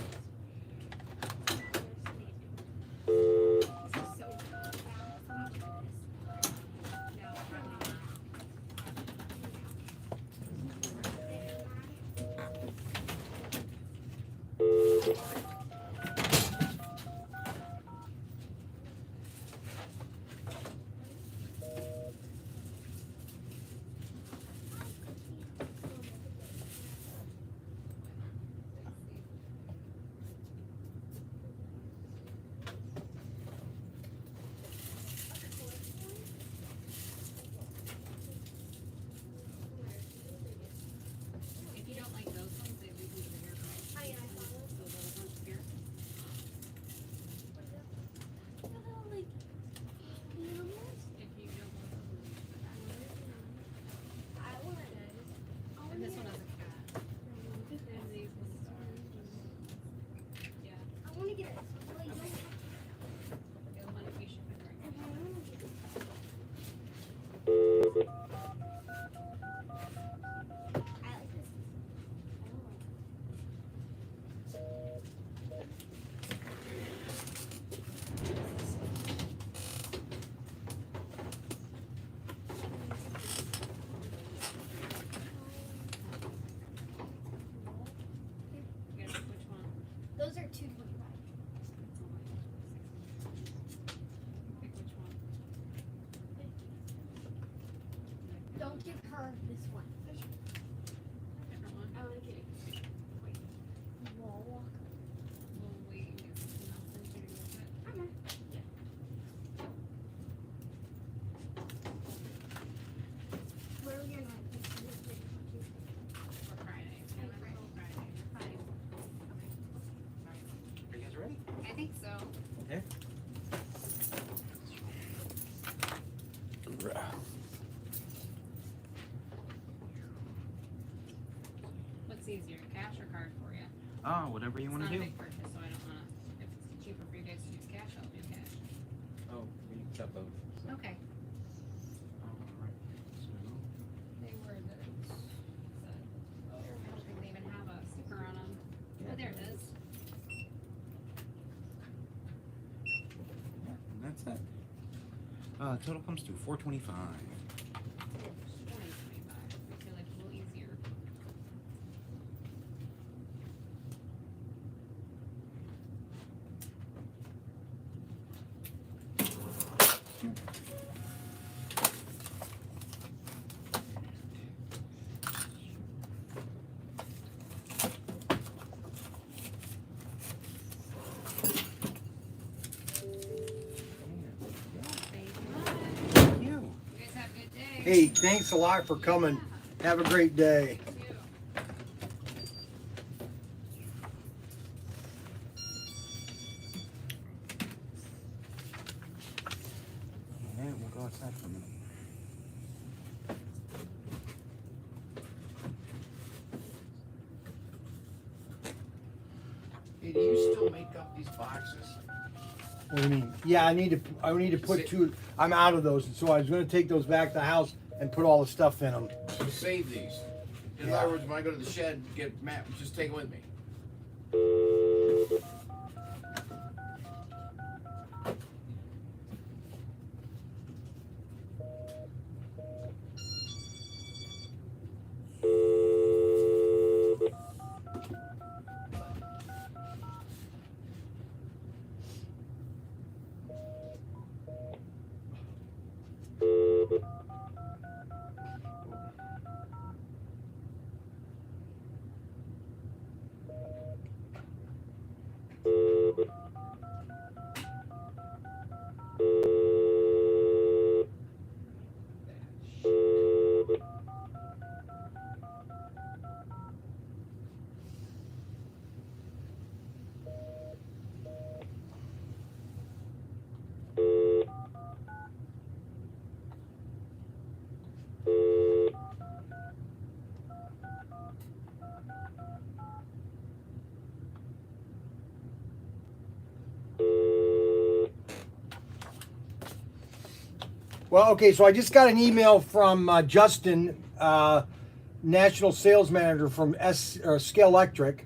If you don't like those ones, they leave me the hair dry. So those ones here. If you don't want and this one has a cat. And these ones are. Yeah. I want to get it. The one if you should put right here. I like this. You gotta pick which one. Those are $2.25. Pick which one. Don't give her this one. Different one. I want to get it. Wall walk. We'll wait and get something else into it with it. Where are we going For Friday. Yeah, we're ready. Friday. Fine. Are you guys ready? I think so. Okay. What's easier, cash or card for you? Oh, whatever you It's want not to a do. big purchase, so I don't wanna, if it's cheaper for you guys to use cash, I'll do cash. Oh, we got both. So. Okay. Alright. So, They were the, I don't think they even have a sticker on them. Oh, there it is. yeah, and that's it. Total comes to $425. 2025. I feel like a little easier. Thank you much. Thank you. You guys have a good day. Hey, thanks a lot for coming. Have a great day. You too. Yeah, we'll go outside for a minute. Hey, do you still make up these boxes? What do you mean? Yeah, I need to put two. I'm out of those, so I was going to take those back to the house and put all the stuff in them. You save these. In Yeah. other words, when I go to the shed, get Matt, just take it with me. Well, okay, so I just got an email from Justin national sales manager from Scalextric,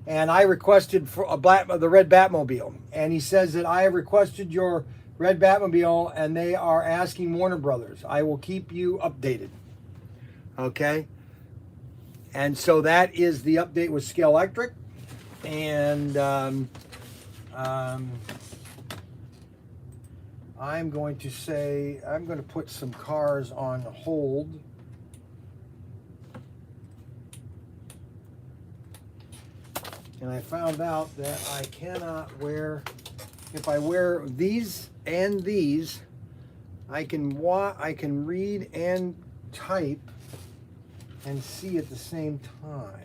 and I requested for the red Batmobile, and he says that I have requested your red Batmobile, and they are asking Warner Brothers. I will keep you updated. Okay, and so that is the update with Scalextric, and I'm going to put some cars on hold. And I found out that I cannot wear, if I wear these and these, I can read and type and see at the same time.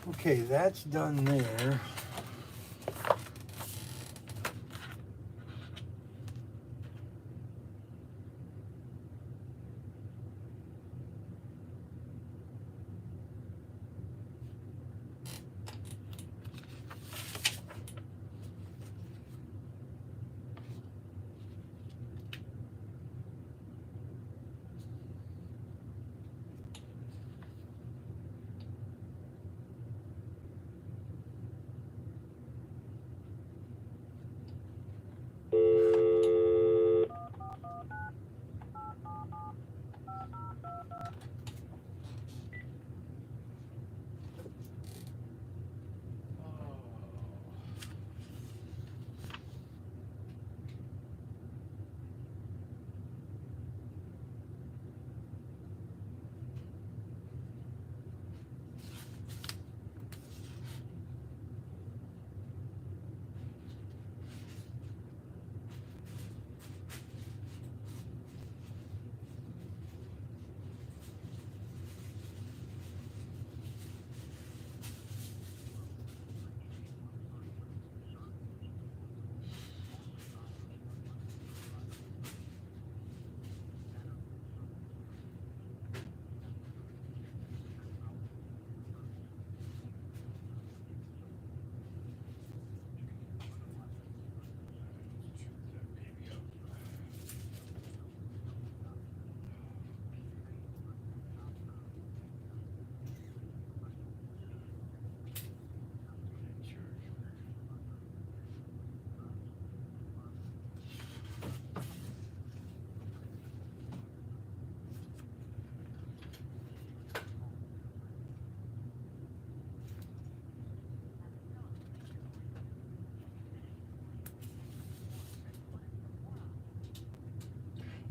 Okay, that's done there.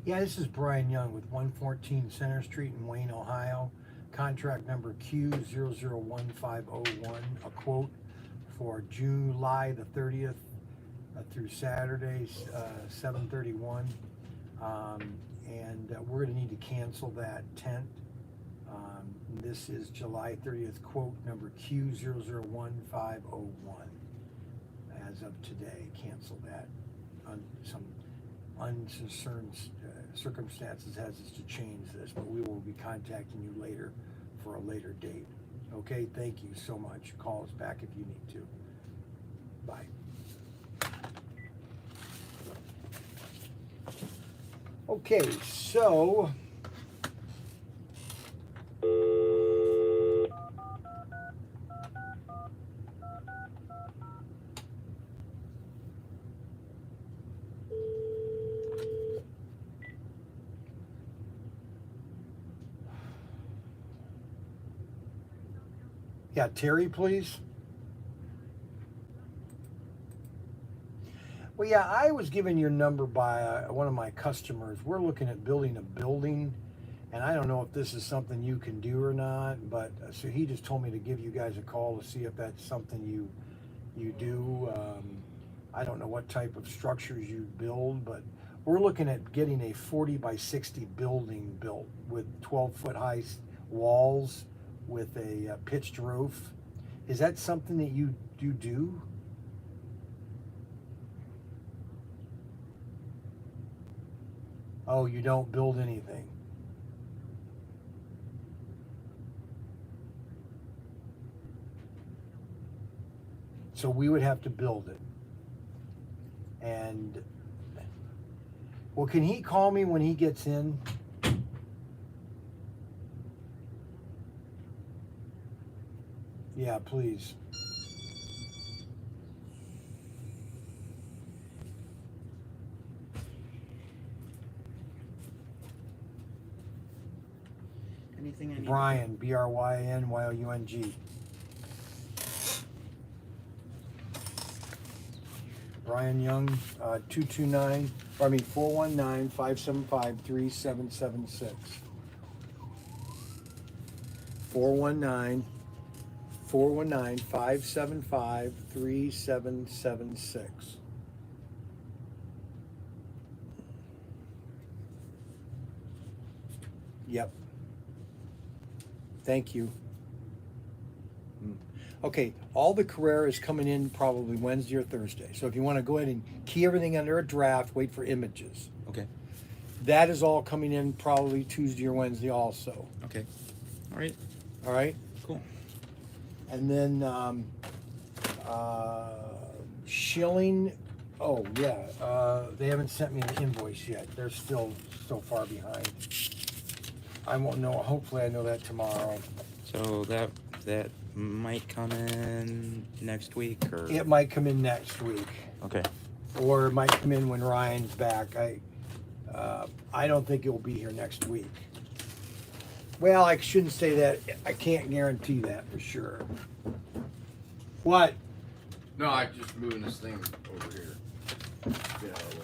Yeah, this is Brian Young with 114 Center Street in Wayne, Ohio. Contract number Q001501. A quote for July the 30th through Saturday, 7/31. We're going to need to cancel that tent. This is July 30th, quote number Q001501. As of today, cancel that. Some uncertain circumstances has us to change this, but we will be contacting you later for a later date. Okay, thank you so much. Call us back if you need to. Bye. Okay, so yeah, Terry, please. Well, yeah, I was given your number by one of my customers. We're looking at building a building, and I don't know if this is something you can do or not, but so he just told me to give you guys a call to see if that's something you do. I don't know what type of structures you build, but we're looking at getting a 40 by 60 building built with 12-foot high walls with a pitched roof. Is that something that you do? Oh, you don't build anything. So we would have to build it. And, well, can he call me when he gets in? Yeah, please. Anything I need? Brian, BRYNYOUNG. Brian Young, 419-575-3776. 419-575-3776. Yep. Thank you. Okay, all the Carrera is coming in probably Wednesday or Thursday. So if you want to go ahead and key everything under a draft, wait for images. Okay. That is all coming in probably Tuesday or Wednesday also. Okay. All right. All right? Cool. And then Shilling, oh yeah, they haven't sent me an invoice yet. They're still so far behind. I won't know, hopefully I know that tomorrow. So that might come in next week, or It might come in next week. okay. Or it might come in when Ryan's back. I don't think it will be here next week. Well, I shouldn't say that. I can't guarantee that for sure. What? No, I'm just moving this thing over here. Get out of the way.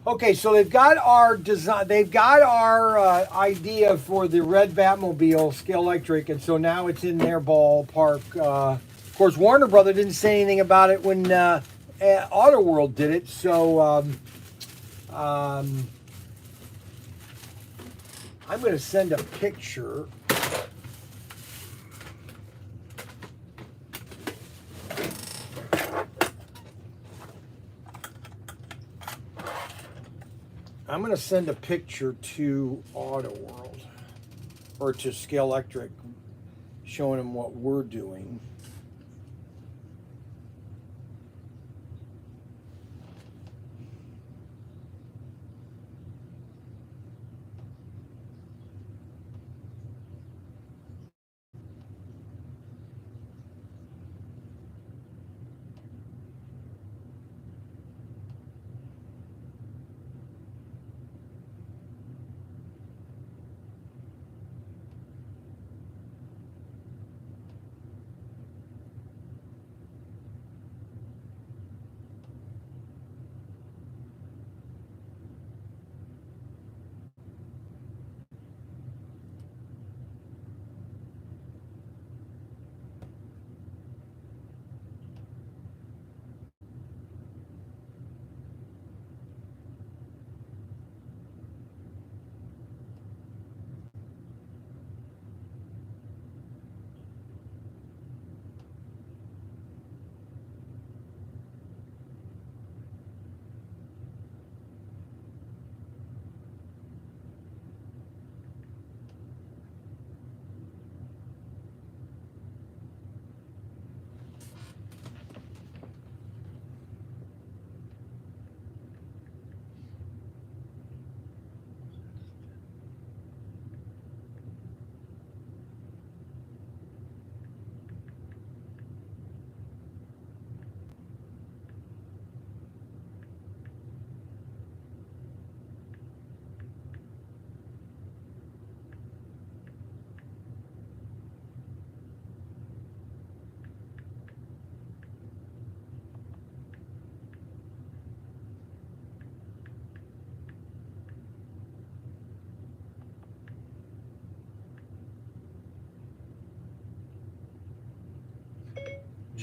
Okay, so they've got our design. They've got our idea for the red Batmobile, Scalextric, and so now it's in their ballpark. Of course, Warner Brother didn't say anything about it when Auto World did it. So I'm going to send a picture. I'm going to send a picture to Auto World or to Scalextric showing them what we're doing.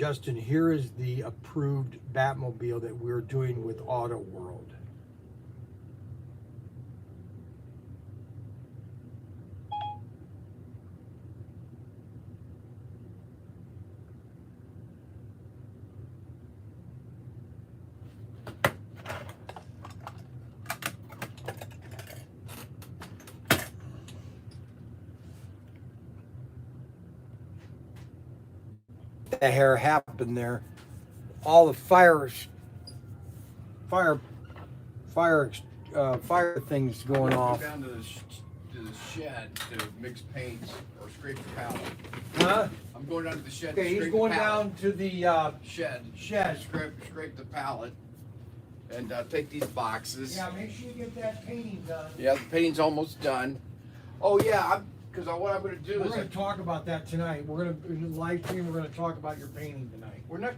Justin, here is the approved Batmobile that we're doing with Auto World. The hair happened there. All the fire things going off. Down to the shed to mix paints or scrape the pallet. Huh? I'm going down to the shed. Okay, to he's scrape going the pallet. down to the Shed. Shed. Scrape the pallet and take these boxes. Yeah, make sure you get that painting done. Yeah, the painting's almost done. Oh yeah, because what I'm going to do We're is going to talk about that tonight. We're going to in the live stream. We're going to talk about your painting tonight. we're not.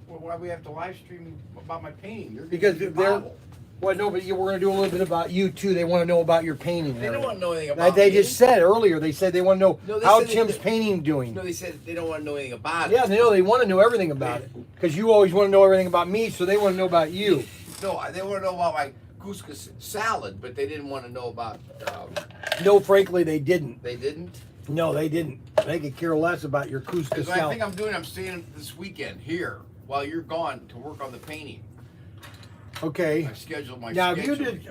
Why we have to live stream about my painting? They're Because gonna be they're viral. well, no, but we're going to do a little bit about you too. They want to know about your painting. They don't want to know anything Like about they me. just said earlier. They said they want to know No, they how said Tim's they- painting doing. No, they said they don't want to know anything about Yeah, it. they know. They want to know everything about it because you always want to know everything about me, so they want to know about you. No, they want to know about my couscous salad, but they didn't want to know about. No, frankly, they didn't. They didn't. No, they didn't. They could care less about your couscous Because I think salad. I'm staying this weekend here while you're gone to work on the painting. Okay. I scheduled my Now, schedule. you did.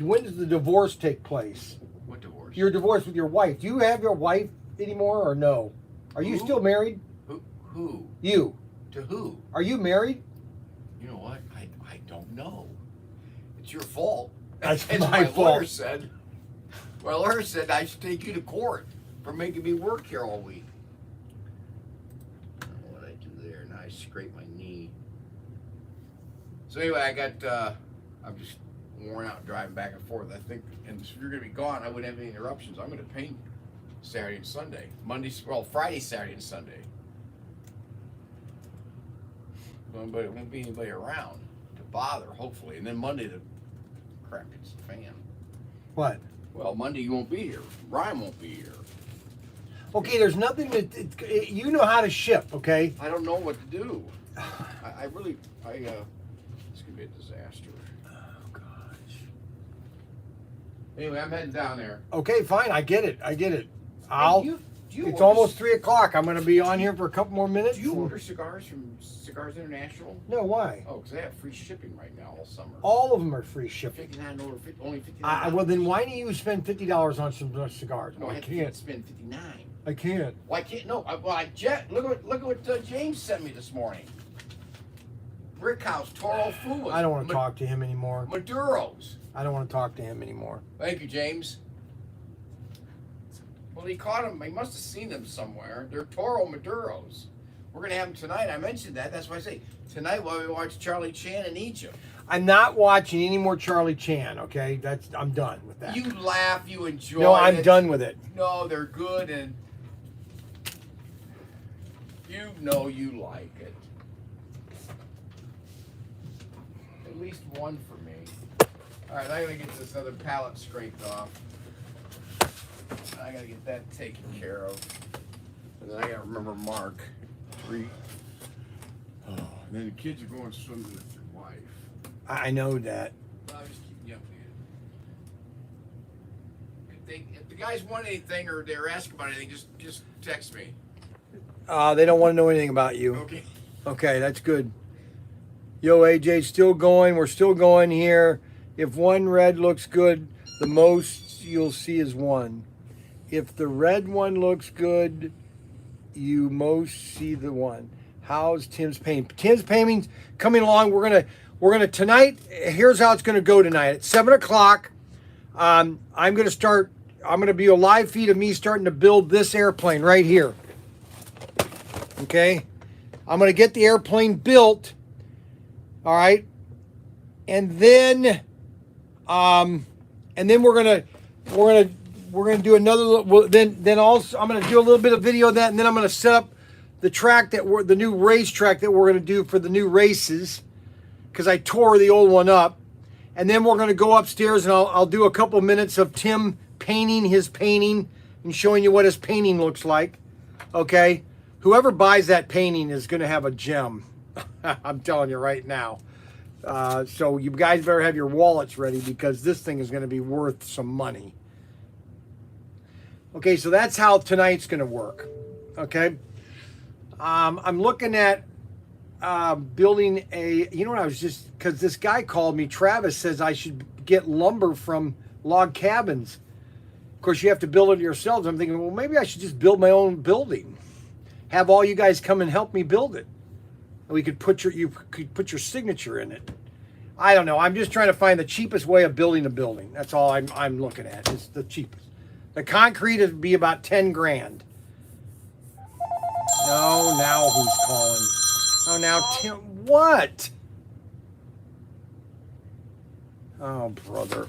When does the divorce take place? What divorce? Your divorce with your wife. Do you have your wife anymore or no? Are you Who? still married? Who? You. To who? Are you married? You know what? I don't know. It's your fault. That's As my lawyer fault. said. My lawyer said I should take you to court for making me work here all week. I don't know what I do there. Now I scrape my knee. So anyway, I'm just worn out driving back and forth. I think, and if you're gonna be gone, I wouldn't have any interruptions. I'm gonna paint Saturday and Sunday. Friday, Saturday, and Sunday. But it won't be anybody around to bother, hopefully. And then Monday, the crap hits the fan. What? Well, Monday you won't be here. Ryan won't be here. Okay, there's nothing you know how to ship, okay? I don't know what to do. It's gonna be a disaster. Oh gosh. Anyway, I'm heading down there. Okay, fine. I get it. Hey, It's almost 3:00. I'm going to be on here for a couple more minutes. Do you order cigars from Cigars International? No, why? Oh, because they have free shipping right now all summer. All of them are free shipping. $59 only $59. Well, then why do you spend $50 on some cigars? No, I I can't. can't spend $59. I can't. Well, I can't. No, look at what James sent me this morning. Brickhouse Toro Fuas. I don't want to talk to him anymore. Maduros. I don't want to talk to him anymore. Thank you, James. Well, he caught them. He must have seen them somewhere. They're Toro Maduros. We're gonna have them tonight. I mentioned that. That's why I say tonight while we watch Charlie Chan in Egypt. I'm not watching any more Charlie Chan. Okay, I'm done with that. You laugh. You enjoy. No, I'm it. done with it. No, they're good, and you know you like it. At least one for me. All right, I gotta get this other pallet scraped off. I gotta get that taken care of, and then I gotta remember Mark 3. Oh, and then the kids are going swimming with your wife. I know that. I'll just keep you updated. If the guys want anything or they're asking about anything, just text me. They don't want to know anything about you. Okay. Okay, that's good. Yo, AJ, still going. We're still going here. If one red looks good, the most you'll see is one. If the red one looks good, you most see the one. How's Tim's painting? Tim's painting's coming along. We're gonna tonight. Here's how it's gonna go tonight. At 7 o'clock, I'm gonna be a live feed of me starting to build this airplane right here. Okay, I'm gonna get the airplane built. All right, and then we're gonna do another. Then also I'm gonna do a little bit of video of that, and then I'm gonna set up the track the new race track that we're gonna do for the new races, because I tore the old one up, and then we're gonna go upstairs and I'll do a couple minutes of Tim painting his painting and showing you what his painting looks like. Okay, whoever buys that painting is going to have a gem. I'm telling you right now. So you guys better have your wallets ready because this thing is going to be worth some money. Okay, so that's how tonight's going to work. Okay. I'm looking at building a, you know what, I was just, because this guy called me, Travis says I should get lumber from log cabins. Of course, you have to build it yourselves. I'm thinking, well, maybe I should just build my own building. Have all you guys come and help me build it. We could you could put your signature in it. I don't know. I'm just trying to find the cheapest way of building a building. That's all I'm looking at. It's the cheapest. The concrete would be about 10 grand. No, now who's calling? Oh, now Tim. What? Oh, brother.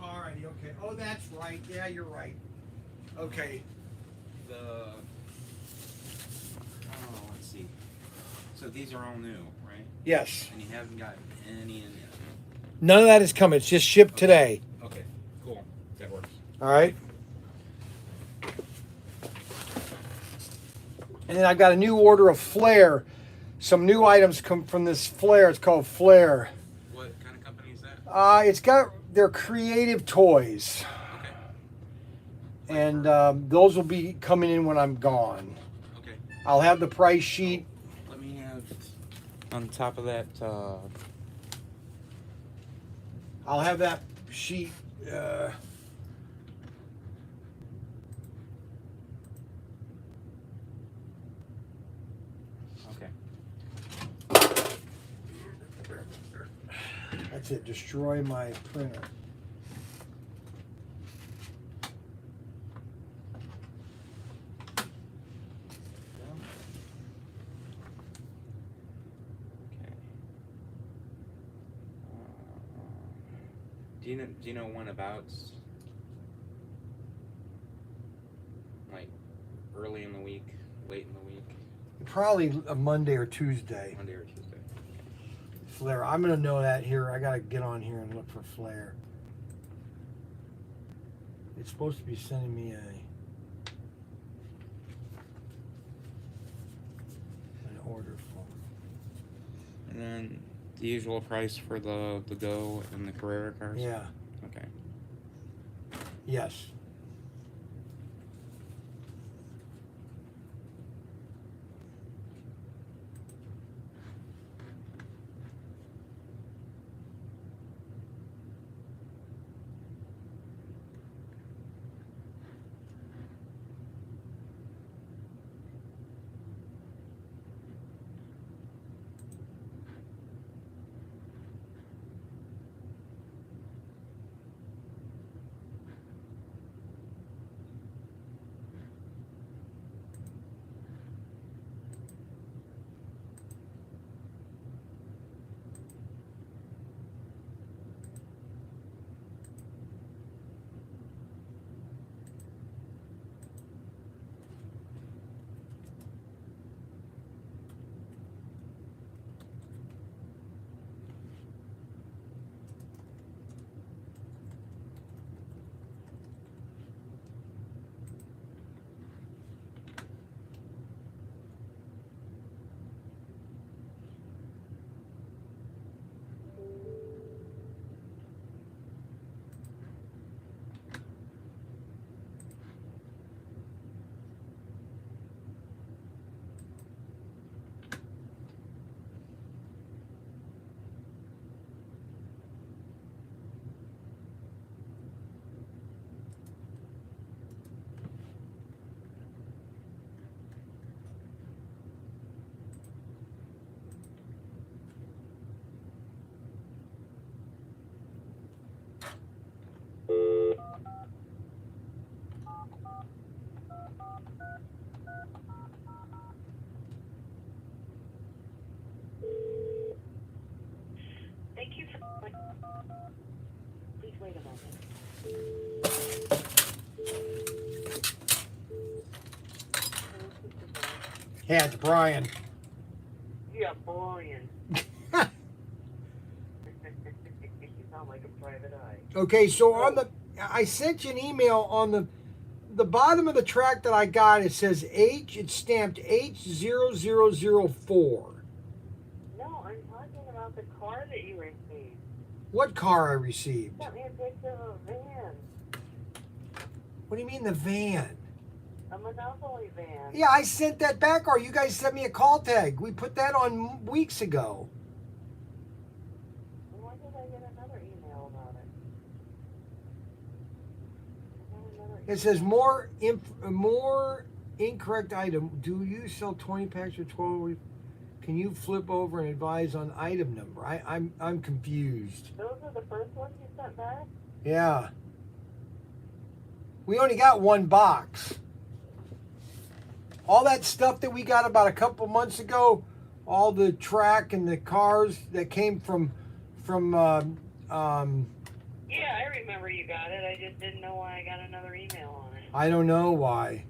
Alrighty, okay. Oh, that's right. Yeah, you're right. Okay. Oh, let's see. So these are all new, right? Yes. And you haven't gotten any in yet. None of that is coming. It's just shipped today. Okay, cool. That works. All right. And then I've got a new order of Flare. Some new items come from this Flare. It's called Flare. What kind of company is that? It's got their creative toys. Okay. And those will be coming in when I'm gone. Okay. I'll have the price sheet. Let me have on top of that. I'll have that sheet. Okay. That's it. Destroy my printer. Do you know when about? Like early in the week, late in the week? Probably a Monday or Tuesday. Monday or Tuesday. Flare. I'm gonna know that here. I gotta get on here and look for Flare. It's supposed to be sending me an order form. And then the usual price for the Go and the Carrera cars? Yeah. Okay. Yes. Yeah, it's Brian. Yeah, Brian. You sound like a private eye. Okay, so on the, I sent you an email on the bottom of the track that I got. It says H. It's stamped H0004. No, I'm talking about the car that you received. What car I received? You sent me a picture of a van. What do you mean the van? A Monopoly van. Yeah, I sent that back, or you guys sent me a call tag. We put that on weeks ago. Why did I get another email about it? I got another It says more incorrect item. Do you sell 20 packs or 12? Can you flip over and advise on item number? I'm confused. Those are the first ones you sent back? Yeah. We only got one box. All that stuff that we got about a couple months ago, all the track and the cars that came from Yeah, I remember you got it. I just didn't know why I got another email on it. I don't know why.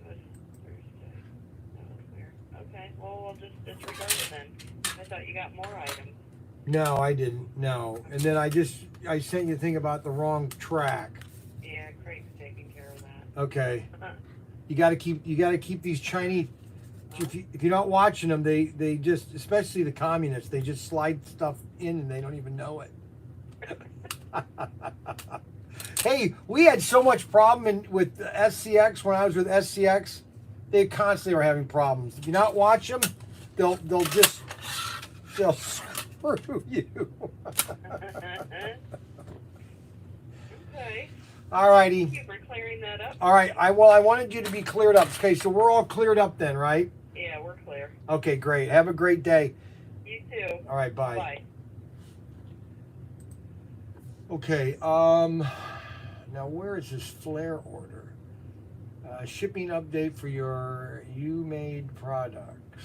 It was Thursday. That was weird. Okay, well, we'll just disregard it then. I thought you got more items. No, I didn't. No. And then I sent you a thing about the wrong track. Yeah, Craig's taking care of that. Okay. You got to keep these Chinese. If you're not watching them, they just, especially the communists, they just slide stuff in and they don't even know it. Hey, we had so much problem with SCX when I was with SCX. They constantly were having problems. If you not watch them, they'll screw you. Okay. All righty. Thank you for clearing that up. All right. I wanted you to be cleared up. Okay, so we're all cleared up then, right? Yeah, we're clear. Okay, great. Have a great day. You too. All right, bye. Bye. Okay, now where is this flare order? Shipping update for your you-made products.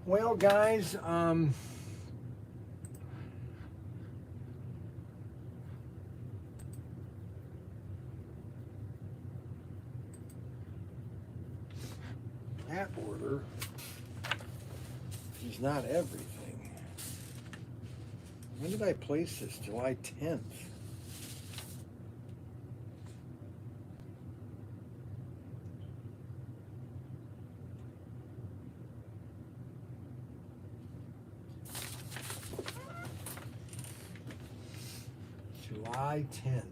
Well, guys, that order is not everything. When did I place this? July 10th. July 10th.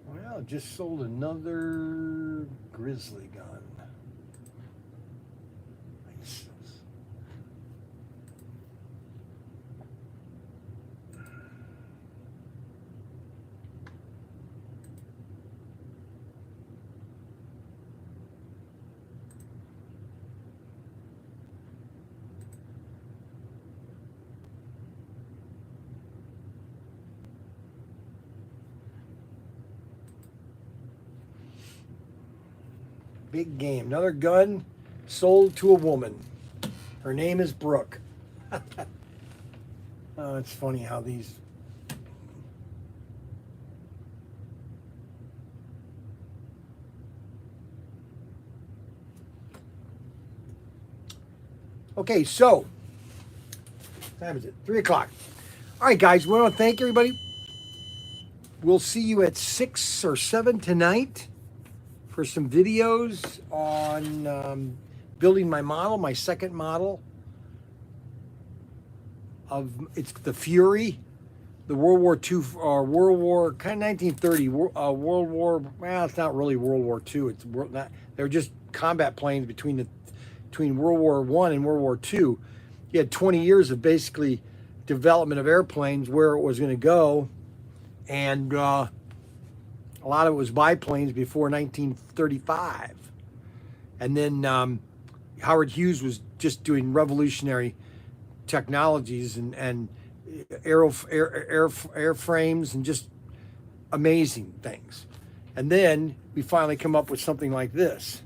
Well, just sold another grizzly gun. Nice. Big game. Another gun sold to a woman. Her name is Brooke. Oh, it's funny how these... Okay, so, what time is it? 3 o'clock. All right, guys, we want to thank everybody. We'll see you at 6 or 7 tonight for some videos on building my model, my second model of, it's the Fury, the World War II, World War, kind of 1930, World War, well, it's not really World War II, it's not, they're just combat planes between World War I and World War II. You had 20 years of basically development of airplanes, where it was going to go, and a lot of it was biplanes before 1935. And then Howard Hughes was just doing revolutionary technologies and airframes and just amazing things. And then we finally come up with something like this.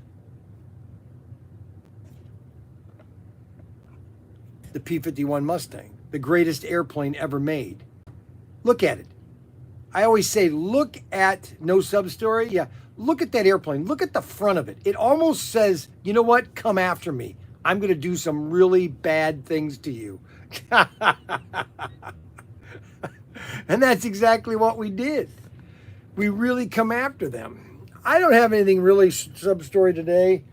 The P-51 Mustang, the greatest airplane ever made. Look at it. I always say, look at No Sub-Story. Yeah, look at that airplane. Look at the front of it. It almost says, you know what? Come after me. I'm going to do some really bad things to you. And that's exactly what we did. We really come after them. I don't have anything really Sub-Story today.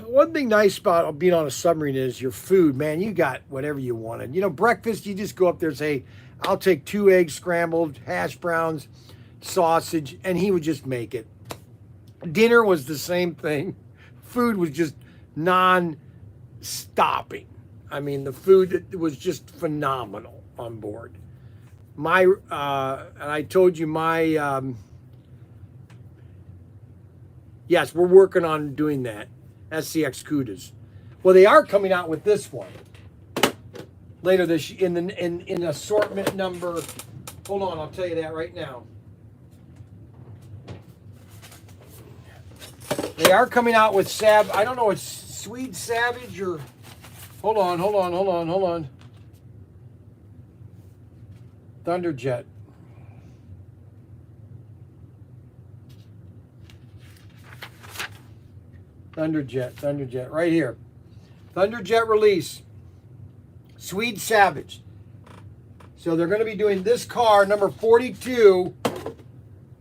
One thing nice about being on a submarine is your food, man. You got whatever you wanted. You know, breakfast, you just go up there and say, I'll take 2 eggs scrambled, hash browns, sausage, and he would just make it. Dinner was the same thing. Food was just non-stopping. I mean, the food was just phenomenal on board. My and I told you my yes, we're working on doing that. SCX Cudas. Well, they are coming out with this one later this in assortment number. Hold on, I'll tell you that right now. They are coming out with I don't know, it's Swede Savage or hold on. Thunderjet. Thunderjet, right here. Thunderjet release. Swede Savage. So they're going to be doing this car, number 42.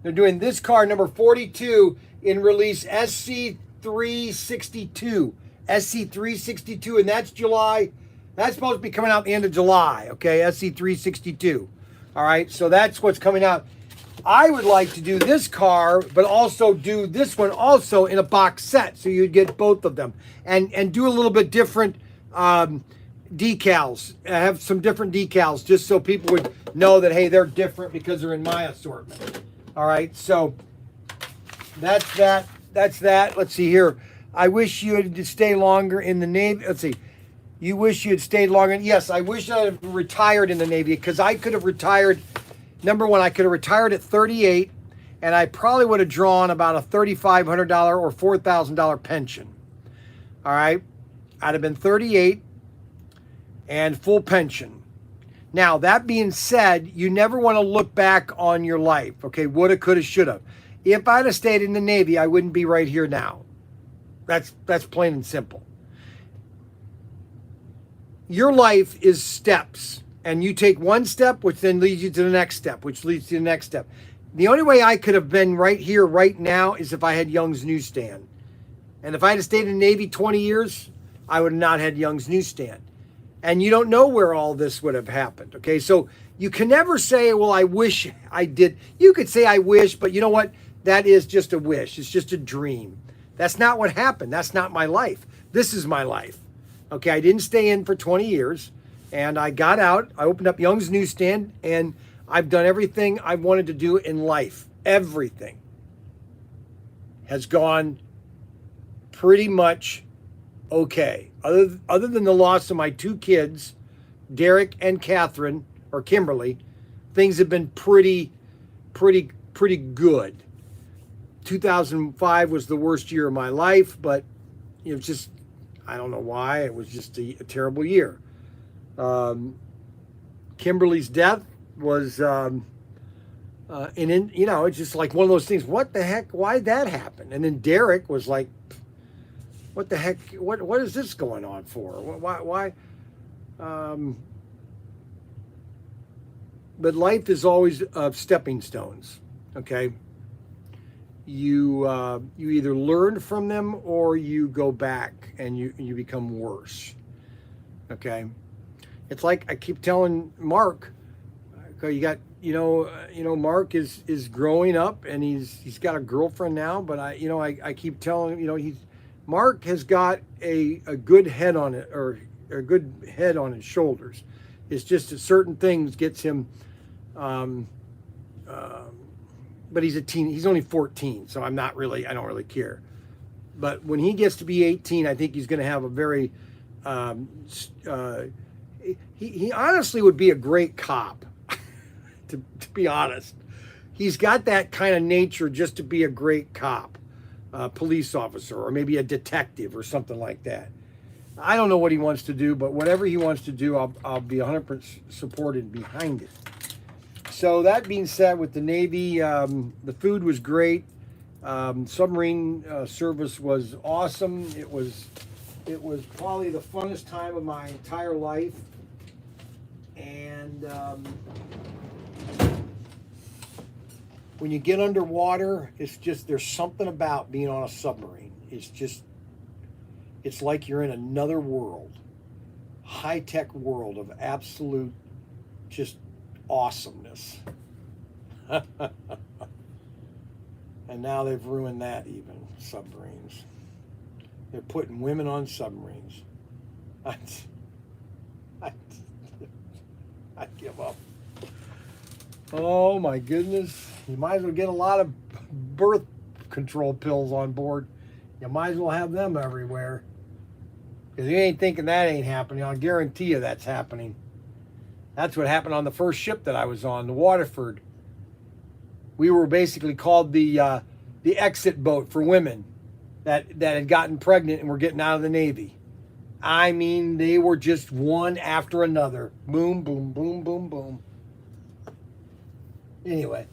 They're doing this car, number 42, in release SC362. SC362, and that's July. That's supposed to be coming out the end of July, okay? SC362. All right, so that's what's coming out. I would like to do this car, but also do this one also in a box set, so you'd get both of them, and do a little bit different decals. Have some different decals, just so people would know that, hey, they're different because they're in my assortment. All right, so that's that. Let's see here. I wish you had to stay longer in the Navy. Let's see. You wish you had stayed longer. Yes, I wish I had retired in the Navy, because I could have retired. Number one, I could have retired at 38, and I probably would have drawn about a $3,500 or $4,000 pension. All right? I'd have been 38 and full pension. Now, that being said, you never want to look back on your life. Okay, woulda, coulda, shoulda. If I'd have stayed in the Navy, I wouldn't be right here now. That's plain and simple. Your life is steps, and you take one step, which then leads you to the next step, which leads to the next step. The only way I could have been right here, right now, is if I had Young's Newsstand. And if I had stayed in the Navy 20 years, I would have not had Young's Newsstand. And you don't know where all this would have happened, okay? So you can never say, well, I wish I did. You could say I wish, but you know what? That is just a wish. It's just a dream. That's not what happened. That's not my life. This is my life. Okay, I didn't stay in for 20 years, and I got out. I opened up Young's Newsstand, and I've done everything I wanted to do in life. Everything has gone pretty much okay. Other than the loss of my two kids, Derek and Catherine, or Kimberly, things have been pretty good. 2005 was the worst year of my life, but it was just, I don't know why, it was just a terrible year. Kimberly's death was, it's just like one of those things. What the heck? Why did that happen? And then Derek was like, what the heck? What is this going on for? Why? But life is always stepping stones. Okay. You either learn from them or you go back and you become worse. Okay. It's like I keep telling Mark, you got, Mark is growing up and he's got a girlfriend now, but I keep telling him, Mark has got a good head on it, or a good head on his shoulders. It's just that certain things gets him, but he's a teen. He's only 14, so I don't really care. But when he gets to be 18, I think he's going to have a very, he honestly would be a great cop, to be honest. He's got that kind of nature just to be a great cop, police officer, or maybe a detective or something like that. I don't know what he wants to do, but whatever he wants to do, I'll be 100% supported behind it. So that being said, with the Navy, the food was great. Submarine service was awesome. It was probably the funnest time of my entire life. And when you get underwater, there's something about being on a submarine. It's like you're in another world, high-tech world of absolute just awesomeness. And now they've ruined that even, submarines. They're putting women on submarines. I give up. Oh my goodness. You might as well get a lot of birth control pills on board. You might as well have them everywhere. Because you ain't thinking that ain't happening. I'll guarantee you that's happening. That's what happened on the first ship that I was on, the Waterford. We were basically called the exit boat for women that had gotten pregnant and were getting out of the Navy. I mean, they were just one after another. Boom, boom, boom, boom, boom. Anyway.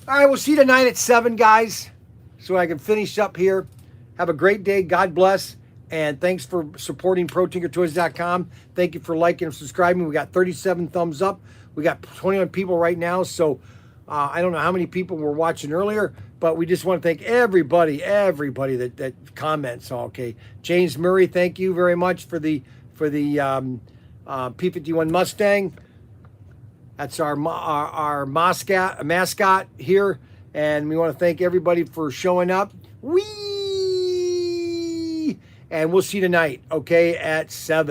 All right, we'll see you tonight at 7, guys, so I can finish up here. Have a great day. God bless. And thanks for supporting ProTinkerToys.com. Thank you for liking and subscribing. We got 37 thumbs up. We got 21 people right now. So I don't know how many people were watching earlier, but we just want to thank everybody that comments. Okay, James Murray, thank you very much for the P51 Mustang. That's our mascot here, and we want to thank everybody for showing up. Whee! And we'll see you tonight, okay, at 7.